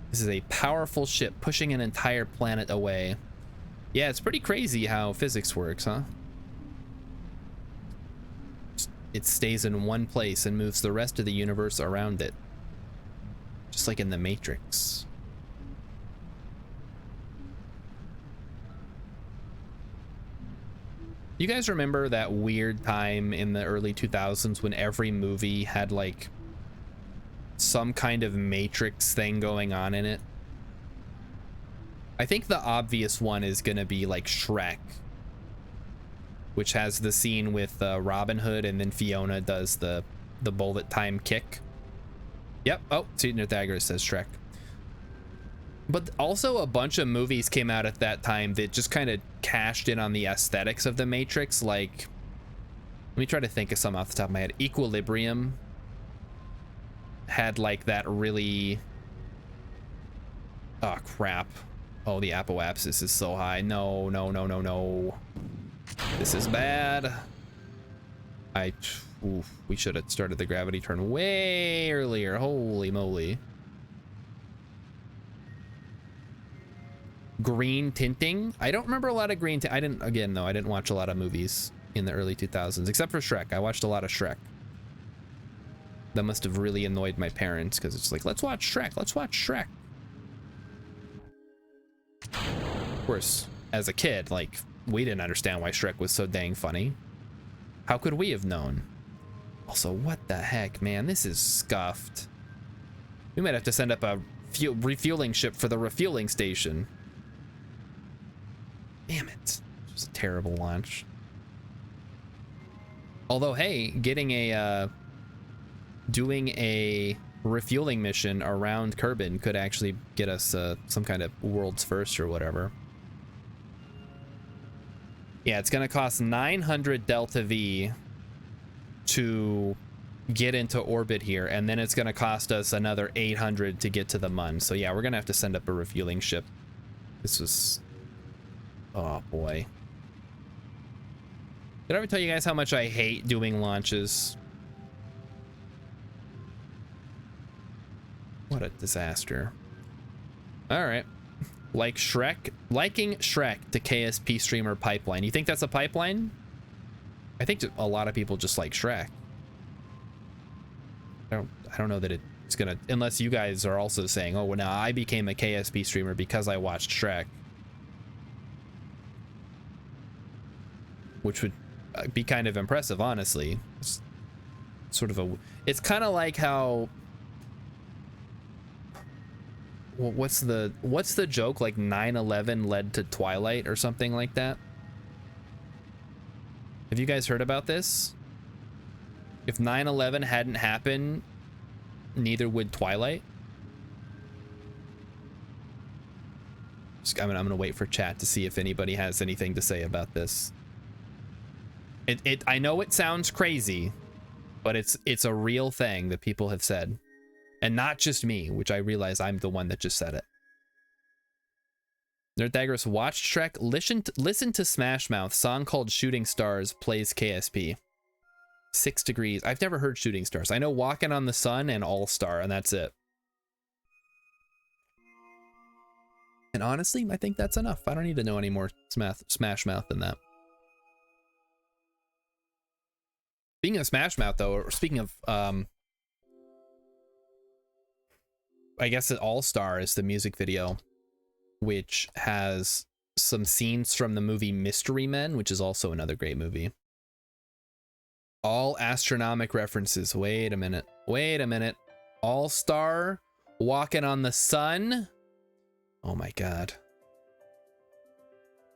This is a powerful ship pushing an entire planet away. Yeah, it's pretty crazy how physics works, huh? It stays in one place and moves the rest of the universe around it. Just like in the Matrix. You guys remember that weird time in the early 2000s when every movie had like some kind of Matrix thing going on in it? I think the obvious one is gonna be like Shrek, which has the scene with Robin Hood and then Fiona does the bullet time kick. Yep. Oh, Pythagoras says Shrek. But also a bunch of movies came out at that time that just kind of cashed in on the aesthetics of the Matrix. Like, let me try to think of some off the top of my head. Equilibrium had like that really, oh crap. Oh, the apoapsis is so high. No, no, no, no, no. This is bad. Oof, we should have started the gravity turn way earlier. Holy moly. Green tinting. I don't remember a lot of green. I didn't watch a lot of movies in the early 2000s, except for Shrek. I watched a lot of Shrek. That must have really annoyed my parents because it's like, let's watch Shrek. Let's watch Shrek. Of course, as a kid, like, we didn't understand why Shrek was so dang funny. How could we have known? Also, what the heck, man? This is scuffed. We might have to send up a refueling ship for the refueling station. Damn it. It was a terrible launch. Although, hey, getting a doing a refueling mission around Kerbin could actually get us some kind of world's first or whatever. Yeah, it's gonna cost 900 Delta V to get into orbit here, and then it's gonna cost us another 800 to get to the Mun. So yeah, we're gonna have to send up a refueling ship. This was, oh boy. Did I ever tell you guys how much I hate doing launches? What a disaster. All right. Like Shrek, liking Shrek to KSP streamer pipeline. You think that's a pipeline? I think a lot of people just like Shrek. I don't know that it's gonna, unless you guys are also saying, oh, well, now I became a KSP streamer because I watched Shrek, which would be kind of impressive, honestly. It's sort of a, it's kind of like how, well, what's the joke, like 9/11 led to Twilight or something like that? Have you guys heard about this? If 9/11 hadn't happened, neither would Twilight. I'm gonna wait for chat to see if anybody has anything to say about this. I know it sounds crazy, but it's a real thing that people have said. And not just me, which I realize I'm the one that just said it. Nerddaggers watched Shrek, listen to Smash Mouth, song called Shooting Stars, plays KSP. 6 degrees. I've never heard Shooting Stars. I know Walking on the Sun and All Star, and that's it. And honestly, I think that's enough. I don't need to know any more Smash Mouth than that. Speaking of Smash Mouth, though, or speaking of, I guess All Star is the music video, which has some scenes from the movie Mystery Men, which is also another great movie. All astronomic references. Wait a minute. Wait a minute. All Star, Walking on the Sun. Oh my God.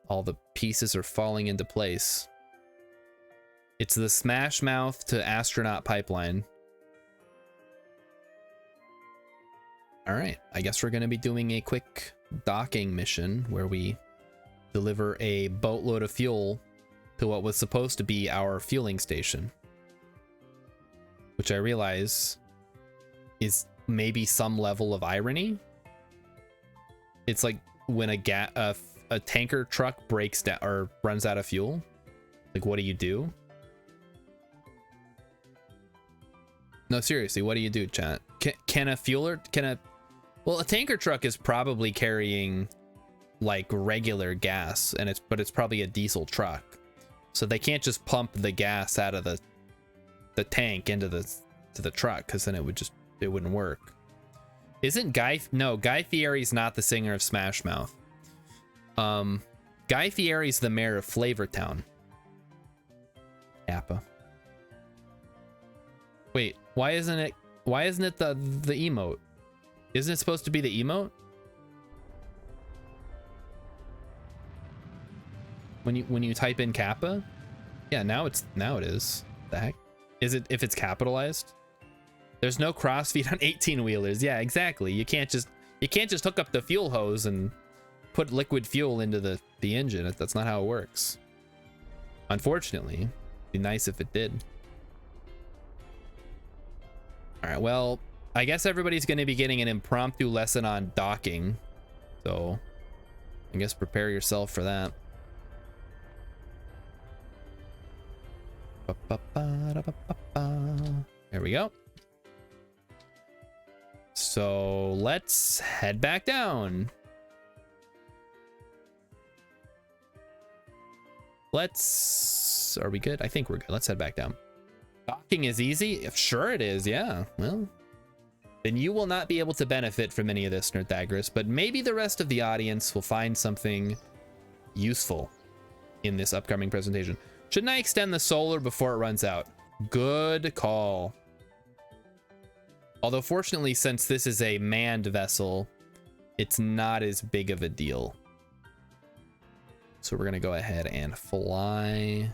All the pieces are falling into place. It's the Smash Mouth to astronaut pipeline. All right, I guess we're going to be doing a quick docking mission where we deliver a boatload of fuel to what was supposed to be our fueling station, which I realize is maybe some level of irony. It's like when a tanker truck breaks down or runs out of fuel? Like, what do you do? No, seriously, what do you do, chat? Can a well, a tanker truck is probably carrying like regular gas, and but it's probably a diesel truck, so they can't just pump the gas out of the tank into the truck, because then it wouldn't work. Isn't Guy Fieri's not the singer of Smash Mouth. Guy Fieri's the mayor of Flavortown. Appa. Wait, why isn't it the emote? Isn't it supposed to be the emote? When you type in Kappa? Yeah, now it is. The heck? Is it if it's capitalized? There's no crossfeed on 18-wheelers. Yeah, exactly. You can't just hook up the fuel hose and put liquid fuel into the engine. That's not how it works. Unfortunately. It'd be nice if it did. All right, well, I guess everybody's going to be getting an impromptu lesson on docking. So, I guess prepare yourself for that. There we go. So, let's head back down. Are we good? I think we're good. Let's head back down. Docking is easy? Sure it is, yeah. Well, then you will not be able to benefit from any of this, Nerdthagris, but maybe the rest of the audience will find something useful in this upcoming presentation. Shouldn't I extend the solar before it runs out? Good call. Although fortunately, since this is a manned vessel, it's not as big of a deal. So we're gonna go ahead and fly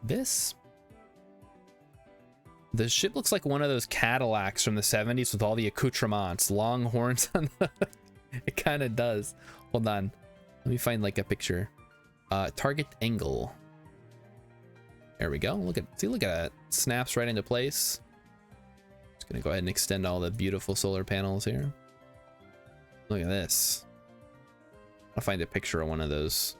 this. The ship looks like one of those Cadillacs from the 70s with all the accoutrements, long horns on the it kind of does. Hold on. Let me find like a picture. Target angle. There we go. Look at that. Snaps right into place. Just gonna go ahead and extend all the beautiful solar panels here. Look at this. I'll find a picture of one of those.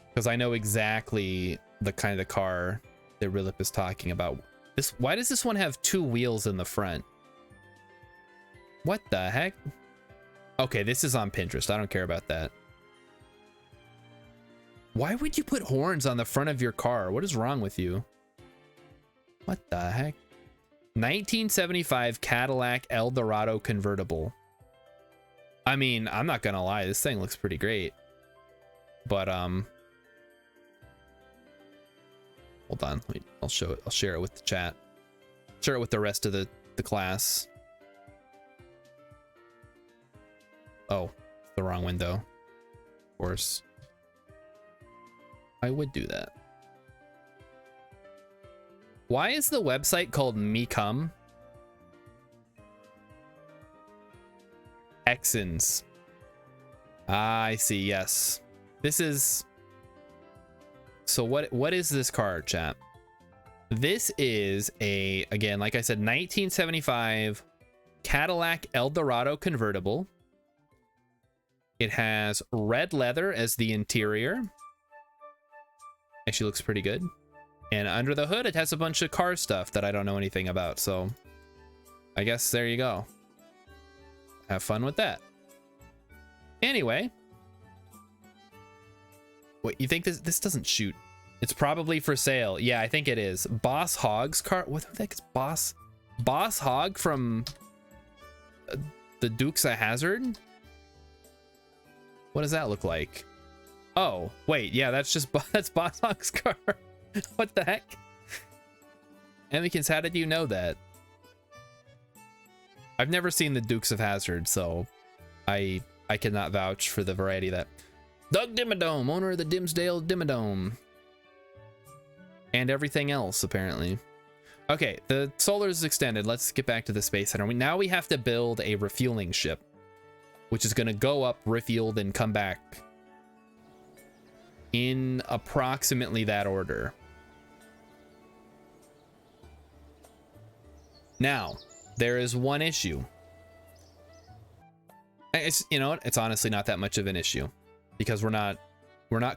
Because I know exactly the kind of car that Rilip is talking about. Why does this one have 2 wheels in the front? What the heck? Okay, this is on Pinterest. I don't care about that. Why would you put horns on the front of your car? What is wrong with you? What the heck? 1975 Cadillac Eldorado convertible. I mean, I'm not gonna lie, this thing looks pretty great. But hold on, I'll show it. I'll share it with the chat. Share it with the rest of the class. Oh, it's the wrong window. Of course. I would do that. Why is the website called MeCome? Texans. Ah, I see, yes. This is... So what is this car, chat? This is a, again, like I said, 1975 Cadillac Eldorado convertible. It has red leather as the interior. Actually looks pretty good. And under the hood, it has a bunch of car stuff that I don't know anything about. So I guess there you go. Have fun with that. Anyway. Wait, you think this doesn't shoot? It's probably for sale. Yeah, I think it is. Boss Hogg's car. What the heck is Boss? Boss Hogg from the Dukes of Hazzard? What does that look like? Oh, wait, yeah, that's Boss Hogg's car. What the heck? Amicans, how did you know that? I've never seen the Dukes of Hazzard, so I cannot vouch for the variety of that. Doug Dimmadome, owner of the Dimsdale Dimmadome. And everything else, apparently. Okay, the solar is extended. Let's get back to the Space Center. Now we have to build a refueling ship, which is going to go up, refueled, and come back in approximately that order. Now, there is one issue. It's, you know what? It's honestly not that much of an issue because we're not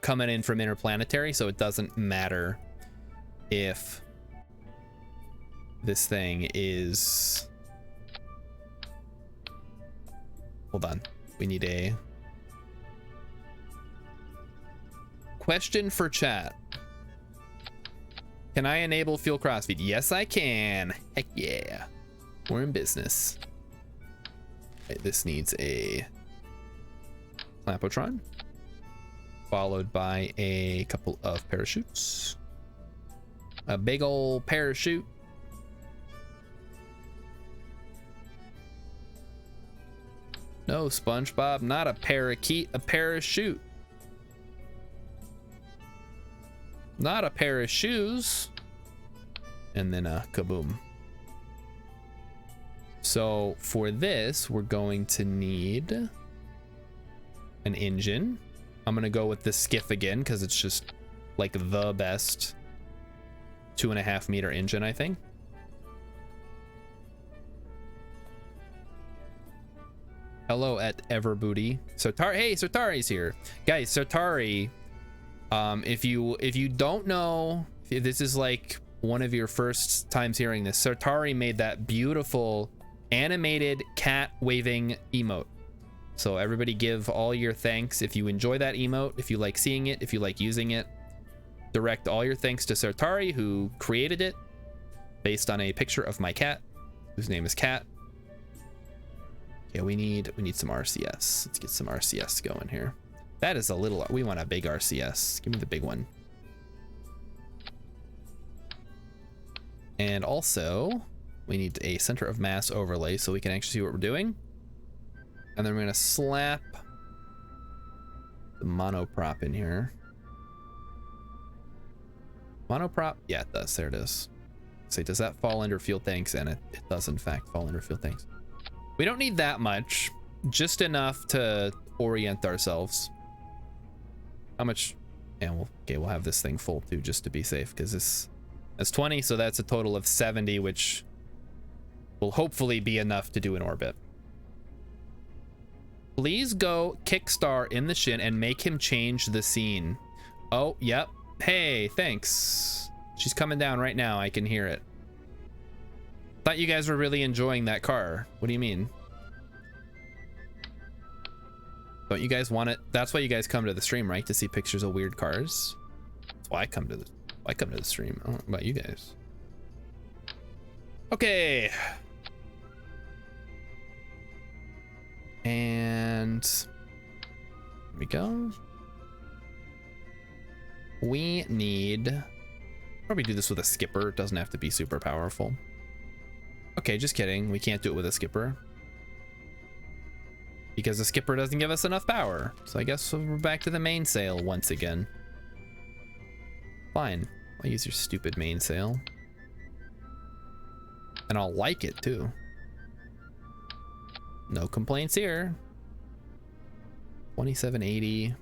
coming in from interplanetary, so it doesn't matter if this thing is... Hold on. We need a question for chat. Can I enable fuel crossfeed? Yes, I can. Heck yeah. We're in business. Okay, this needs a Clampotron, followed by a couple of parachutes. A big old parachute. No, SpongeBob, not a parakeet, a parachute. Not a pair of shoes. And then a kaboom. So for this, we're going to need an engine. I'm gonna go with the skiff again because it's just like the best 2.5 meter engine, I think. Hello at Everbooty. Hey, Sotari's here. Guys, Sotari, if you don't know, if this is like one of your first times hearing this, Sotari made that beautiful animated cat waving emote. So everybody give all your thanks if you enjoy that emote, if you like seeing it, if you like using it. Direct all your thanks to Sotari, who created it based on a picture of my cat, whose name is Cat. Yeah, we need some RCS. Let's get some RCS going here. That is a little, we want a big RCS. Give me the big one. And also, we need a center of mass overlay so we can actually see what we're doing. And then we're gonna slap the monoprop in here. Monoprop, yeah, it does, there it is. Say, does that fall under fuel tanks? And it does in fact fall under fuel tanks. We don't need that much, just enough to orient ourselves. How much? Yeah, we'll have this thing full too, just to be safe, because that's 20, so that's a total of 70, which will hopefully be enough to do an orbit. Please go kick Star in the shin and make him change the scene. Oh, yep. Hey, thanks. She's coming down right now. I can hear it. Thought you guys were really enjoying that car. What do you mean? Don't you guys want it? That's why you guys come to the stream, right? To see pictures of weird cars. That's why I come to the stream. I don't know about you guys. Okay. And here we go. We need probably do this with a skipper. It doesn't have to be super powerful. Okay, just kidding. We can't do it with a skipper because the skipper doesn't give us enough power. So I guess we're back to the mainsail once again. Fine. I'll use your stupid mainsail. And I'll like it too. No complaints here. 2780.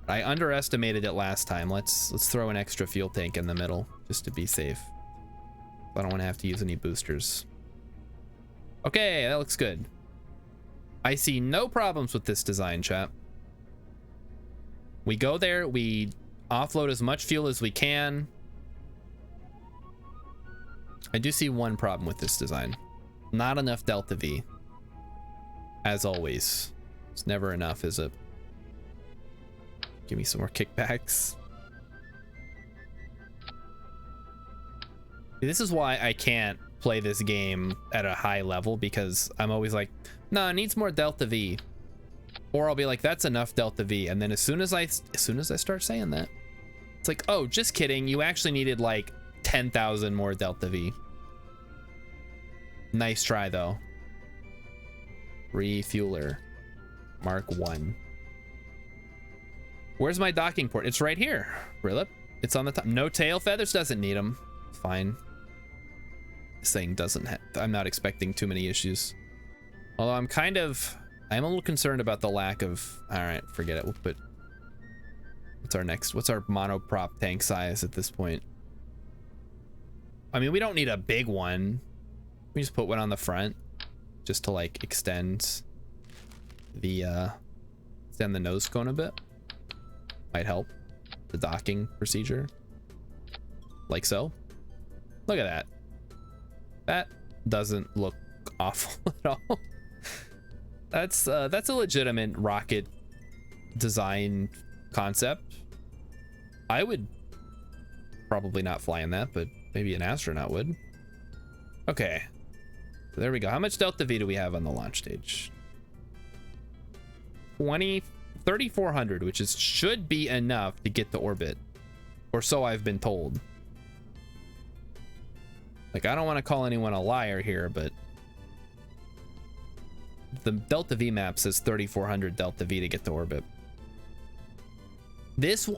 I underestimated it last time. Let's throw an extra fuel tank in the middle just to be safe. I don't want to have to use any boosters. Okay, that looks good. I see no problems with this design, chat. We go there, we offload as much fuel as we can. I do see one problem with this design. Not enough Delta V. As always. It's never enough, is it? Give me some more kickbacks. This is why I can't play this game at a high level, because I'm always like, no, it needs more Delta V. Or I'll be like, that's enough Delta V. And then as soon as I start saying that, it's like, oh, just kidding. You actually needed like 10,000 more Delta V. Nice try though. Refueler. Mark 1. Where's my docking port? It's right here. Rilip. It's on the top. No tail feathers, doesn't need them. Fine. This thing doesn't have, I'm not expecting too many issues. Although I'm a little concerned about the lack of, all right, forget it. We'll put, what's our monoprop tank size at this point? I mean, we don't need a big one. We just put one on the front just to like extend the nose cone a bit. Might help the docking procedure. Like so. Look at that. That doesn't look awful at all. That's a legitimate rocket design concept. I would probably not fly in that, but maybe an astronaut would. Okay. So there we go. How much Delta V do we have on the launch stage? 3,400, which should be enough to get to orbit. Or so I've been told. Like, I don't want to call anyone a liar here, but the Delta V map says 3,400 Delta V to get to orbit.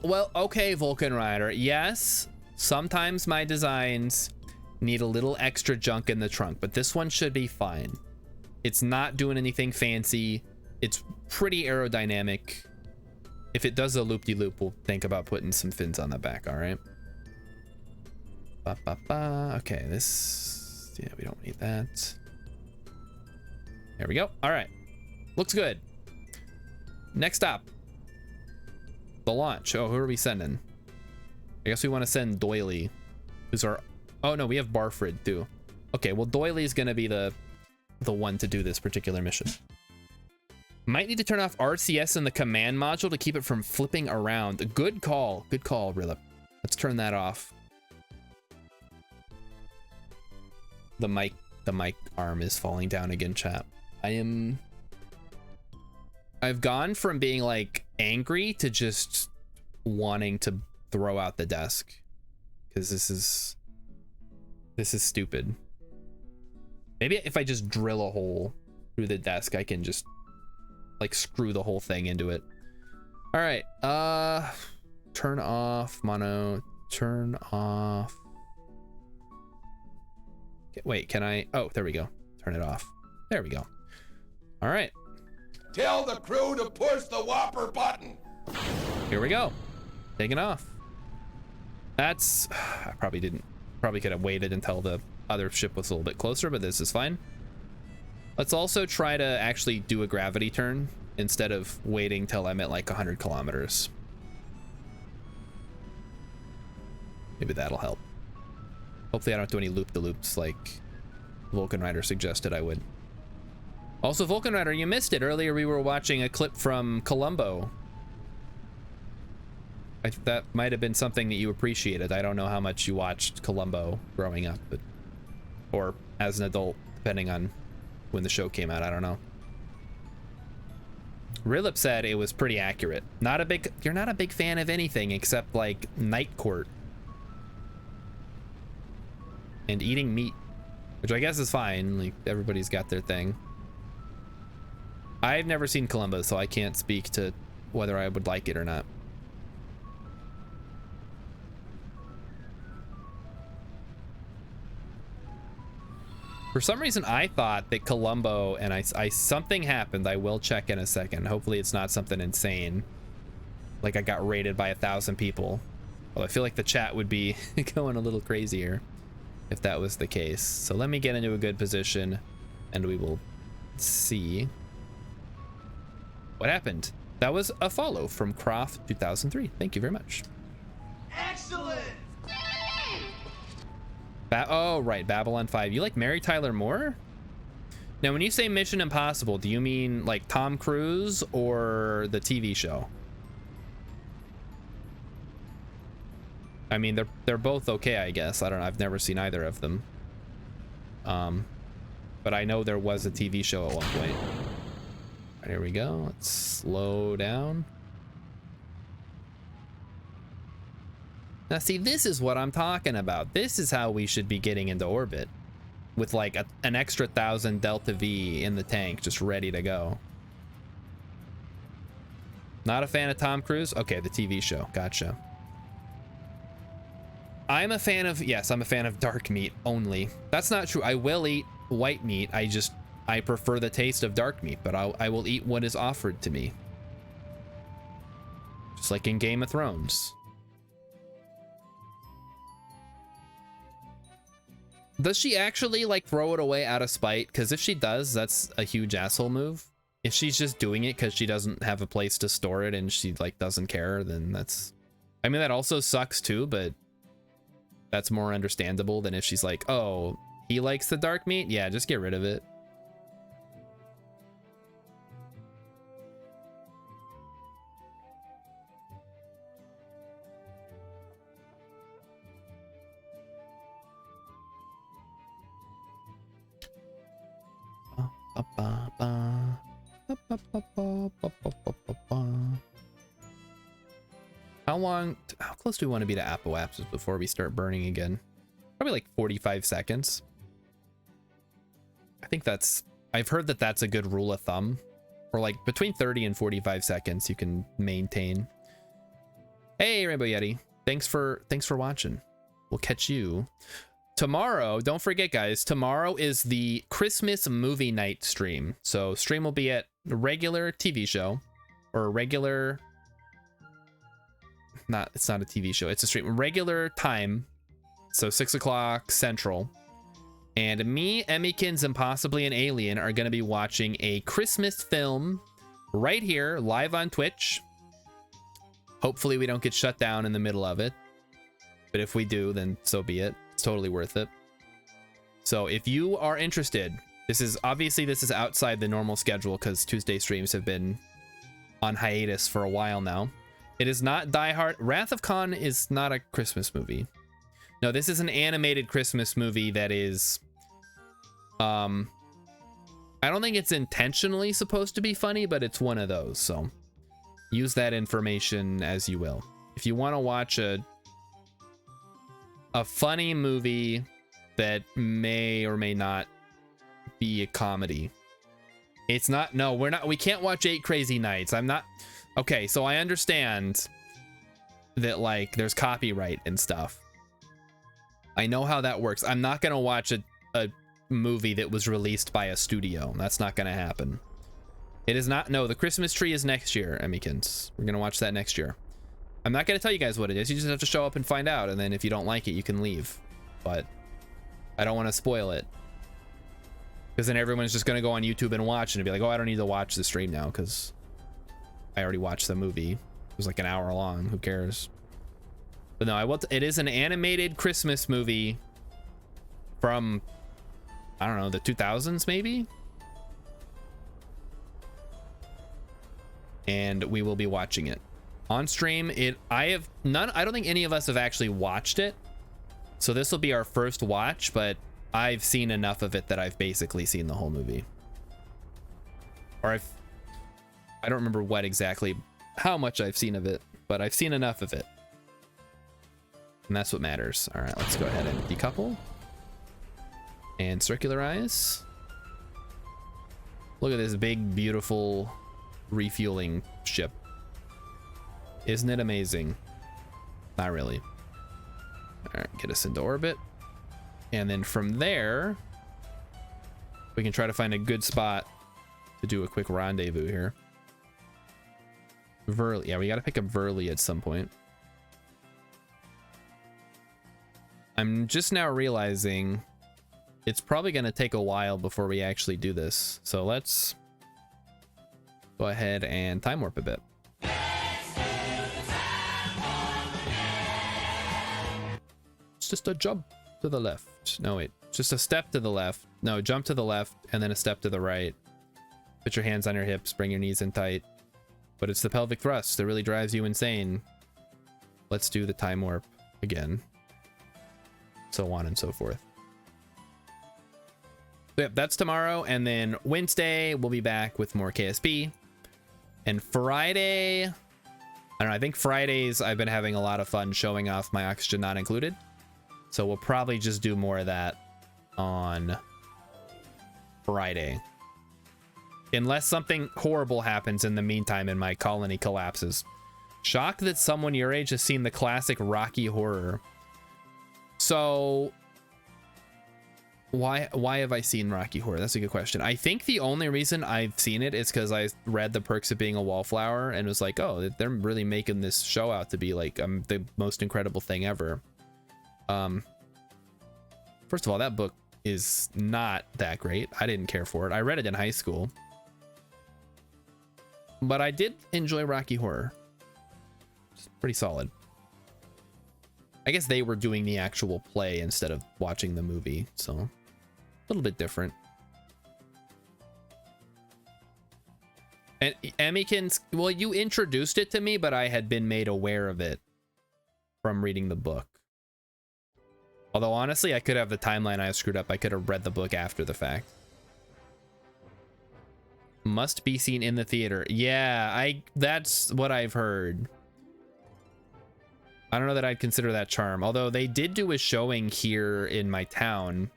Well, okay, Vulcan Rider. Yes, sometimes my designs need a little extra junk in the trunk, but this one should be fine. It's not doing anything fancy. It's pretty aerodynamic. If it does a loop-de-loop, we'll think about putting some fins on the back, all right? Okay, this... Yeah, we don't need that. There we go. All right. Looks good. Next stop. The launch. Oh, who are we sending? I guess we want to send Doily. Who's our... Oh, no, we have Barfred, too. Okay, well, Doily's going to be the one to do this particular mission. Might need to turn off RCS in the command module to keep it from flipping around. Good call. Good call, Rilip. Let's turn that off. The mic arm is falling down again, chat. I've gone from being like angry to just wanting to throw out the desk because this is stupid. Maybe if I just drill a hole through the desk, I can just like screw the whole thing into it. All right, turn off mono, turn off. Wait, can I? Oh, there we go. Turn it off. There we go. All right. Tell the crew to push the Whopper button. Here we go. Taking off. That's... I probably could have waited until the other ship was a little bit closer, but this is fine. Let's also try to actually do a gravity turn instead of waiting till I'm at like 100 kilometers. Maybe that'll help. Hopefully I don't do any loop-de-loops like Vulcan Rider suggested I would. Also, Vulcan Rider, you missed it. Earlier we were watching a clip from Columbo. That might have been something that you appreciated. I don't know how much you watched Columbo growing up, but or as an adult, depending on when the show came out. I don't know. Rilip said it was pretty accurate. You're not a big fan of anything except like Night Court. And eating meat, which I guess is fine. Like, everybody's got their thing. I've never seen Columbo, so I can't speak to whether I would like it or not. For some reason, I thought that Columbo, and I something happened. I will check in a second. Hopefully it's not something insane. Like I got raided by 1,000 people. Well, I feel like the chat would be going a little crazier if that was the case. So let me get into a good position and we will see what happened. That was a follow from Croft 2003. Thank you very much. Excellent! Oh, right, Babylon 5. You like Mary Tyler Moore? Now, when you say Mission Impossible, do you mean like Tom Cruise or the TV show? I mean, they're both okay, I guess. I don't know. I've never seen either of them. But I know there was a TV show at one point. Right, here we go. Let's slow down. Now, see, this is what I'm talking about. This is how we should be getting into orbit. With like an extra 1,000 Delta V in the tank, just ready to go. Not a fan of Tom Cruise? Okay, the TV show. Gotcha. I'm a fan of, yes, I'm a fan of dark meat only. That's not true. I will eat white meat. I prefer the taste of dark meat, but I will eat what is offered to me. Just like in Game of Thrones. Does she actually like throw it away out of spite? Because if she does, that's a huge asshole move. If she's just doing it because she doesn't have a place to store it and she like doesn't care, then that's, I mean, that also sucks too, but that's more understandable than if she's like, oh, he likes the dark meat? Yeah, just get rid of it. How close do we want to be to apoapsis before we start burning again? Probably like 45 seconds. I think I've heard that that's a good rule of thumb. Or like between 30 and 45 seconds you can maintain. Hey, Rainbow Yeti. Thanks for watching. We'll catch you tomorrow. Don't forget, guys, tomorrow is the Christmas movie night stream. So stream will be at a regular TV show or a regular, it's not a TV show, it's a stream, regular time. So 6 o'clock Central. And me, Emmykins, and possibly an alien are going to be watching a Christmas film right here, live on Twitch. Hopefully we don't get shut down in the middle of it. But if we do, then so be it. It's totally worth it. So if you are interested, this is outside the normal schedule because Tuesday streams have been on hiatus for a while now. It is not Die Hard. Wrath of Khan is not a Christmas movie. No, this is an animated Christmas movie that is, I don't think it's intentionally supposed to be funny, but it's one of those. So use that information as you will. If you want to watch a funny movie that may or may not be a comedy, it's not, no, we can't watch 8 Crazy Nights. Okay, so I understand that like there's copyright and stuff. I know how that works. I'm not gonna watch a movie that was released by a studio. That's not gonna happen. It is not. No, the Christmas Tree is next year, Emmykins. We're gonna watch that next year. I'm not gonna tell you guys what it is. You just have to show up and find out, and then if you don't like it, you can leave. But I don't want to spoil it, because then everyone's just gonna go on YouTube and watch and be like, oh, I don't need to watch the stream now because I already watched the movie. It was like an hour long. Who cares? But no, it is an animated Christmas movie from, I don't know, the 2000s maybe? And we will be watching it on stream. I don't think any of us have actually watched it. So this will be our first watch, but I've seen enough of it that I've basically seen the whole movie. Or I don't remember how much I've seen of it, but I've seen enough of it. And that's what matters. All right, let's go ahead and decouple and circularize. Look at this big, beautiful refueling ship. Isn't it amazing? Not really. All right, get us into orbit. And then from there, we can try to find a good spot to do a quick rendezvous here. Verley. Yeah, we got to pick up Verley at some point. I'm just now realizing it's probably going to take a while before we actually do this. So let's go ahead and time warp a bit. It's just a jump to the left. No, wait. Just a step to the left. No, jump to the left and then a step to the right. Put your hands on your hips. Bring your knees in tight. But it's the pelvic thrust that really drives you insane. Let's do the time warp again. So on and so forth. So yep, that's tomorrow. And then Wednesday, we'll be back with more KSP. And Friday, I don't know, I think Fridays I've been having a lot of fun showing off my oxygen not included. So we'll probably just do more of that on Friday. Unless something horrible happens in the meantime and my colony collapses. Shocked that someone your age has seen the classic Rocky Horror. So why have I seen Rocky Horror? That's a good question. I think the only reason I've seen it is because I read The Perks of Being a Wallflower and was like, oh, they're really making this show out to be like the most incredible thing ever. First of all, that book is not that great. I didn't care for it. I read it in high school. But I did enjoy Rocky Horror. It's pretty solid. I guess they were doing the actual play instead of watching the movie, so a little bit different. And Emmykins, well, you introduced it to me, but I had been made aware of it from reading the book. Although, honestly, I could have the timeline I screwed up. I could have read the book after the fact. Must be seen in the theater. Yeah, that's what I've heard. I don't know that I'd consider that charm. Although they did do a showing here in my town.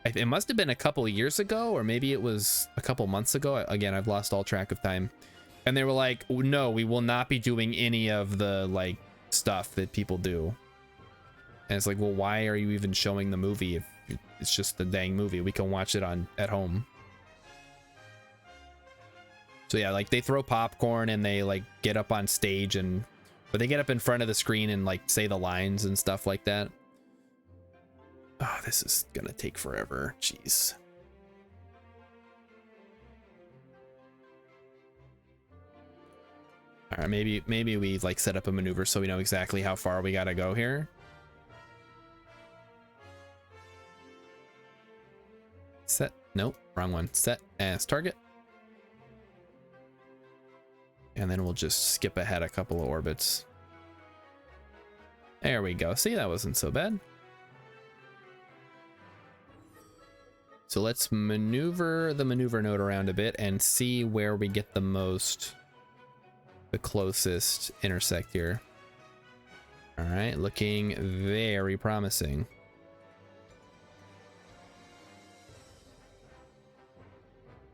It must have been a couple years ago, or maybe it was a couple months ago. Again, I've lost all track of time. And they were like, no, we will not be doing any of the like stuff that people do. And it's like, well, why are you even showing the movie if it's just the dang movie? We can watch it at home. So yeah, like they throw popcorn and they like get up on stage but they get up in front of the screen and like say the lines and stuff like that. Oh, this is gonna take forever. Jeez. All right, maybe we like set up a maneuver so we know exactly how far we gotta go here. Set, nope, wrong one. Set as target. And then we'll just skip ahead a couple of orbits. There we go. See, that wasn't so bad. So let's maneuver the maneuver node around a bit and see where we get the closest intersect here. All right, looking very promising.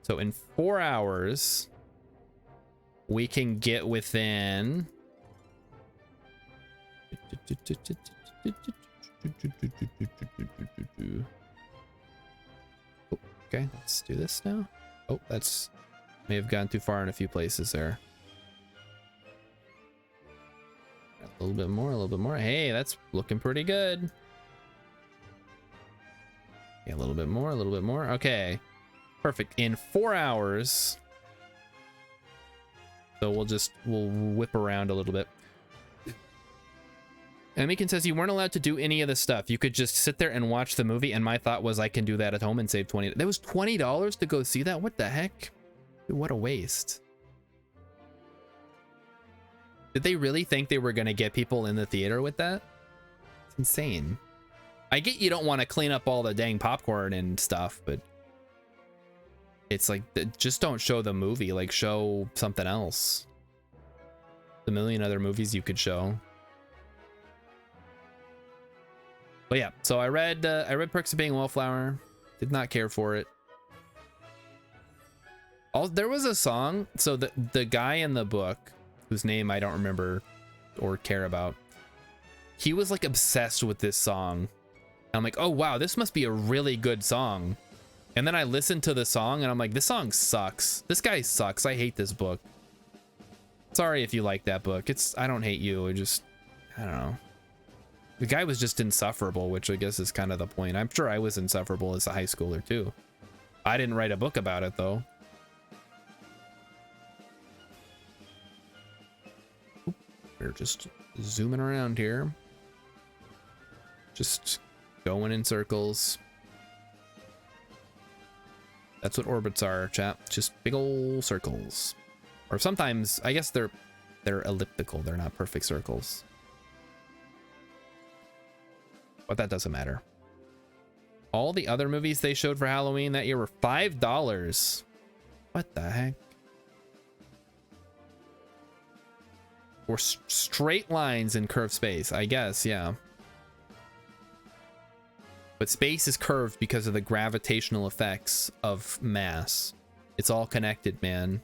So in 4 hours, we can get within... Okay, let's do this now. Oh, that's may have gone too far in a few places there. A little bit more, a little bit more. Hey, that's looking pretty good. Yeah, a little bit more, a little bit more. Okay, perfect. In 4 hours. So we'll whip around a little bit. And Meekin says you weren't allowed to do any of this stuff. You could just sit there and watch the movie. And my thought was I can do that at home and save $20. That was $20 to go see that? What the heck? Dude, what a waste. Did they really think they were going to get people in the theater with that? It's insane. I get you don't want to clean up all the dang popcorn and stuff, but it's like, just don't show the movie. Like, show something else. The million other movies you could show. But yeah, so I read Perks of Being a Wallflower. Did not care for it. There was a song. So the guy in the book, whose name I don't remember or care about, he was like obsessed with this song. And I'm like, oh wow, this must be a really good song. And then I listened to the song and I'm like, this song sucks. This guy sucks. I hate this book. Sorry if you like that book. I don't hate you. I don't know. The guy was just insufferable, which I guess is kind of the point. I'm sure I was insufferable as a high schooler too. I didn't write a book about it though. Oop, we're just zooming around here. Just going in circles. That's what orbits are, chat. Just big old circles. Or sometimes, I guess they're elliptical. They're not perfect circles. But that doesn't matter. All the other movies they showed for Halloween that year were $5. What the heck? Or straight lines in curved space, I guess, yeah. But space is curved because of the gravitational effects of mass. It's all connected, man.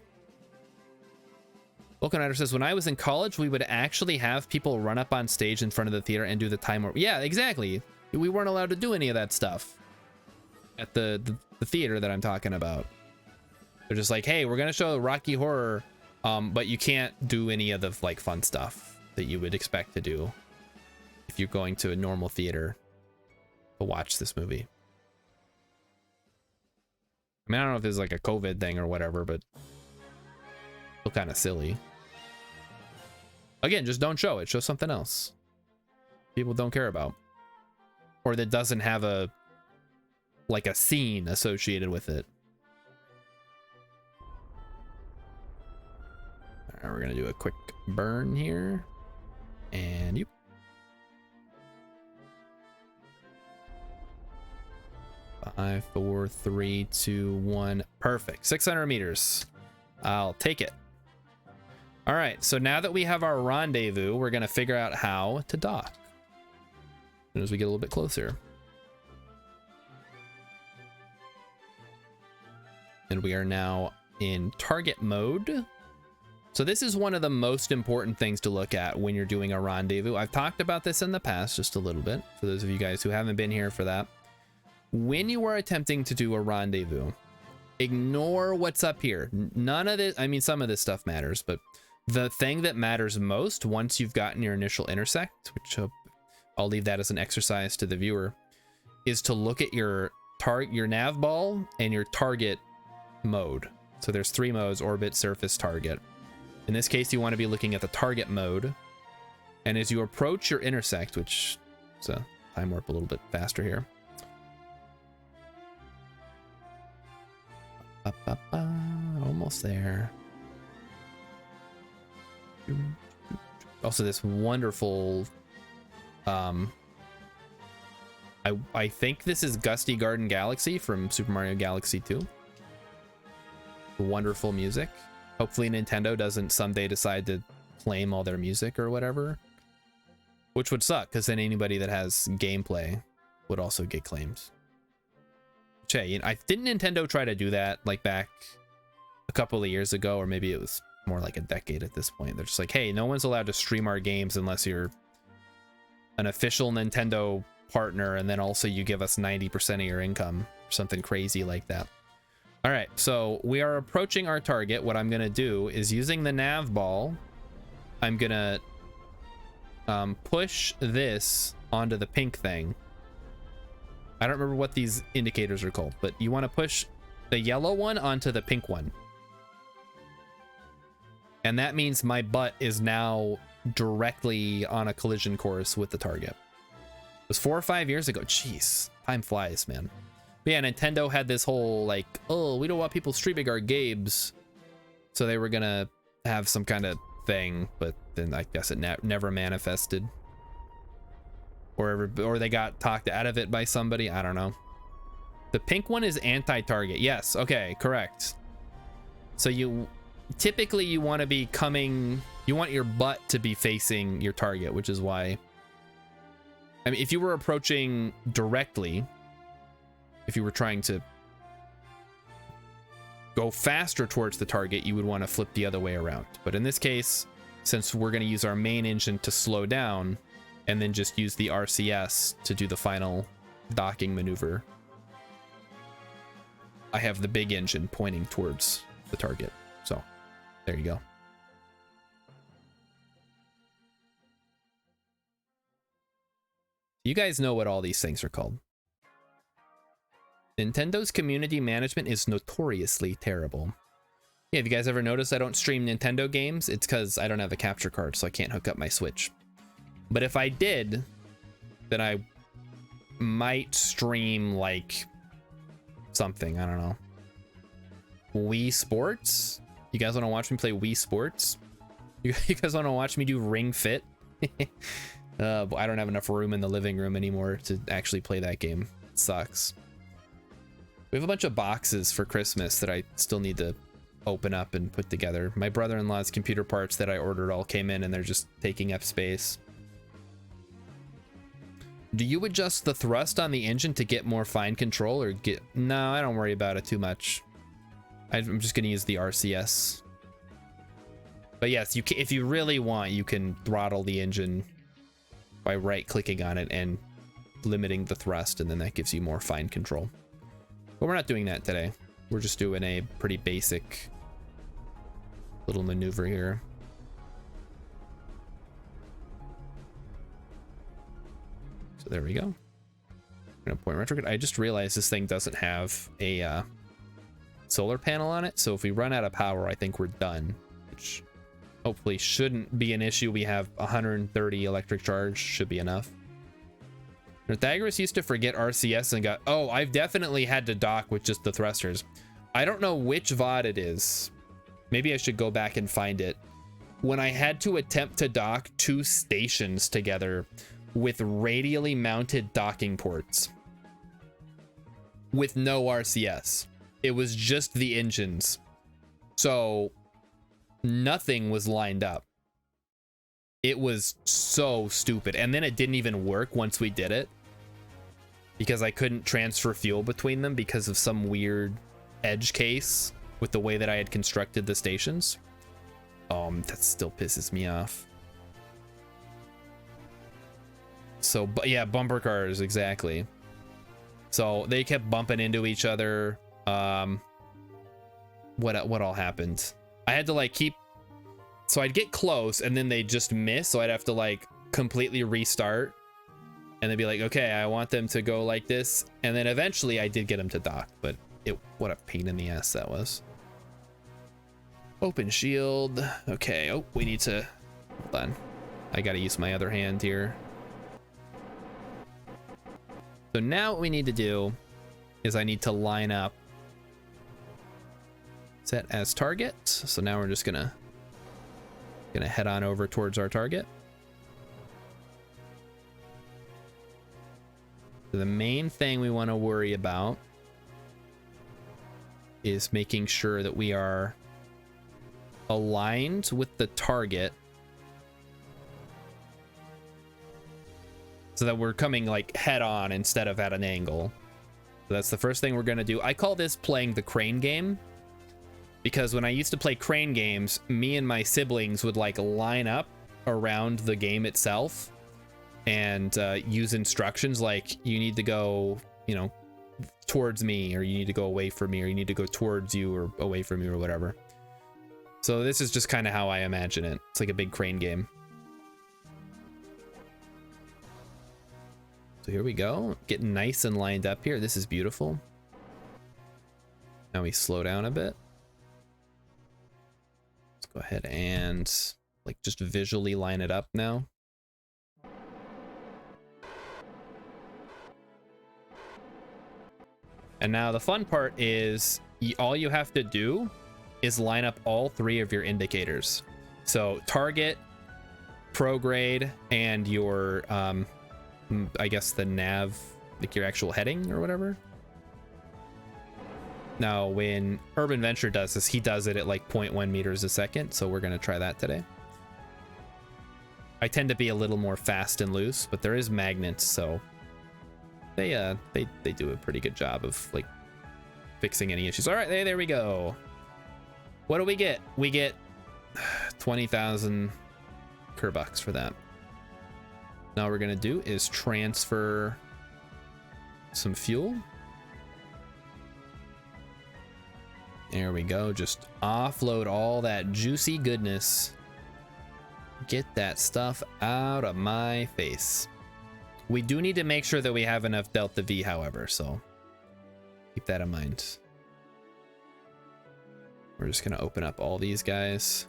Vulcanizer says, when I was in college, we would actually have people run up on stage in front of the theater and do the time warp. Yeah, exactly. We weren't allowed to do any of that stuff at the theater that I'm talking about. They're just like, hey, we're going to show Rocky Horror, but you can't do any of the like fun stuff that you would expect to do if you're going to a normal theater. to watch this movie. I mean, I don't know if this is like a COVID thing or whatever, but still kind of silly. Again, just don't show it. Show something else people don't care about, or that doesn't have a scene associated with it. All right, we're gonna do a quick burn here, and you. 5, 4, 3, 2, 1. Perfect. 600 meters. I'll take it. All right, so now that we have our rendezvous, we're gonna figure out how to dock as soon as we get a little bit closer. And we are now in target mode. So this is one of the most important things to look at when you're doing a rendezvous. I've talked about this in the past just a little bit for those of you guys who haven't been here for that. When you are attempting to do a rendezvous, ignore what's up here. None of this, I mean, some of this stuff matters, but the thing that matters most once you've gotten your initial intersect, which I'll leave that as an exercise to the viewer, is to look at your nav ball and your target mode. So there's 3 modes: orbit, surface, target. In this case, you want to be looking at the target mode. And as you approach your intersect, which is a time warp a little bit faster here. Almost there. Also, this wonderful I think this is Gusty Garden Galaxy from Super Mario Galaxy 2. Wonderful music. Hopefully Nintendo doesn't someday decide to claim all their music or whatever, which would suck, because then anybody that has gameplay would also get claims. Didn't Nintendo try to do that like back a couple of years ago, or maybe it was more like a decade at this point? They're just like, hey, no one's allowed to stream our games unless you're an official Nintendo partner, and then also you give us 90% of your income, or something crazy like that. All right, so we are approaching our target. What I'm gonna do is, using the nav ball, I'm gonna push this onto the pink thing. I don't remember what these indicators are called, but you want to push the yellow one onto the pink one. And that means my butt is now directly on a collision course with the target. It was 4 or 5 years ago. Jeez, time flies, man. But yeah, Nintendo had this whole like, oh, we don't want people streaming our games. So they were gonna have some kind of thing, but then I guess it never manifested. Or they got talked out of it by somebody. I don't know. The pink one is anti-target. Yes. Okay. Correct. So you want to be coming. You want your butt to be facing your target, which is why. I mean, if you were approaching directly, if you were trying to go faster towards the target, you would want to flip the other way around. But in this case, since we're going to use our main engine to slow down, and then just use the RCS to do the final docking maneuver, I have the big engine pointing towards the target. So there you go. You guys know what all these things are called. Nintendo's community management is notoriously terrible. Yeah, have you guys ever noticed I don't stream Nintendo games? It's because I don't have a capture card, so I can't hook up my Switch. But if I did, then I might stream like something, I don't know. Wii Sports? You guys want to watch me play Wii Sports? You guys want to watch me do Ring Fit? But I don't have enough room in the living room anymore to actually play that game. It sucks. We have a bunch of boxes for Christmas that I still need to open up and put together. My brother-in-law's computer parts that I ordered all came in, and they're just taking up space. Do you adjust the thrust on the engine to get more fine control, or get... No, I don't worry about it too much. I'm just going to use the RCS. But yes, if you really want, you can throttle the engine by right-clicking on it and limiting the thrust, and then that gives you more fine control. But we're not doing that today. We're just doing a pretty basic little maneuver here. So there we go. Gonna point retrograde. I just realized this thing doesn't have a solar panel on it, so if we run out of power, I think we're done, which hopefully shouldn't be an issue. We have 130 electric charge, should be enough. Pythagoras used to forget RCS and got, oh, I've definitely had to dock with just the thrusters. I don't know which VOD it is. Maybe I should go back and find it. When I had to attempt to dock 2 stations together with radially mounted docking ports with no RCS. It was just the engines. So nothing was lined up. It was so stupid. And then it didn't even work once we did it, because I couldn't transfer fuel between them because of some weird edge case with the way that I had constructed the stations. That still pisses me off. So, but yeah, bumper cars, exactly. So they kept bumping into each other. What all happened? I had to like keep, so I'd get close and then they'd just miss, so I'd have to like completely restart, and they'd be like, okay, I want them to go like this, and then eventually I did get them to dock, but what a pain in the ass that was. Open shield. Okay. Oh, we need to, hold on, I gotta use my other hand here. So now what we need to do is I need to line up set as target. So now we're just gonna head on over towards our target. So the main thing we want to worry about is making sure that we are aligned with the target so that we're coming like head on instead of at an angle. So that's the first thing we're going to do. I call this playing the crane game, because when I used to play crane games, me and my siblings would like line up around the game itself and use instructions like, you need to go, you know, towards me, or you need to go away from me, or you need to go towards you or away from you, or whatever. So this is just kind of how I imagine it. It's like a big crane game. So here we go, getting nice and lined up here. This is beautiful. Now we slow down a bit. Let's go ahead and like just visually line it up now. And now the fun part is all you have to do is line up all 3 of your indicators. So target, prograde, and your I guess the nav, like your actual heading or whatever. Now when Urban Venture does this, he does it at like 0.1 meters a second, so we're gonna try that today. I tend to be a little more fast and loose, but there is magnets, so they do a pretty good job of like fixing any issues. All right, there we go. What do we get? We get 20,000 Kerbucks for that. Now what we're gonna do is transfer some fuel. There we go. Just offload all that juicy goodness. Get that stuff out of my face. We do need to make sure that we have enough Delta V, however, so keep that in mind. We're just gonna open up all these guys.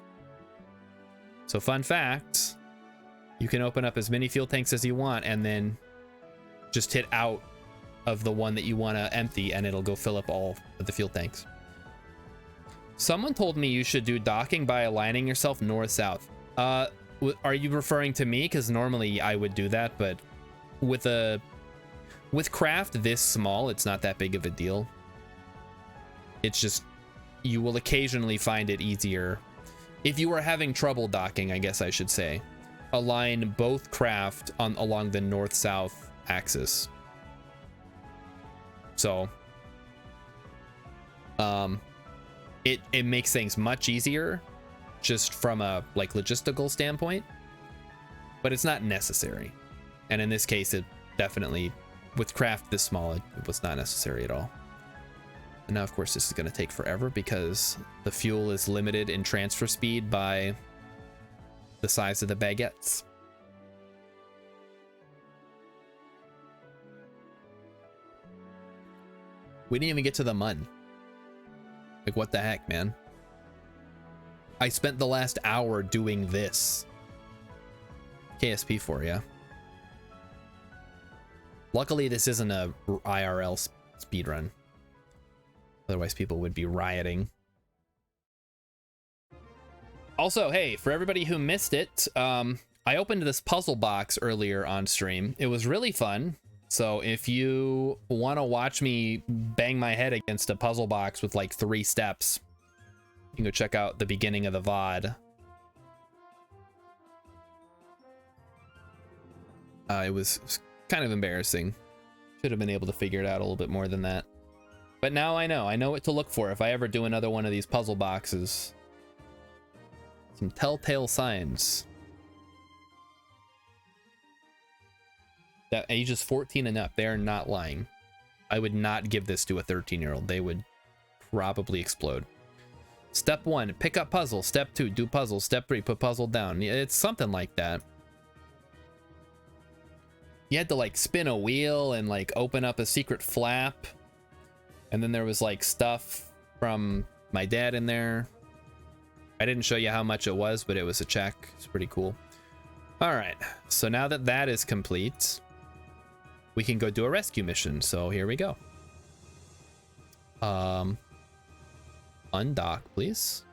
So fun fact, you can open up as many fuel tanks as you want and then just hit out of the one that you want to empty and it'll go fill up all of the fuel tanks. Someone told me you should do docking by aligning yourself north-south. Are you referring to me? Because normally I would do that, but with craft this small, it's not that big of a deal. It's just, you will occasionally find it easier. If you are having trouble docking, I guess I should say, align both craft along the north-south axis. So, it makes things much easier just from a like logistical standpoint, but it's not necessary. And in this case, it definitely, with craft this small, it was not necessary at all. And now, of course, this is going to take forever because the fuel is limited in transfer speed by the size of the baguettes. We didn't even get to the mud. Like, what the heck, man? I spent the last hour doing this. KSP for you. Luckily, this isn't a IRL speedrun. Otherwise, people would be rioting. Also, hey, for everybody who missed it, I opened this puzzle box earlier on stream. It was really fun. So if you want to watch me bang my head against a puzzle box with like 3 steps, you can go check out the beginning of the VOD. It was kind of embarrassing. Should have been able to figure it out a little bit more than that. But now I know what to look for if I ever do another one of these puzzle boxes. Some telltale signs. That ages 14 and up, they are not lying. I would not give this to a 13-year-old. They would probably explode. Step 1, pick up puzzle. Step 2, do puzzle. Step 3, put puzzle down. It's something like that. You had to like spin a wheel and like open up a secret flap. And then there was like stuff from my dad in there. I didn't show you how much it was, but it was a check. It's pretty cool. All right, so now that that is complete, we can go do a rescue mission. So here we go. Undock, please.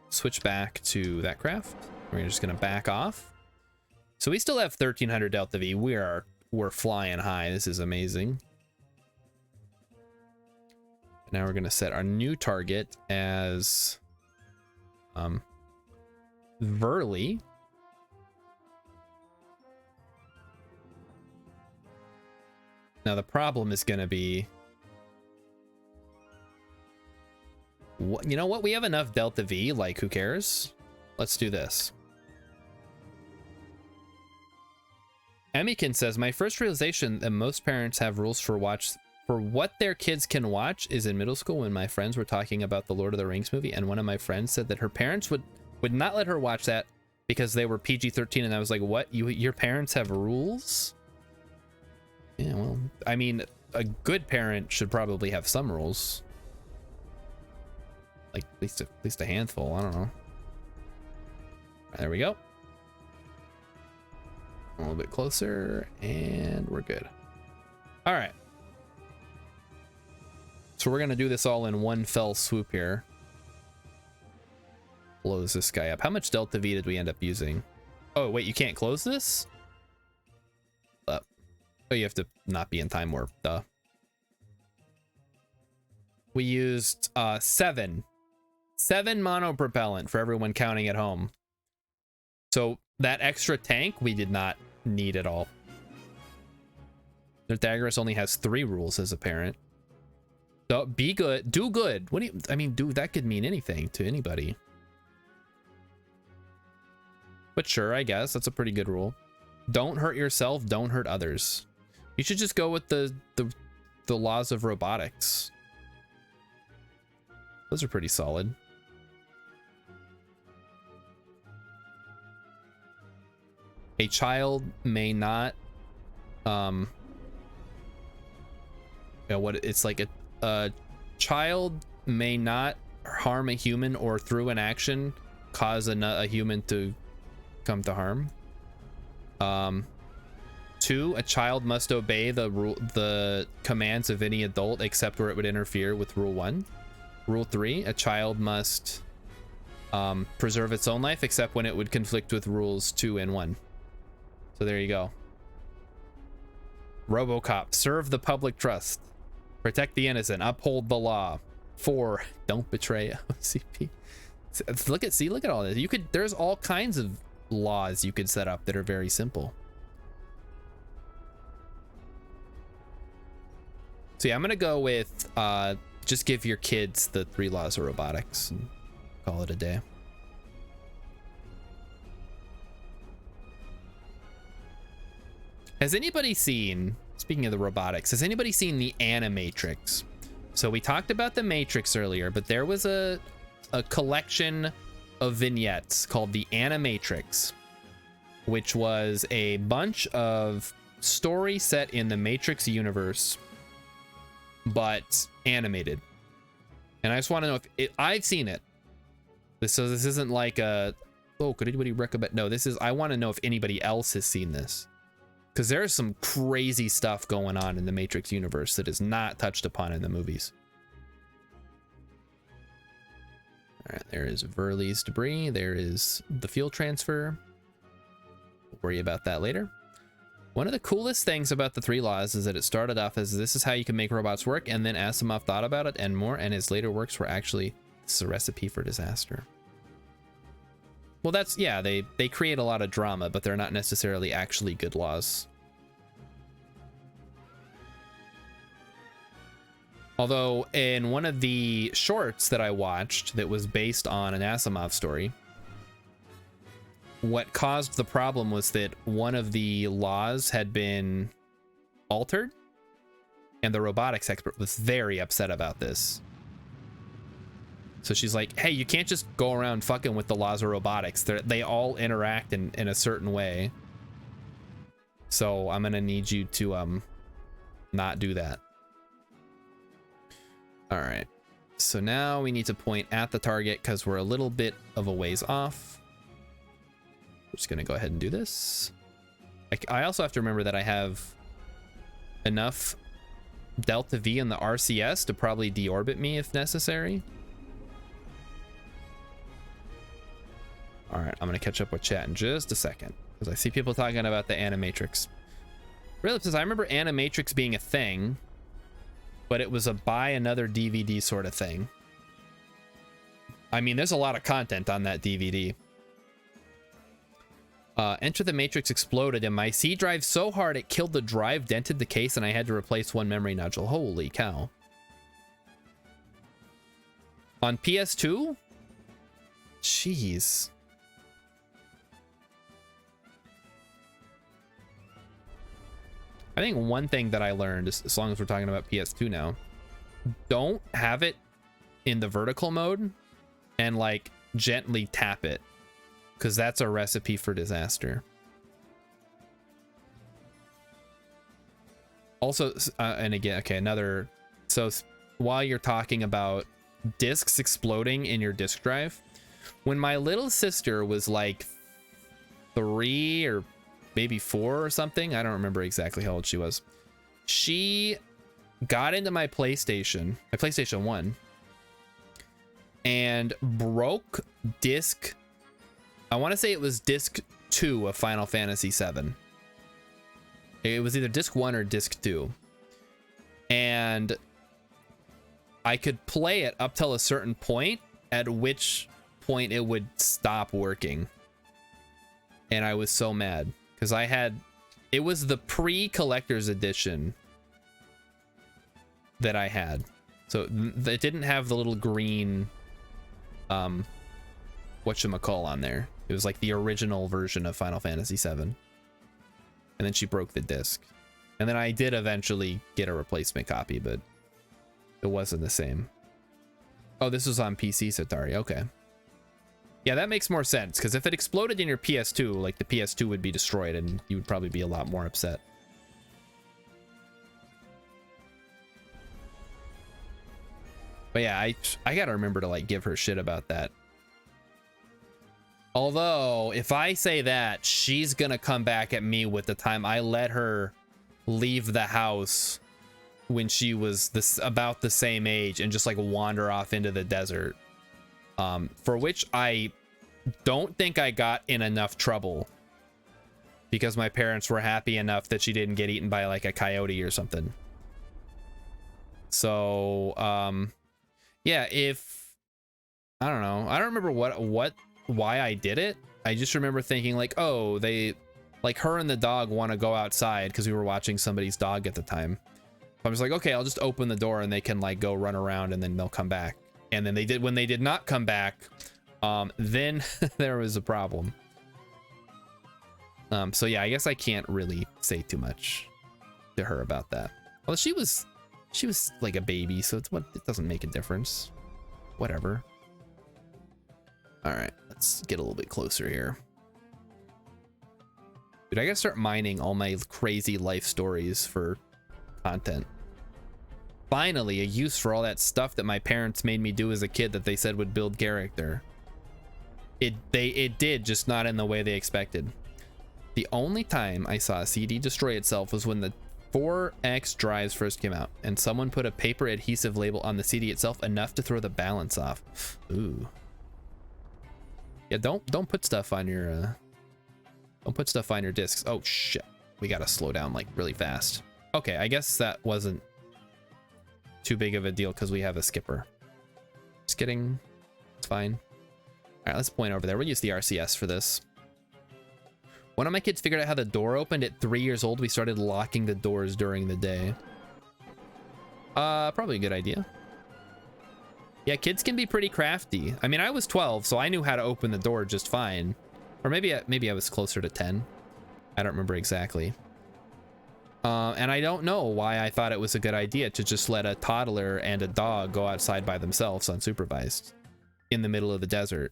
Switch back to that craft. We're just gonna back off. So we still have 1300 Delta V. We're flying high. This is amazing. Now we're gonna set our new target as Verley. Now the problem is gonna be, what, you know what? We have enough Delta V. Like, who cares? Let's do this. Emikin says, my first realization that most parents have rules for what their kids can watch is in middle school when my friends were talking about the Lord of the Rings movie, and one of my friends said that her parents would not let her watch that because they were PG-13, and I was like, what? Your parents have rules? Yeah, well, I mean, a good parent should probably have some rules. Like, at least a handful, I don't know. There we go. A little bit closer, and we're good. All right. So we're gonna do this all in one fell swoop here. Blows this guy up. How much Delta V did we end up using? Oh, wait, you can't close this? Oh, you have to not be in time warp, duh. We used 7 monopropellant for everyone counting at home. So that extra tank we did not need at all. Pythagoras only has 3 rules as a parent. So be good, do good. What do you, I mean, dude, that could mean anything to anybody. But sure, I guess that's a pretty good rule. Don't hurt yourself, don't hurt others. You should just go with the laws of robotics. Those are pretty solid. A child may not it's like a child may not harm a human or through an action cause a human to come to harm. 2, a child must obey the commands of any adult except where it would interfere with rule 1. Rule 3, a child must preserve its own life except when it would conflict with rules 2 and 1. So there you go. RoboCop, serve the public trust. Protect the innocent, uphold the law. 4, don't betray OCP. Look at all this. There's all kinds of laws you could set up that are very simple. So yeah, I'm gonna go with just give your kids the 3 laws of robotics and call it a day. Has anybody seen, speaking of the robotics, has anybody seen the Animatrix? So we talked about the Matrix earlier, but there was a collection of vignettes called the Animatrix, which was a bunch of story set in the Matrix universe but animated. And I just want to know if I've seen it. This isn't like a, oh, could anybody recommend? No, this is, I want to know if anybody else has seen this. Because there's some crazy stuff going on in the Matrix universe that is not touched upon in the movies. All right, there is Verley's debris. There is the fuel transfer. We'll worry about that later. One of the coolest things about the 3 laws is that it started off as this is how you can make robots work, and then Asimov thought about it and more, and his later works were actually, this is a recipe for disaster. Well, that's, yeah, they create a lot of drama, but they're not necessarily actually good laws. Although in one of the shorts that I watched that was based on an Asimov story, what caused the problem was that one of the laws had been altered, and the robotics expert was very upset about this. So she's like, hey, you can't just go around fucking with the laws of robotics. They all interact in a certain way. So I'm gonna need you to not do that. All right. So now we need to point at the target because we're a little bit of a ways off. We're just gonna go ahead and do this. I also have to remember that I have enough delta V in the RCS to probably deorbit me if necessary. All right, I'm gonna catch up with chat in just a second because I see people talking about the Animatrix. Really, says I remember Animatrix being a thing, but it was a buy another DVD sort of thing. I mean, there's a lot of content on that DVD. Enter the Matrix exploded and my C drive so hard it killed the drive, dented the case, and I had to replace one memory nodule. Holy cow. On PS2? Jeez. I think one thing that I learned, as long as we're talking about PS2 now, don't have it in the vertical mode and like gently tap it, because that's a recipe for disaster. Also, and again, okay, another, so while you're talking about disks exploding in your disk drive, when my little sister was like 3 or maybe 4 or something, I don't remember exactly how old she was, she got into my PlayStation 1, and broke disc, I want to say it was disc 2 of Final Fantasy VII. It was either disc 1 or disc 2. And I could play it up till a certain point, at which point it would stop working. And I was so mad because I had, it was the pre-collector's edition that I had. So it didn't have the little green whatchamacall on there. It was like the original version of Final Fantasy VII. And then she broke the disc. And then I did eventually get a replacement copy, but it wasn't the same. Oh, this was on PC, Satari. Okay. Yeah, that makes more sense, because if it exploded in your PS2, like the PS2 would be destroyed and you would probably be a lot more upset. But yeah, I gotta remember to like give her shit about that. Although, if I say that, she's gonna come back at me with the time I let her leave the house when she was about the same age and just like wander off into the desert. For which I don't think I got in enough trouble because my parents were happy enough that she didn't get eaten by like a coyote or something. So, yeah, if, I don't know, I don't remember why I did it. I just remember thinking like, oh, they, like her and the dog want to go outside because we were watching somebody's dog at the time. I was like, okay, I'll just open the door and they can like go run around and then they'll come back. And then they did. When they did not come back, then there was a problem. So yeah, I guess I can't really say too much to her about that. Well, she was like a baby, so it doesn't make a difference. Whatever. All right, let's get a little bit closer here. Dude, I gotta start mining all my crazy life stories for content. finally a use for all that stuff that my parents made me do as a kid that they said would build character. It did, just not in the way they expected. The only time I saw a CD destroy itself was when the 4X drives first came out and someone put a paper adhesive label on the CD itself enough to throw the balance off. Ooh. Yeah, don't put stuff on your discs. Oh shit. We gotta slow down like really fast. Okay, I guess that wasn't too big of a deal because we have a skipper. Just kidding. It's fine. All right, let's point over there. We'll use the RCS for this. One of my kids figured out how the door opened at 3 years old. We started locking the doors during the day. Probably a good idea. Yeah, kids can be pretty crafty. I mean, I was 12, so I knew how to open the door just fine. Or maybe I was closer to 10. I don't remember exactly. And I don't know why I thought it was a good idea to just let a toddler and a dog go outside by themselves unsupervised in the middle of the desert.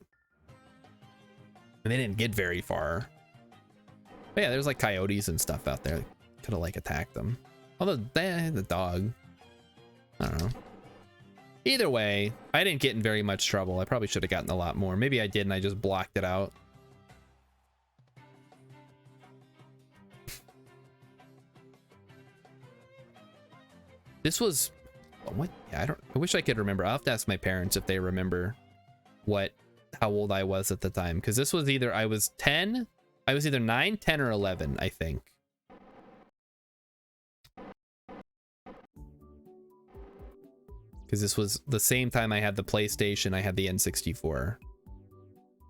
And they didn't get very far. But yeah, there's like coyotes and stuff out there. Could have like attacked them. Although the dog, I don't know. Either way, I didn't get in very much trouble. I probably should have gotten a lot more. Maybe I did and I just blocked it out. This was what? Yeah, I wish I could remember. I'll have to ask my parents if they remember how old I was at the time, because this was either I was 10, I was either 9, 10, or 11, I think. Because this was the same time I had the PlayStation, I had the N64.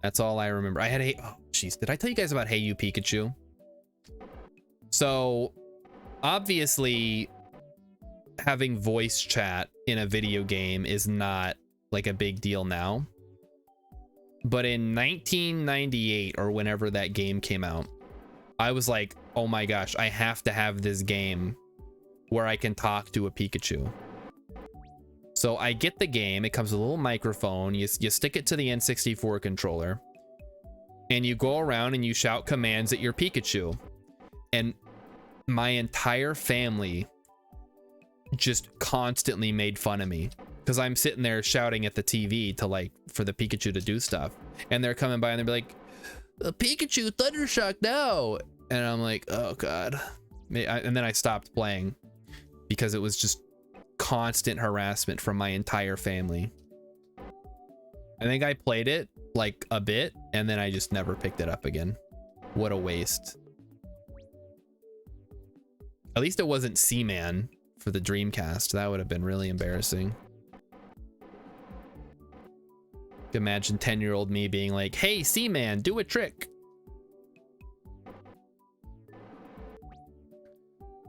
That's all I remember. I had oh jeez, did I tell you guys about Hey You Pikachu? So obviously having voice chat in a video game is not like a big deal now. But in 1998 or whenever that game came out, I was like, oh my gosh, I have to have this game where I can talk to a Pikachu. So I get the game. It comes with a little microphone. You stick it to the N64 controller and you go around and you shout commands at your Pikachu. And my entire family just constantly made fun of me because I'm sitting there shouting at the TV to like for the Pikachu to do stuff, and they're coming by and they'll be like, Pikachu Thundershock now, and I'm like, oh god. And then I stopped playing because it was just constant harassment from my entire family. I think I played it like a bit and then I just never picked it up again. What a waste. At least it wasn't Seaman for the Dreamcast. That would have been really embarrassing. Imagine 10-year-old me being like, hey, Seaman, do a trick.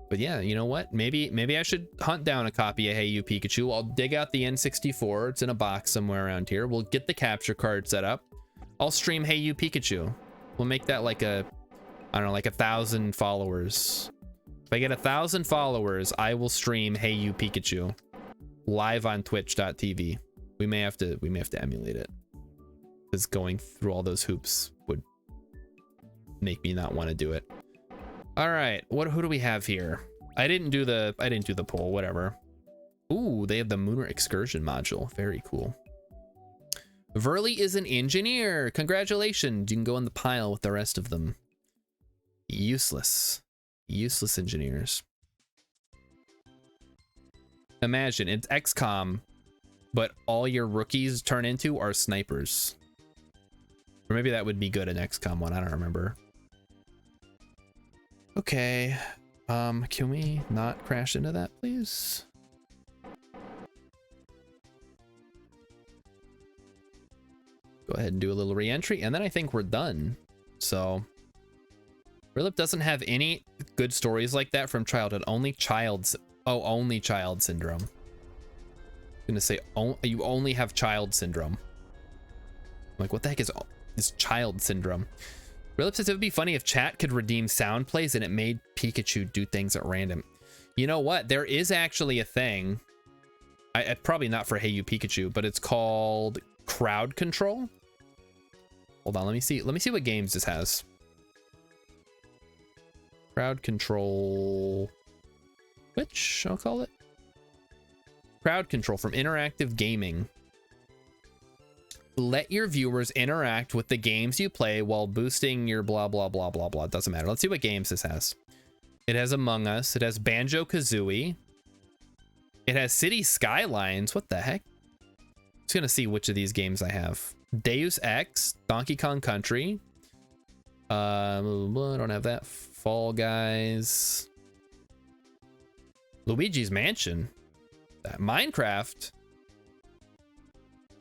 But yeah, you know what? Maybe I should hunt down a copy of Hey You Pikachu. I'll dig out the N64. It's in a box somewhere around here. We'll get the capture card set up. I'll stream Hey You Pikachu. We'll make that like I don't know, like 1,000 followers. If I get 1,000 followers, I will stream Hey You Pikachu live on twitch.tv. We may have to emulate it, because going through all those hoops would make me not want to do it. All right, who do we have here? I didn't do the poll, whatever. Ooh, they have the Lunar Excursion module. Very cool. Verly is an engineer. Congratulations. You can go in the pile with the rest of them. Useless engineers. Imagine it's XCOM, but all your rookies turn into are snipers. Or maybe that would be good in XCOM 1. I don't remember. Okay. Can we not crash into that, please? Go ahead and do a little re-entry, and then I think we're done. So Rilip doesn't have any good stories like that from childhood. Only child syndrome. I'm gonna say, oh, you only have child syndrome. I'm like, what the heck is child syndrome? Rilip says it would be funny if chat could redeem sound plays and it made Pikachu do things at random. You know what? There is actually a thing. Probably not for Hey You Pikachu, but it's called crowd control. Hold on, let me see what games this has. Crowd control, which I'll call it. Crowd control from interactive gaming. Let your viewers interact with the games you play while boosting your blah, blah, blah, blah, blah. It doesn't matter. Let's see what games this has. It has Among Us. It has Banjo-Kazooie. It has City Skylines. What the heck? Just gonna see which of these games I have. Deus Ex, Donkey Kong Country. I don't have that. Fall Guys. Luigi's Mansion. Minecraft.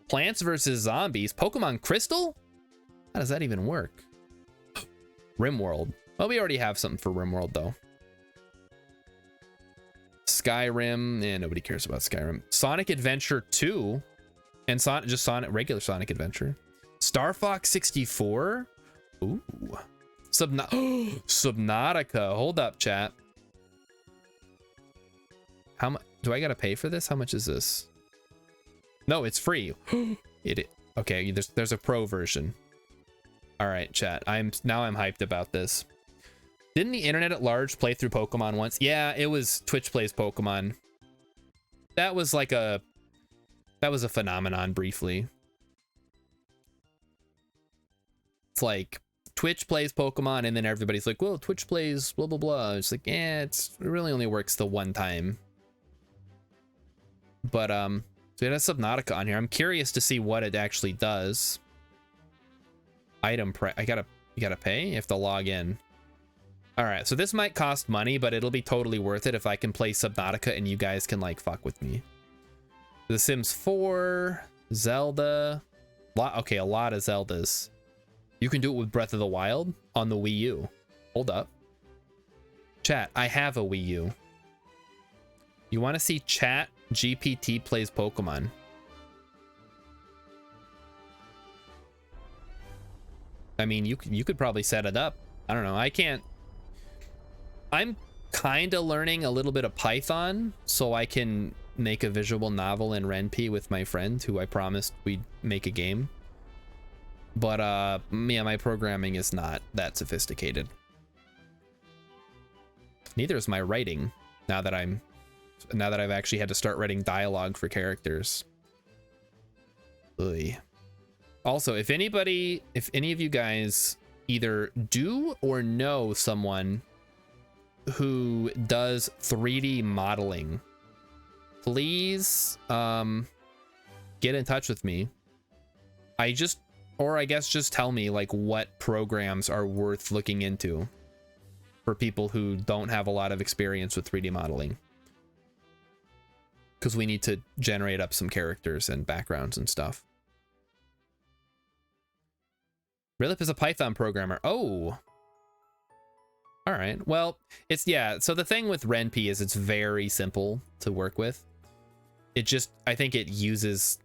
Plants vs. Zombies. Pokemon Crystal? How does that even work? RimWorld. Well, we already have something for RimWorld, though. Skyrim. Yeah, nobody cares about Skyrim. Sonic Adventure 2. And regular Sonic Adventure. Star Fox 64. Ooh. Subnautica. Hold up, chat. How much do I gotta pay for this? How much is this? No, it's free. Okay, there's a pro version. All right, chat. I'm hyped about this. Didn't the internet at large play through Pokemon once? Yeah, it was Twitch Plays Pokemon. That was a phenomenon briefly. It's like Twitch plays Pokemon and then everybody's like, well, Twitch plays blah blah blah. It's like, yeah, it really only works the one time. But so it has Subnautica on here. I'm curious to see what it actually does. Item price. You gotta pay. You have to log in. All right, so this might cost money, but it'll be totally worth it if I can play Subnautica and you guys can like fuck with me. The Sims 4, Zelda. Okay, a lot of Zeldas. You can do it with Breath of the Wild on the Wii U. Hold up. Chat, I have a Wii U. You want to see Chat GPT plays Pokemon? I mean, you could probably set it up. I don't know. I can't. I'm kind of learning a little bit of Python so I can make a visual novel in RenP with my friend who I promised we'd make a game. But yeah, my programming is not that sophisticated. Neither is my writing. Now that I've actually had to start writing dialogue for characters. Ugh. Also, if any of you guys either do or know someone who does 3D modeling, please get in touch with me. I guess just tell me like what programs are worth looking into for people who don't have a lot of experience with 3D modeling. Because we need to generate up some characters and backgrounds and stuff. Rilip is a Python programmer. Oh. All right. Well, so the thing with RenP is it's very simple to work with. I think it uses,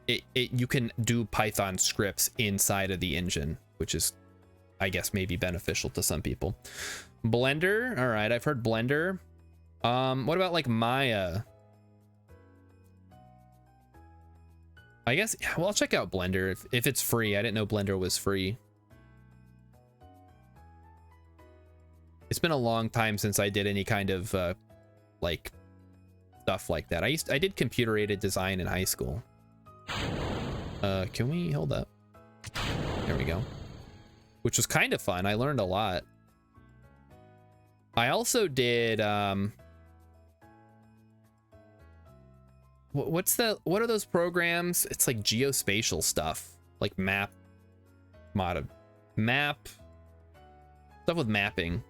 you can do Python scripts inside of the engine, which is, I guess, maybe beneficial to some people. Blender. All right. I've heard Blender. What about like Maya? I guess, well, I'll check out Blender if it's free. I didn't know Blender was free. It's been a long time since I did any kind of like stuff like that. I did computer-aided design in high school. Can we hold up? There we go. Which was kind of fun. I learned a lot. I also did what are those programs? It's like geospatial stuff, like map stuff with mapping.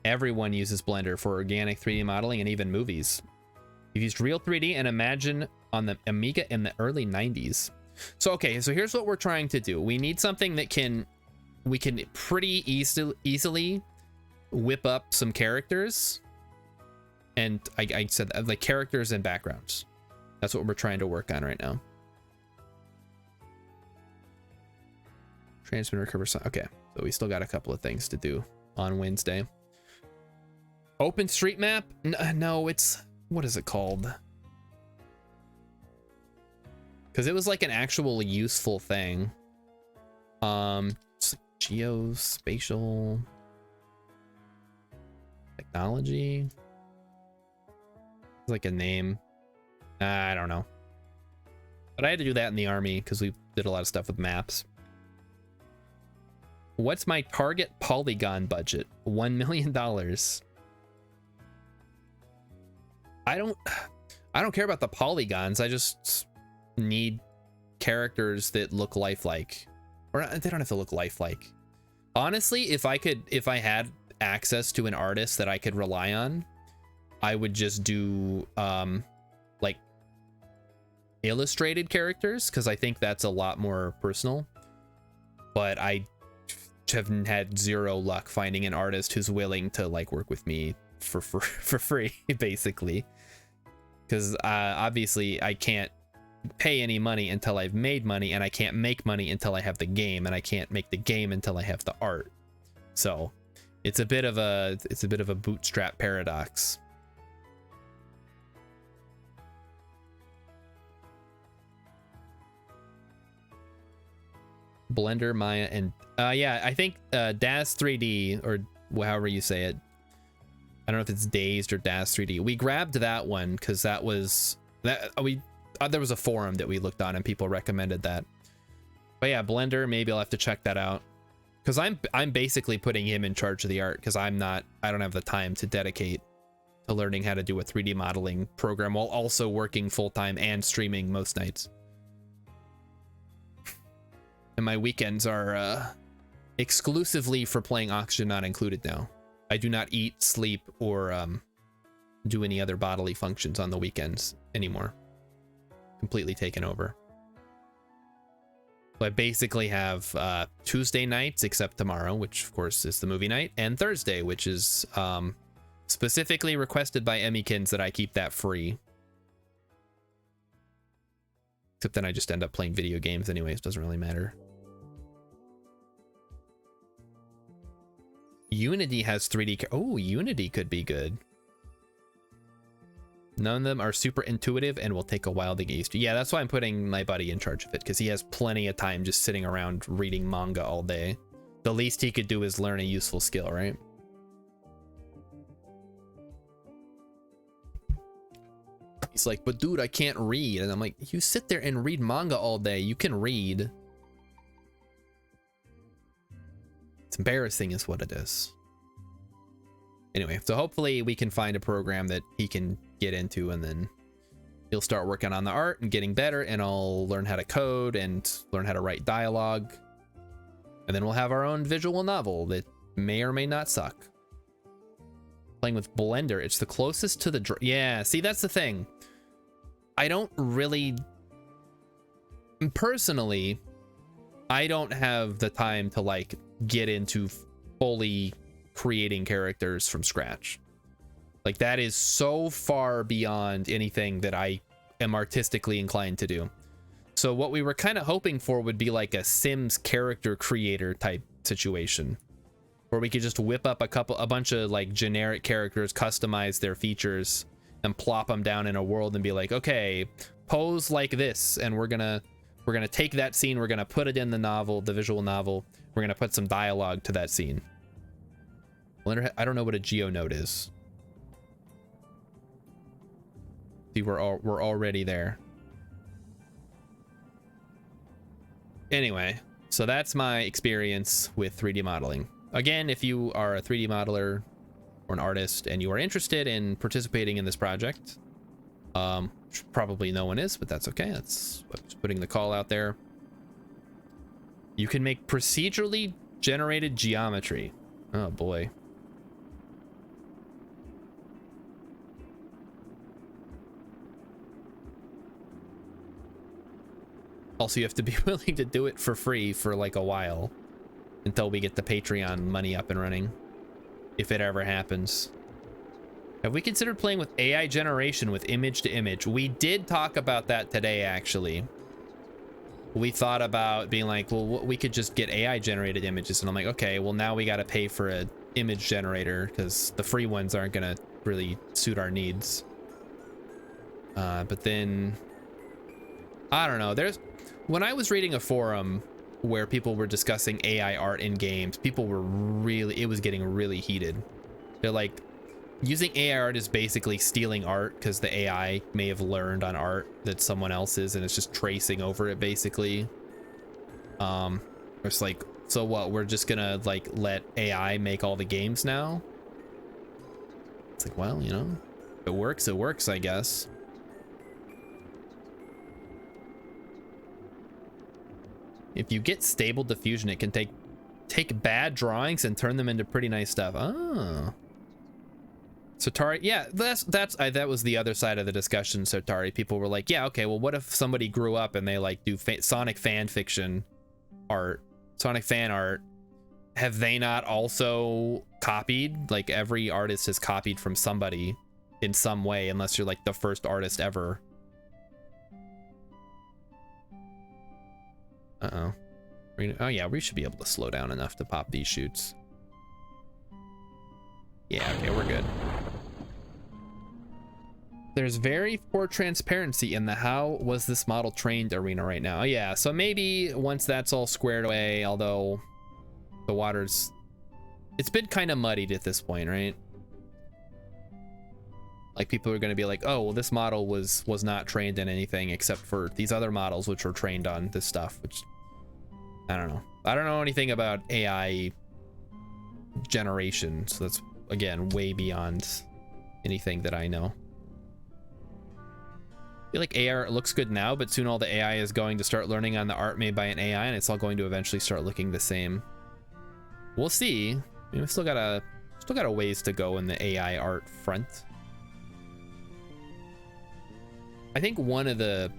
Everyone uses Blender for organic 3D modeling and even movies. You've used Real 3D and Imagine on the Amiga in the early 90s. So okay, so here's what we're trying to do. We need something that we can pretty easily whip up some characters. And I said like characters and backgrounds. That's what we're trying to work on right now. Transmit, recover. Okay, so we still got a couple of things to do on Wednesday. OpenStreetMap? No, it's, what is it called? Because it was like an actual useful thing. It's like geospatial technology. It's like a name. I don't know. But I had to do that in the army because we did a lot of stuff with maps. What's my target polygon budget? $1 million. I don't care about the polygons. I just need characters that look lifelike. Or they don't have to look lifelike. Honestly, if I had access to an artist that I could rely on, I would just do like illustrated characters, because I think that's a lot more personal. But I have had zero luck finding an artist who's willing to like work with me for free, basically. Because obviously I can't pay any money until I've made money, and I can't make money until I have the game, and I can't make the game until I have the art. So it's a bit of a bootstrap paradox. Blender, Maya, and yeah, I think Daz 3D, or however you say it. I don't know if it's Dazed or Daz 3D. We grabbed that one because that was that there was a forum that we looked on and people recommended that. But yeah, Blender, maybe I'll have to check that out, because I'm basically putting him in charge of the art, because I don't have the time to dedicate to learning how to do a 3D modeling program while also working full-time and streaming most nights. And my weekends are exclusively for playing Oxygen Not Included now. I do not eat, sleep, or do any other bodily functions on the weekends anymore. Completely taken over. So I basically have Tuesday nights, except tomorrow, which of course is the movie night, and Thursday, which is specifically requested by Emmykins that I keep that free. Except then I just end up playing video games anyways, doesn't really matter. Unity has 3D. Oh, Unity could be good. None of them are super intuitive and will take a while to get used to. Yeah, that's why I'm putting my buddy in charge of it, because he has plenty of time just sitting around reading manga all day. The least he could do is learn a useful skill, right? He's like, but dude, I can't read. And I'm like, you sit there and read manga all day. You can read. It's embarrassing is what it is. Anyway, so hopefully we can find a program that he can get into, and then he'll start working on the art and getting better, and I'll learn how to code and learn how to write dialogue. And then we'll have our own visual novel that may or may not suck. Playing with Blender, it's the closest to the... Yeah, see, that's the thing. I don't really... Personally, I don't have the time to, like, get into fully creating characters from scratch. Like, that is so far beyond anything that I am artistically inclined to do. So what we were kind of hoping for would be like a Sims character creator type situation, where we could just whip up a bunch of like generic characters, customize their features, and plop them down in a world and be like, okay, pose like this, and we're gonna take that scene, we're gonna put it in the novel, the visual novel, we're gonna put some dialogue to that scene. I don't know what a geonode is. See, we're already there. Anyway, so that's my experience with 3D modeling. Again, if you are a 3D modeler or an artist and you are interested in participating in this project, probably no one is, but that's okay. That's just putting the call out there. You can make procedurally generated geometry. Oh boy. Also, you have to be willing to do it for free for like a while until we get the Patreon money up and running, if it ever happens. Have we considered playing with AI generation with image to image? We did talk about that today, actually. We thought about being like, well, we could just get AI generated images, and I'm like, okay, well, now we got to pay for an image generator because the free ones aren't gonna really suit our needs. But then I don't know, when I was reading a forum where people were discussing AI art in games, people were it was getting really heated. They're like, using AI art is basically stealing art because the AI may have learned on art that someone else's and it's just tracing over it basically. It's like, so what, we're just gonna like let AI make all the games now? It's like, well, you know, if it works, I guess. If you get stable diffusion, it can take bad drawings and turn them into pretty nice stuff. Oh. Sotari, yeah, that was the other side of the discussion, Sotari. People were like, yeah, okay, well, what if somebody grew up and they like do Sonic fan fiction art, Sonic fan art? Have they not also copied? Like, every artist has copied from somebody in some way, unless you're like the first artist ever. Uh-oh. Oh yeah, we should be able to slow down enough to pop these shoots. Yeah, okay, we're good. There's very poor transparency in the how was this model trained arena right now. Yeah, so maybe once that's all squared away, although the water's... It's been kind of muddied at this point, right? Like, people are going to be like, oh, well, this model was not trained in anything except for these other models which were trained on this stuff, which... I don't know. I don't know anything about AI generation, so that's, again, way beyond anything that I know. I feel like AI looks good now, but soon all the AI is going to start learning on the art made by an AI, and it's all going to eventually start looking the same. We'll see. I mean, we've still got a ways to go in the AI art front. I think one of the,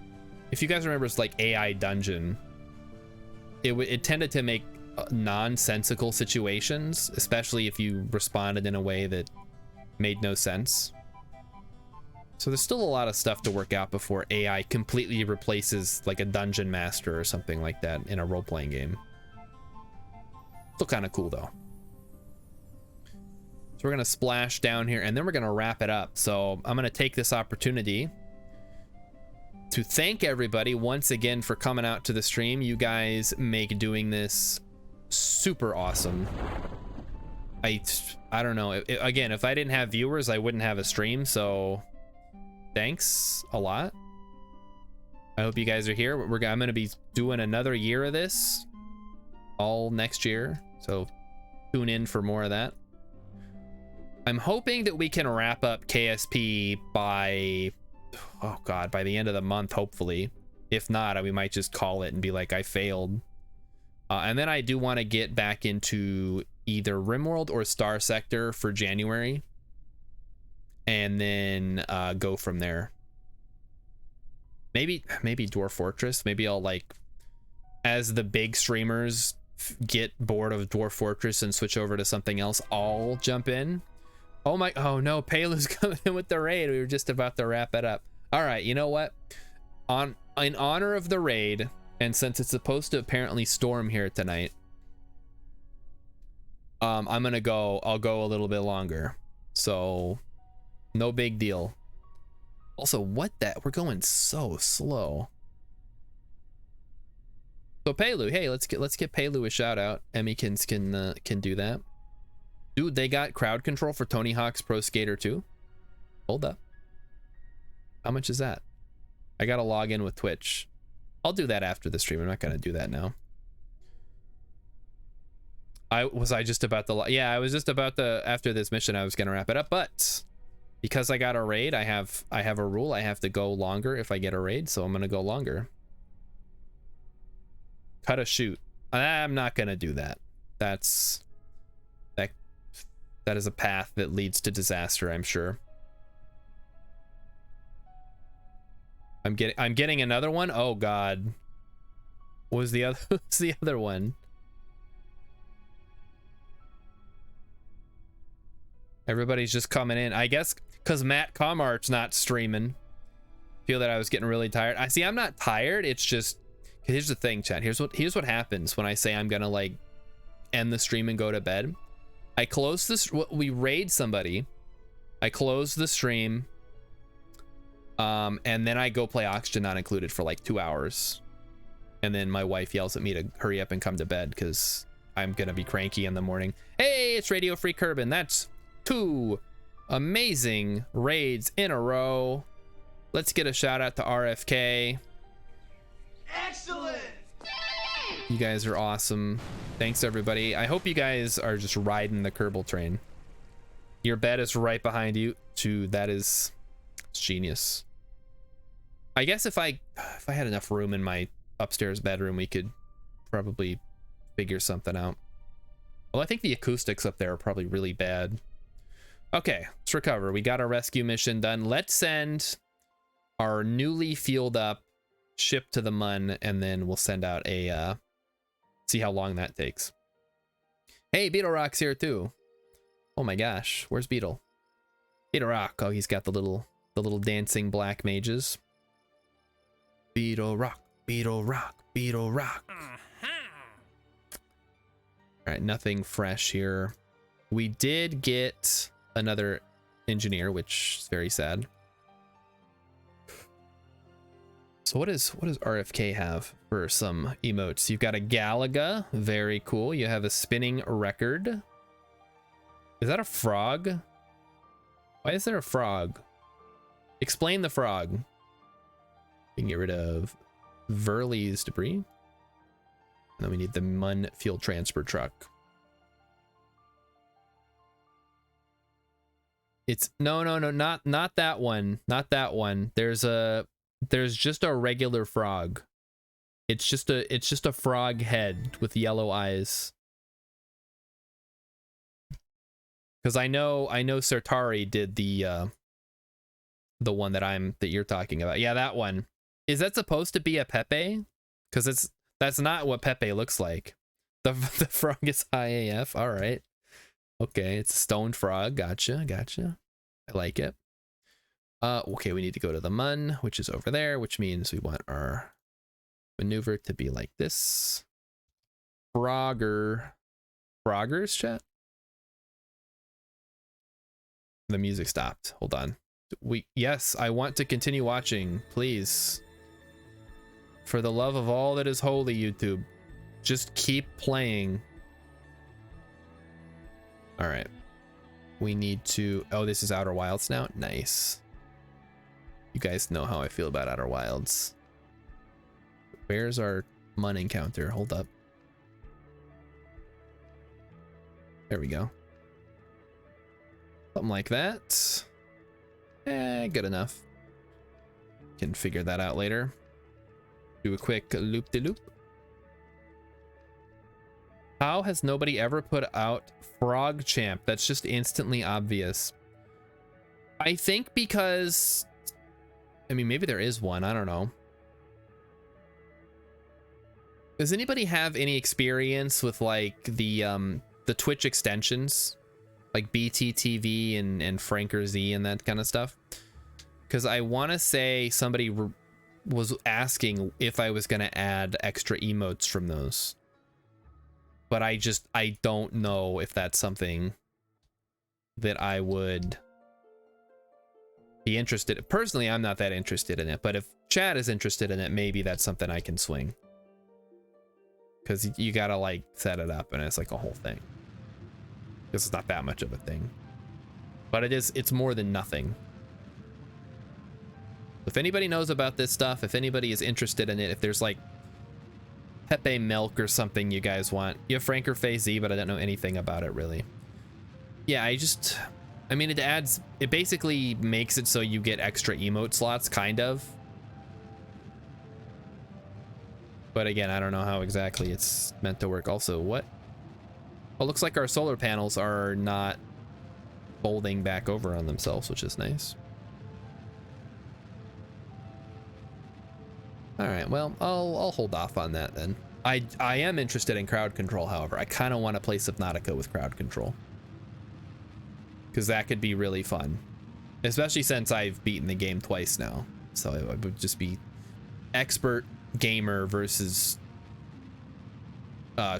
if you guys remember, it's like AI Dungeon. It tended to make nonsensical situations, especially if you responded in a way that made no sense. So there's still a lot of stuff to work out before AI completely replaces like a dungeon master or something like that in a role-playing game. Still kind of cool though. So we're gonna splash down here and then we're gonna wrap it up. So I'm gonna take this opportunity to thank everybody once again for coming out to the stream. You guys make doing this super awesome. I don't know. Again, if I didn't have viewers, I wouldn't have a stream, so thanks a lot. I hope you guys are here. I'm going to be doing another year of this all next year, so tune in for more of that. I'm hoping that we can wrap up KSP by... oh god, by the end of the month, hopefully. If not, we might just call it and be like, I failed. And then I do want to get back into either RimWorld or Star Sector for January, and then go from there. Maybe Dwarf Fortress. Maybe I'll, like, as the big streamers get bored of Dwarf Fortress and switch over to something else, I'll jump in. Oh no, Palu's coming in with the raid. We were just about to wrap it up. All right, you know what? In honor of the raid, and since it's supposed to apparently storm here tonight, I'm gonna go. I'll go a little bit longer. So, no big deal. Also, what that? We're going so slow. So Palu, hey, let's get Palu a shout out. Emmykins can do that. Dude, they got crowd control for Tony Hawk's Pro Skater 2. Hold up. How much is that? I gotta log in with Twitch. I'll do that after the stream. I'm not gonna do that now. Was I just about to... yeah, I was just about to... after this mission, I was gonna wrap it up, but because I got a raid, I have a rule. I have to go longer if I get a raid, so I'm gonna go longer. Cut a shoot. I'm not gonna do that. That is a path that leads to disaster, I'm sure. I'm getting another one. Oh god. What was the other? What's the other one? Everybody's just coming in. I guess because Matt Comart's not streaming. Feel that I was getting really tired. I see. I'm not tired. It's just. Here's the thing, chat. Here's what happens when I say I'm gonna like end the stream and go to bed. I close this. We raid somebody. I close the stream. And then I go play Oxygen Not Included for like 2 hours. And then my wife yells at me to hurry up and come to bed because I'm gonna be cranky in the morning. Hey, it's Radio Free Kerbin. That's 2 amazing raids in a row. Let's get a shout out to RFK. Excellent! You guys are awesome. Thanks everybody. I hope you guys are just riding the Kerbal train. Your bed is right behind you too. That is genius. I guess if I had enough room in my upstairs bedroom, we could probably figure something out. Well, I think the acoustics up there are probably really bad. Okay, let's recover. We got our rescue mission done. Let's send our newly fueled up ship to the Mun, and then we'll send out a see how long that takes. Hey, Beetle Rock's here too. Oh my gosh, where's Beetle? Beetle Rock. Oh, he's got the little dancing black mages. Beetle Rock, Beetle Rock, Beetle Rock. All right, nothing fresh here. We did get another engineer, which is very sad. So what does RFK have for some emotes? You've got a Galaga, very cool. You have a spinning record. Is that a frog? Why is there a frog? Explain the frog. You can get rid of Verley's debris. And then we need the Mun fuel transfer truck. It's no, not that one. Not that one. There's just a regular frog. It's just a frog head with yellow eyes. Because I know Sartari did the one that you're talking about. Yeah, that one. Is that supposed to be a Pepe? Because that's not what Pepe looks like. The frog is high AF. All right. Okay, it's a stoned frog. Gotcha. I like it. Okay, we need to go to the Mun, which is over there, which means we want our maneuver to be like this. Froggers, chat? The music stopped. Hold on. Yes, I want to continue watching, please. For the love of all that is holy, YouTube. Just keep playing. All right. We need to... Oh, this is Outer Wilds now? Nice. You guys know how I feel about Outer Wilds. Where's our Mun encounter? Hold up. There we go. Something like that. Good enough. Can figure that out later. Do a quick loop-de-loop. How has nobody ever put out Frog Champ? That's just instantly obvious. I think because... I mean, maybe there is one. I don't know. Does anybody have any experience with like the Twitch extensions? Like BTTV and Franker Z and that kind of stuff? Because I want to say somebody was asking if I was going to add extra emotes from those. But I don't know if that's something that I would be interested in. Personally, I'm not that interested in it, but if Chad is interested in it, maybe that's something I can swing. Because you gotta like set it up and it's like a whole thing. This is not that much of a thing. But it's more than nothing. If anybody knows about this stuff, if anybody is interested in it, if there's like Pepe milk or something you guys want. You have Franker Phase Z, but I don't know anything about it really. Yeah, I mean, it basically makes it so you get extra emote slots, kind of. But again, I don't know how exactly it's meant to work. Also, what? Oh, looks like our solar panels are not folding back over on themselves, which is nice. All right, well, I'll hold off on that then. I am interested in crowd control, however. I kind of want to play Subnautica with crowd control. Because that could be really fun. Especially since I've beaten the game twice now. So it would just be expert gamer versus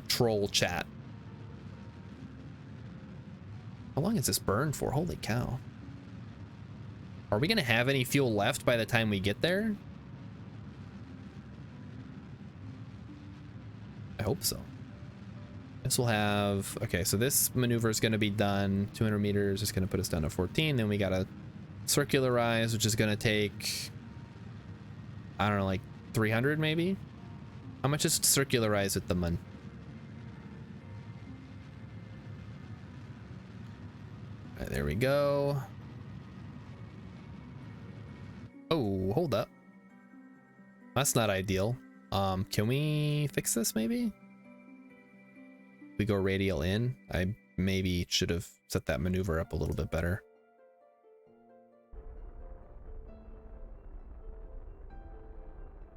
troll chat. How long is this burn for? Holy cow. Are we going to have any fuel left by the time we get there? I hope so. This will have, okay, so this maneuver is going to be done 200 meters. It's going to put us down to 14. Then we got to circularize, which is going to take, I don't know, like 300 maybe. How much is circularize with the mun? All right, there we go. Oh, hold up. That's not ideal. Can we fix this maybe? We go radial in. I maybe should have set that maneuver up a little bit better.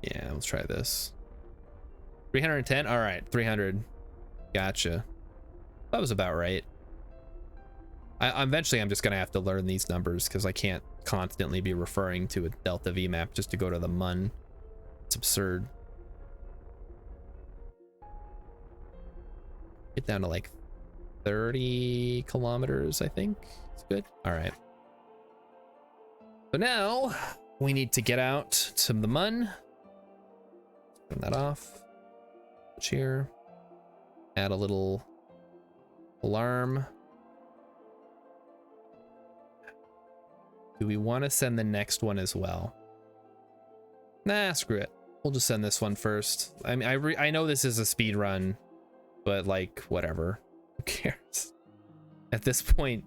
Yeah, let's try this. 310. All right, 300. Gotcha. That was about right. Eventually I'm just gonna have to learn these numbers because I can't constantly be referring to a delta V map just to go to the mun. It's absurd. Get down to like 30 kilometers, I think. It's good. All right. So now we need to get out to the mun. Turn that off. Cheer. Add a little alarm. Do we want to send the next one as well? Nah, screw it. We'll just send this one first. I mean, I know this is a speed run, but like, whatever. Who cares? At this point,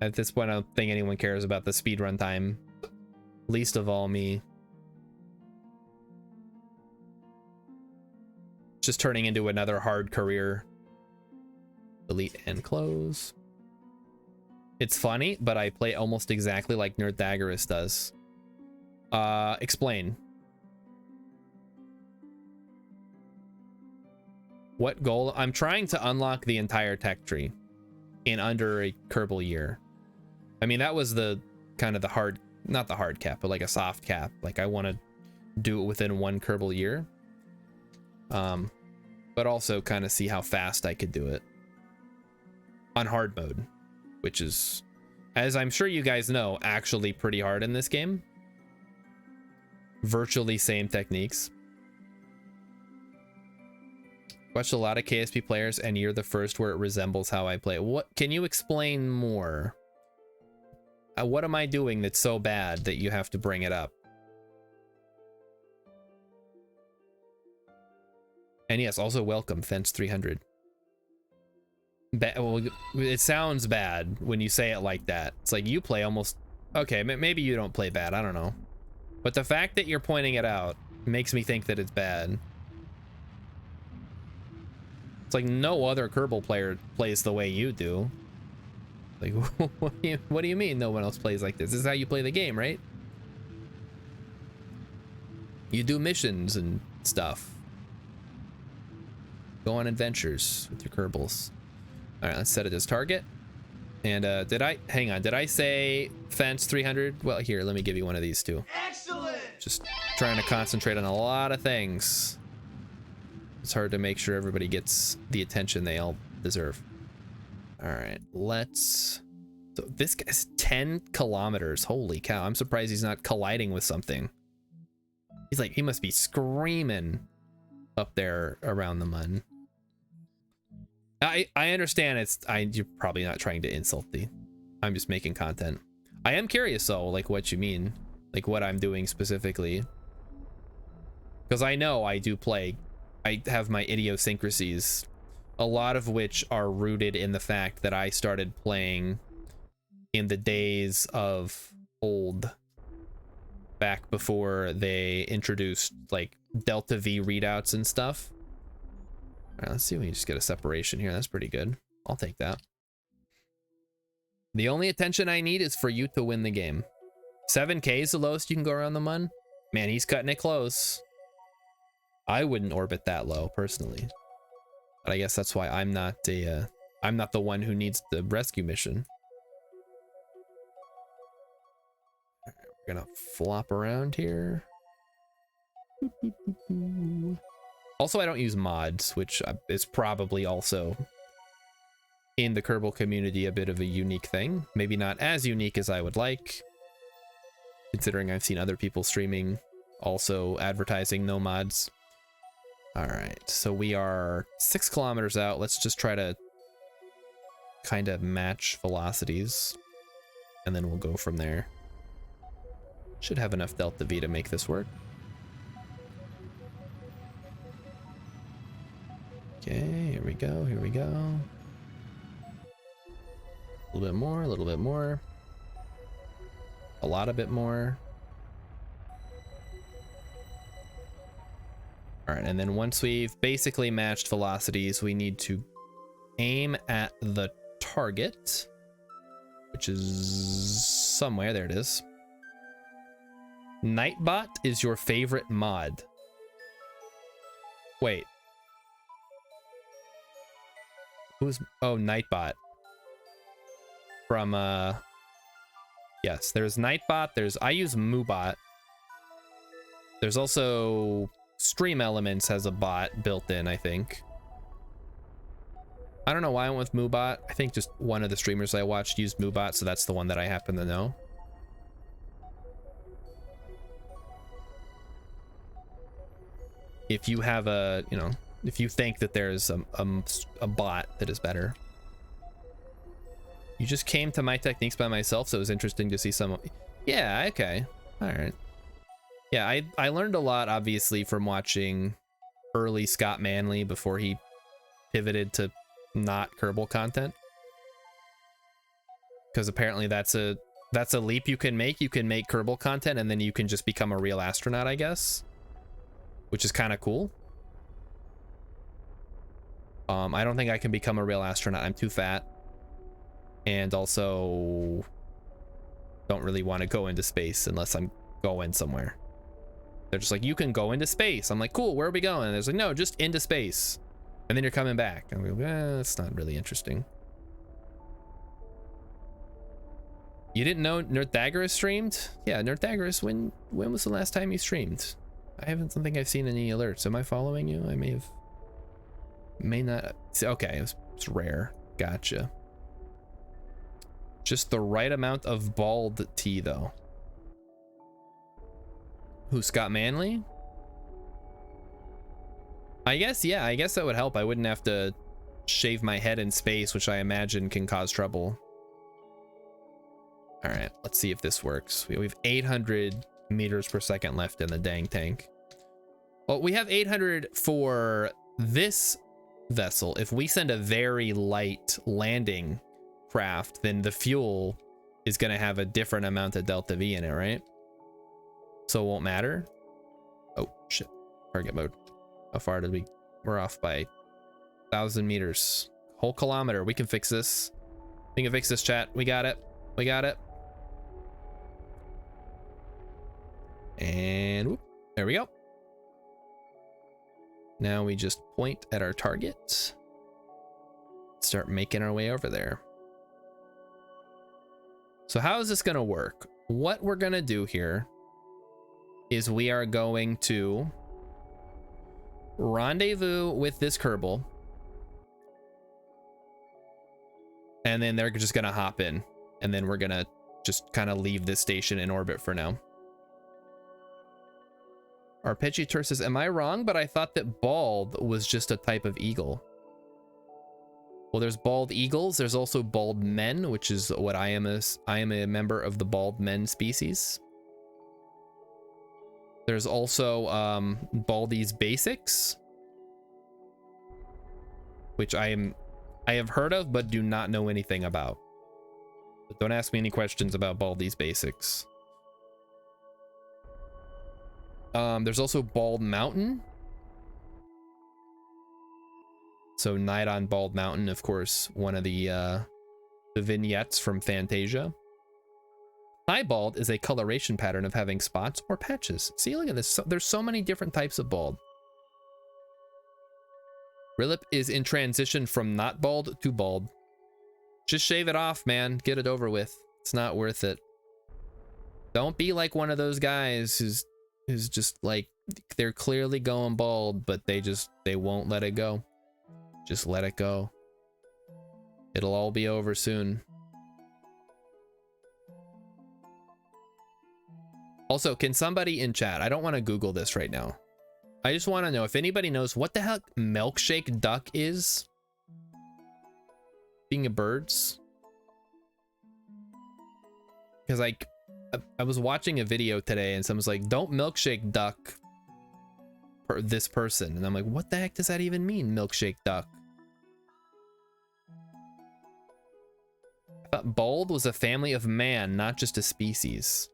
I don't think anyone cares about the speed run time. Least of all me. Just turning into another hard career. Delete and close. It's funny, but I play almost exactly like Nerdthagorus does. Explain. What goal? I'm trying to unlock the entire tech tree in under a Kerbal year. I mean, that was the kind of the hard, not the hard cap, but like a soft cap. Like I want to do it within one Kerbal year. But also kind of see how fast I could do it on hard mode, which is, as I'm sure you guys know, actually pretty hard in this game. Virtually same techniques. Watched a lot of KSP players, and you're the first where it resembles how I play. What can you explain more? What am I doing that's so bad that you have to bring it up? And yes, also welcome, Fence 300. Well, it sounds bad when you say it like that. It's like you play almost... Okay, maybe you don't play bad, I don't know. But the fact that you're pointing it out makes me think that it's bad. It's like no other Kerbal player plays the way you do. Like, what do you mean no one else plays like this? This is how you play the game, right? You do missions and stuff. Go on adventures with your Kerbals. All right, let's set it as target. And did I say Fence 300? Well, here, let me give you one of these too. Excellent! Just trying to concentrate on a lot of things. It's hard to make sure everybody gets the attention they all deserve. All right, let's... So this guy's 10 kilometers. Holy cow, I'm surprised he's not colliding with something. He's like, he must be screaming up there around the mun. I understand you're probably not trying to insult I'm just making content. I am curious though, like what you mean, like what I'm doing specifically. Because I know I do play, I have my idiosyncrasies, a lot of which are rooted in the fact that I started playing in the days of old, back before they introduced like Delta V readouts and stuff. All right, let's see if we can just get a separation here. That's pretty good. I'll take that. The only attention I need is for you to win the game. 7K is the lowest you can go around the mun. Man, he's cutting it close. I wouldn't orbit that low personally, but I guess that's why I'm not the one who needs the rescue mission. All right, we're gonna flop around here. Also, I don't use mods, which is probably also in the Kerbal community a bit of a unique thing. Maybe not as unique as I would like, considering I've seen other people streaming also advertising no mods. All right, so we are 6 kilometers out. Let's just try to kind of match velocities, and then we'll go from there. Should have enough delta V to make this work. Okay, here we go, here we go. A little bit more, a little bit more. A lot a bit more. All right, and then once we've basically matched velocities, we need to aim at the target, which is somewhere. There it is. Nightbot is your favorite mod. Wait. Who's... Oh, Nightbot. From, yes, there's Nightbot, there's... I use Moobot. There's also... Stream Elements has a bot built in, I think. I don't know why I went with Moobot. I think just one of the streamers I watched used Moobot, so that's the one that I happen to know. If you have a, you know, if you think that there's a bot that is better. You just came to my techniques by myself, so it was interesting to see some. Yeah, okay. All right. Yeah, I learned a lot, obviously, from watching early Scott Manley before he pivoted to not Kerbal content. Because apparently that's a leap you can make. You can make Kerbal content, and then you can just become a real astronaut, I guess. Which is kind of cool. I don't think I can become a real astronaut. I'm too fat. And also don't really want to go into space unless I'm going somewhere. They're just like, you can go into space. I'm like, cool, where are we going? And they're like, no, just into space. And then you're coming back. I'm like, that's not really interesting. You didn't know Nerdthagoras streamed? Yeah, Nerdthagoras, when was the last time you streamed? I don't think I've seen any alerts. Am I following you? I may not. Okay, it's rare. Gotcha. Just the right amount of bald tea, though. Who, Scott Manley? I guess, yeah, I guess that would help. I wouldn't have to shave my head in space, which I imagine can cause trouble. All right, let's see if this works. We have 800 meters per second left in the dang tank. Well, we have 800 for this vessel. If we send a very light landing craft, then the fuel is going to have a different amount of delta V in it, right? So it won't matter. Oh shit, target mode. How far did we're off by 1,000 meters, whole kilometer. We can fix this. We can fix this, chat. We got it. We got it. And whoop, there we go. Now we just point at our target. Start making our way over there. So how is this gonna work? What we're gonna do here is we are going to rendezvous with this Kerbal, and then they're just gonna hop in, and then we're gonna just kind of leave this station in orbit for now. Arpeggiator says, am I wrong? But I thought that bald was just a type of eagle. Well, there's bald eagles. There's also bald men, which is what I am. I am a member of the bald men species. There's also Baldy's Basics, which I have heard of but do not know anything about. But don't ask me any questions about Baldy's Basics. There's also Bald Mountain. So Night on Bald Mountain, of course, one of the vignettes from Fantasia. Piebald is a coloration pattern of having spots or patches. See, look at this. There's so many different types of bald. Rilip is in transition from not bald to bald. Just shave it off, man. Get it over with. It's not worth it. Don't be like one of those guys who's just like, they're clearly going bald, but they won't let it go. Just let it go. It'll all be over soon. Also, can somebody in chat, I don't want to Google this right now, I just want to know if anybody knows what the heck milkshake duck is. Being a birds. Because like I was watching a video today and someone's like, don't milkshake duck this person, and I'm like, what the heck does that even mean, milkshake duck? I thought bald was a family of man, not just a species.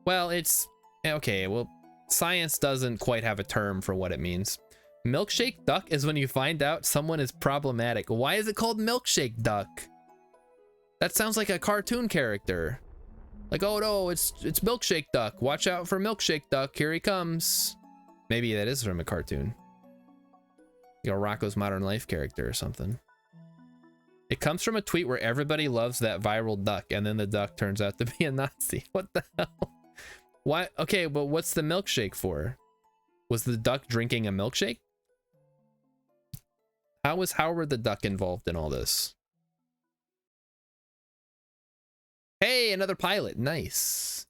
Well, it's okay. Well, science doesn't quite have a term for what it means. Milkshake duck is when you find out someone is problematic. Why is it called milkshake duck? That sounds like a cartoon character. Like, oh no, it's milkshake duck. Watch out for milkshake duck. Here he comes. Maybe that is from a cartoon. You know, Rocco's Modern Life character or something. It comes from a tweet where everybody loves that viral duck, and then the duck turns out to be a Nazi. What the hell? Why? Okay, but what's the milkshake for? Was the duck drinking a milkshake? How was Howard the Duck involved in all this? Hey, another pilot. Nice.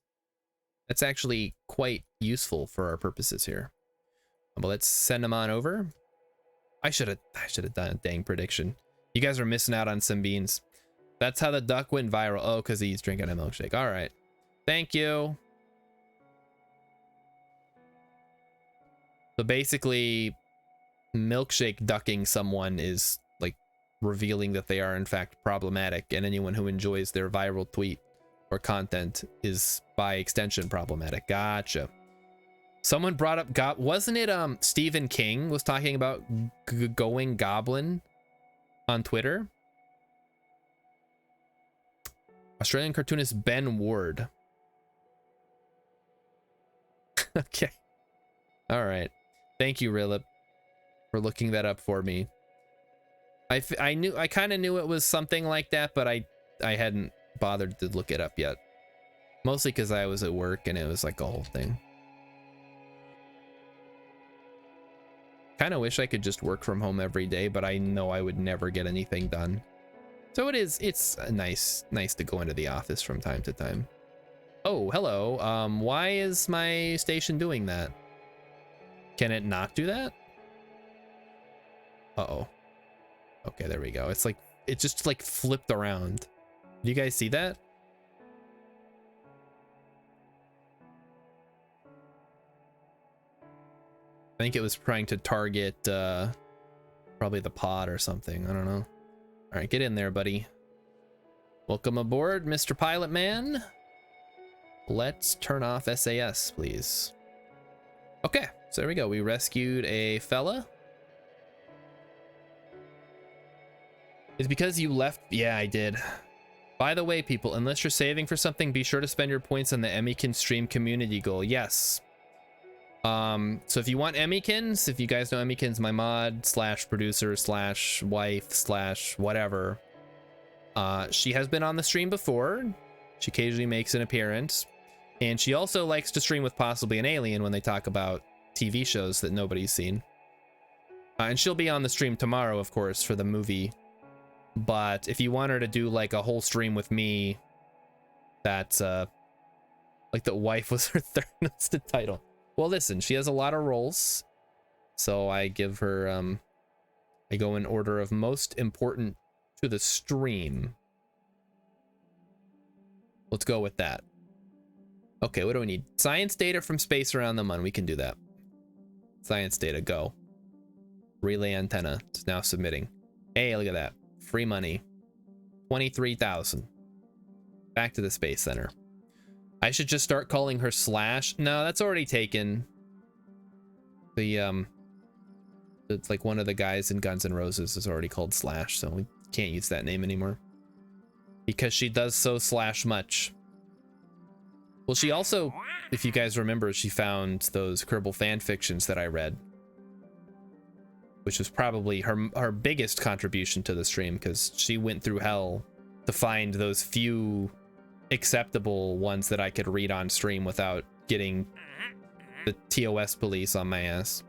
That's actually quite useful for our purposes here. Well, let's send him on over. I should have done a dang prediction. You guys are missing out on some beans. That's how the duck went viral. Oh, because he's drinking a milkshake. All right. Thank you. So basically, milkshake ducking someone is like revealing that they are in fact problematic, and anyone who enjoys their viral tweet or content is by extension problematic. Gotcha. Someone brought up wasn't it Stephen King was talking about going goblin on Twitter? Australian cartoonist Ben Ward. Okay. All right. Thank you, Rilip, for looking that up for me. I kind of knew it was something like that, but I hadn't bothered to look it up yet. Mostly because I was at work and it was like a whole thing. Kind of wish I could just work from home every day, but I know I would never get anything done. So it's nice to go into the office from time to time. Oh, hello. Why is my station doing that? Can it not do that? Uh-oh. Okay, there we go. It's like, it just like flipped around. Do you guys see that? I think it was trying to target probably the pod or something. I don't know. All right, get in there, buddy. Welcome aboard, Mr. Pilot Man. Let's turn off SAS, please. Okay, so there we go. We rescued a fella. It's because you left. Yeah, I did. By the way, people, unless you're saving for something, be sure to spend your points on the Emmykin stream community goal. Yes. So if you want Emmykins, if you guys know Emmykin's my mod slash producer slash wife slash whatever, she has been on the stream before. She occasionally makes an appearance, and she also likes to stream with possibly an alien when they talk about TV shows that nobody's seen. And she'll be on the stream tomorrow, of course, for the movie. But if you want her to do like a whole stream with me, that's like the wife was her third listed title. Well, listen, she has a lot of roles, so I give her, I go in order of most important to the stream. Let's go with that. Okay, what do we need? Science data from space around the moon. We can do that. Science data, go. Relay antenna, it's now submitting. Hey, look at that. Free money. 23,000. Back to the Space Center. I should just start calling her Slash. No, that's already taken. It's like one of the guys in Guns N' Roses is already called Slash, so we can't use that name anymore. Because she does so slash much. Well, she also, if you guys remember, she found those Kerbal fan fictions that I read, which was probably her biggest contribution to the stream, because she went through hell to find those few acceptable ones that I could read on stream without getting the TOS police on my ass.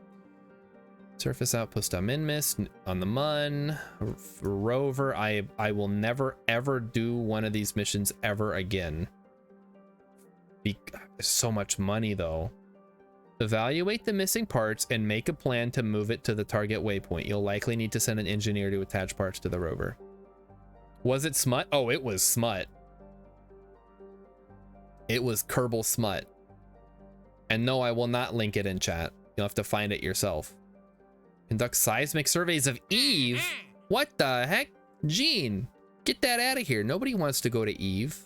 Surface outpost on Minmus, on the Mun, rover. I will never ever do one of these missions ever again. So much money though. Evaluate the missing parts and make a plan to move it to the target waypoint. You'll likely need to send an engineer to attach parts to the rover. Was it smut? Oh, it was smut. It was Kerbal smut. And no, I will not link it in chat. You'll have to find it yourself. Conduct seismic surveys of Eve? What the heck? Gene, get that out of here. Nobody wants to go to Eve.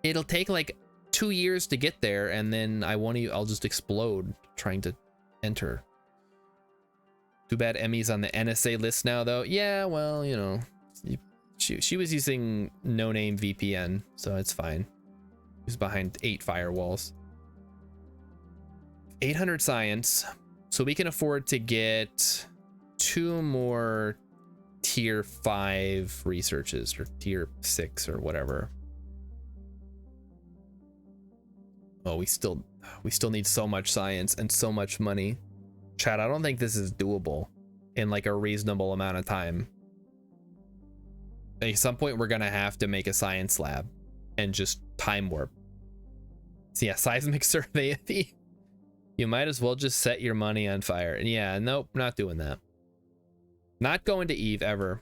It'll take like 2 years to get there, and then I'll just explode trying to enter. Too bad Emmy's on the NSA list now, though. Yeah, well, you know, she was using no-name VPN, so it's fine. She's behind 8 firewalls. 800 science, so we can afford to get 2 more tier 5 researches, or tier 6 or whatever. Oh, we still need so much science and so much money. Chat, I don't think this is doable in like a reasonable amount of time. At some point, we're gonna have to make a science lab and just time warp. So yeah, seismic survey. You might as well just set your money on fire. Yeah, nope, not doing that. Not going to Eve ever.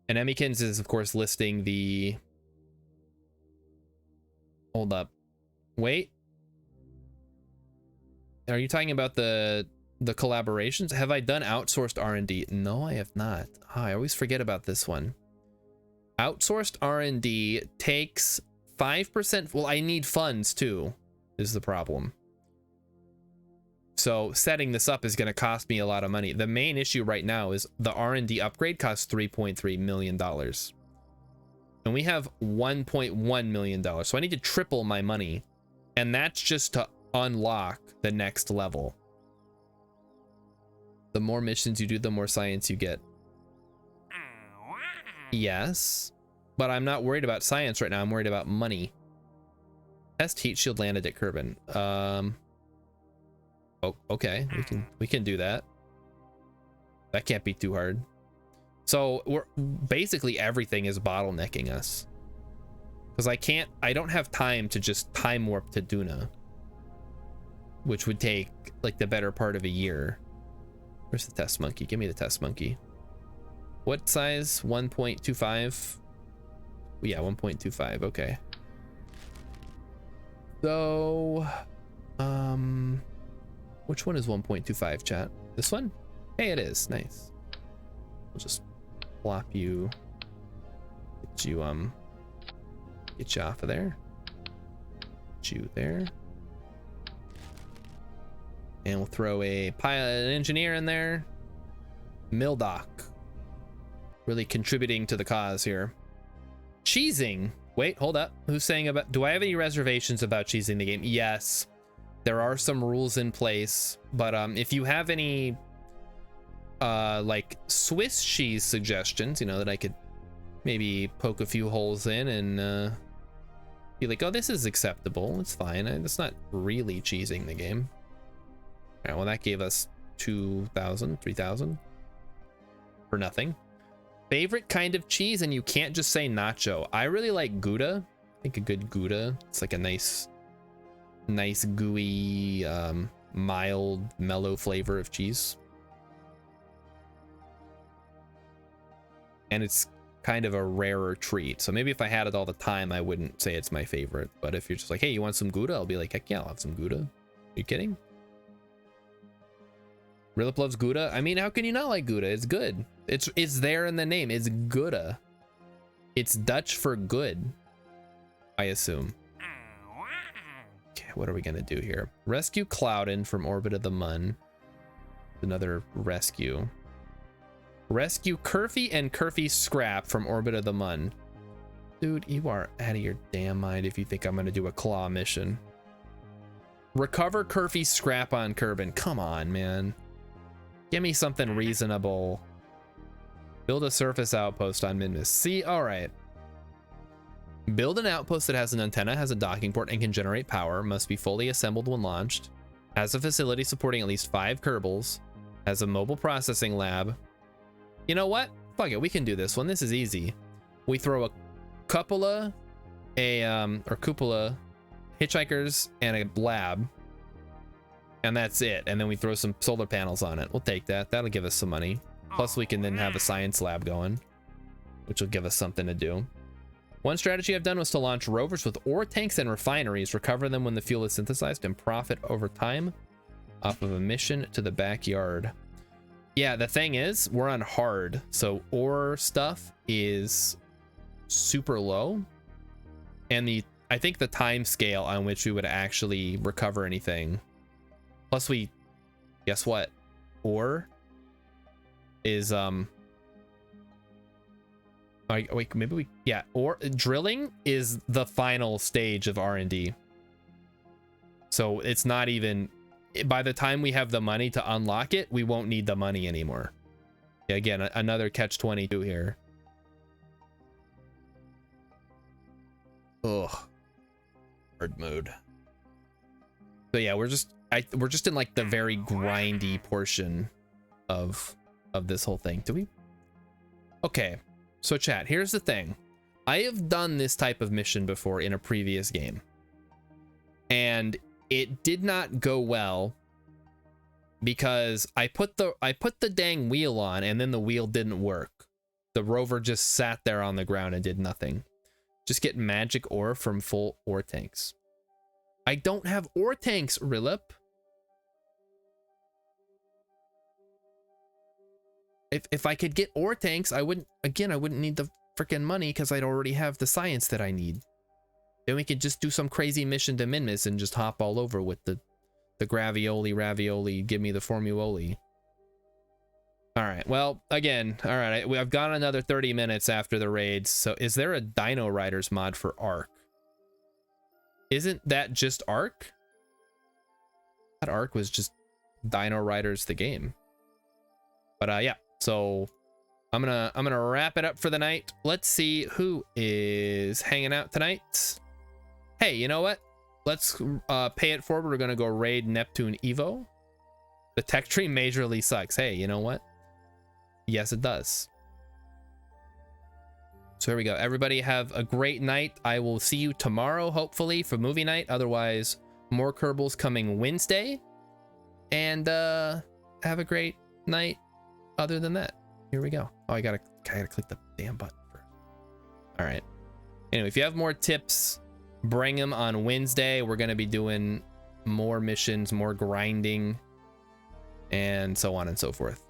And Emmykins is, of course, listing the... Hold up. Wait. Are you talking about the collaborations? Have I done outsourced R&D? No, I have not. Oh, I always forget about this one. Outsourced R&D takes 5%. Well, I need funds too, is the problem. So setting this up is going to cost me a lot of money. The main issue right now is the R&D upgrade costs $3.3 million. And we have $1.1 million. So I need to triple my money. And that's just to unlock the next level. The more missions you do, the more science you get. Yes. But I'm not worried about science right now. I'm worried about money. Test heat shield landed at Kerbin. Oh, okay. We can do that. That can't be too hard. So we're basically everything is bottlenecking us. Because I don't have time to just time warp to Duna. Which would take like the better part of a year. Where's the test monkey? Give me the test monkey. What size? 1.25? Yeah, 1.25. Okay. So, which one is 1.25, chat? This one? Hey, it is. Nice. We'll just plop you. Get you off of there. Get you there. And we'll throw an engineer in there. Mildoc. Really contributing to the cause here. Cheesing. Wait, hold up. Who's saying about... Do I have any reservations about cheesing the game? Yes. There are some rules in place. But if you have any... like Swiss cheese suggestions, you know, that I could maybe poke a few holes in and be like, oh, this is acceptable. It's fine. It's not really cheesing the game. All right, well, that gave us 2,000, 3,000 for nothing. Favorite kind of cheese, and you can't just say nacho. I really like Gouda. I think a good Gouda. It's like a nice gooey, mild, mellow flavor of cheese. And it's kind of a rarer treat. So maybe if I had it all the time, I wouldn't say it's my favorite. But if you're just like, hey, you want some Gouda? I'll be like, heck yeah, I'll have some Gouda. Are you kidding? Rilip loves Gouda. I mean, how can you not like Gouda? It's good. It's there in the name. It's Gouda. It's Dutch for good, I assume. Okay, what are we gonna do here? Rescue Cloudin from Orbit of the Mun. Another rescue. Rescue Curfy and Curfy Scrap from Orbit of the Mun. Dude, you are out of your damn mind if you think I'm gonna do a claw mission. Recover Curfy Scrap on Kerbin. Come on, man. Give me something reasonable. Build a surface outpost on Minmus. See, all right. Build an outpost that has an antenna, has a docking port, and can generate power. Must be fully assembled when launched. Has a facility supporting at least 5 Kerbals. Has a mobile processing lab. You know what? Fuck it, we can do this one. This is easy. We throw a cupola, hitchhikers and a lab, and that's it. And then we throw some solar panels on it. We'll take that. That'll give us some money. Plus we can then have a science lab going, which will give us something to do. One strategy I've done was to launch rovers with ore tanks and refineries, recover them when the fuel is synthesized, and profit over time off of a mission to the backyard. Yeah, the thing is, we're on hard, so ore stuff is super low, and I think the time scale on which we would actually recover anything, plus we, guess what, ore is wait, maybe we, yeah, or drilling is the final stage of R&D, so it's not even, by the time we have the money to unlock it, we won't need the money anymore. Yeah, again, another catch-22 here. Ugh, hard mode. So yeah, we're just in like the very grindy portion of this whole thing. Do we? Okay, so chat, here's the thing. I have done this type of mission before in a previous game, and it did not go well because I put the dang wheel on and then the wheel didn't work. The rover just sat there on the ground and did nothing. Just get magic ore from full ore tanks. I don't have ore tanks, Rilip. If I could get ore tanks, I wouldn't need the freaking money because I'd already have the science that I need. Then we could just do some crazy mission to Minmus and just hop all over with the gravioli, ravioli, give me the formuoli. All right, well, again, all right, I've gone another 30 minutes after the raids, so is there a Dino Riders mod for Ark? Isn't that just Ark? That Ark was just Dino Riders the game. But yeah, so I'm gonna wrap it up for the night. Let's see who is hanging out tonight. Hey, you know what? Let's pay it forward. We're gonna go raid Neptune Evo. The tech tree majorly sucks. Hey, you know what? Yes, it does. So here we go. Everybody have a great night. I will see you tomorrow, hopefully, for movie night. Otherwise, more Kerbals coming Wednesday. And have a great night. Other than that, here we go. Oh, I gotta click the damn button first. All right. Anyway, if you have more tips, bring them on Wednesday. We're gonna be doing more missions, more grinding, and so on and so forth.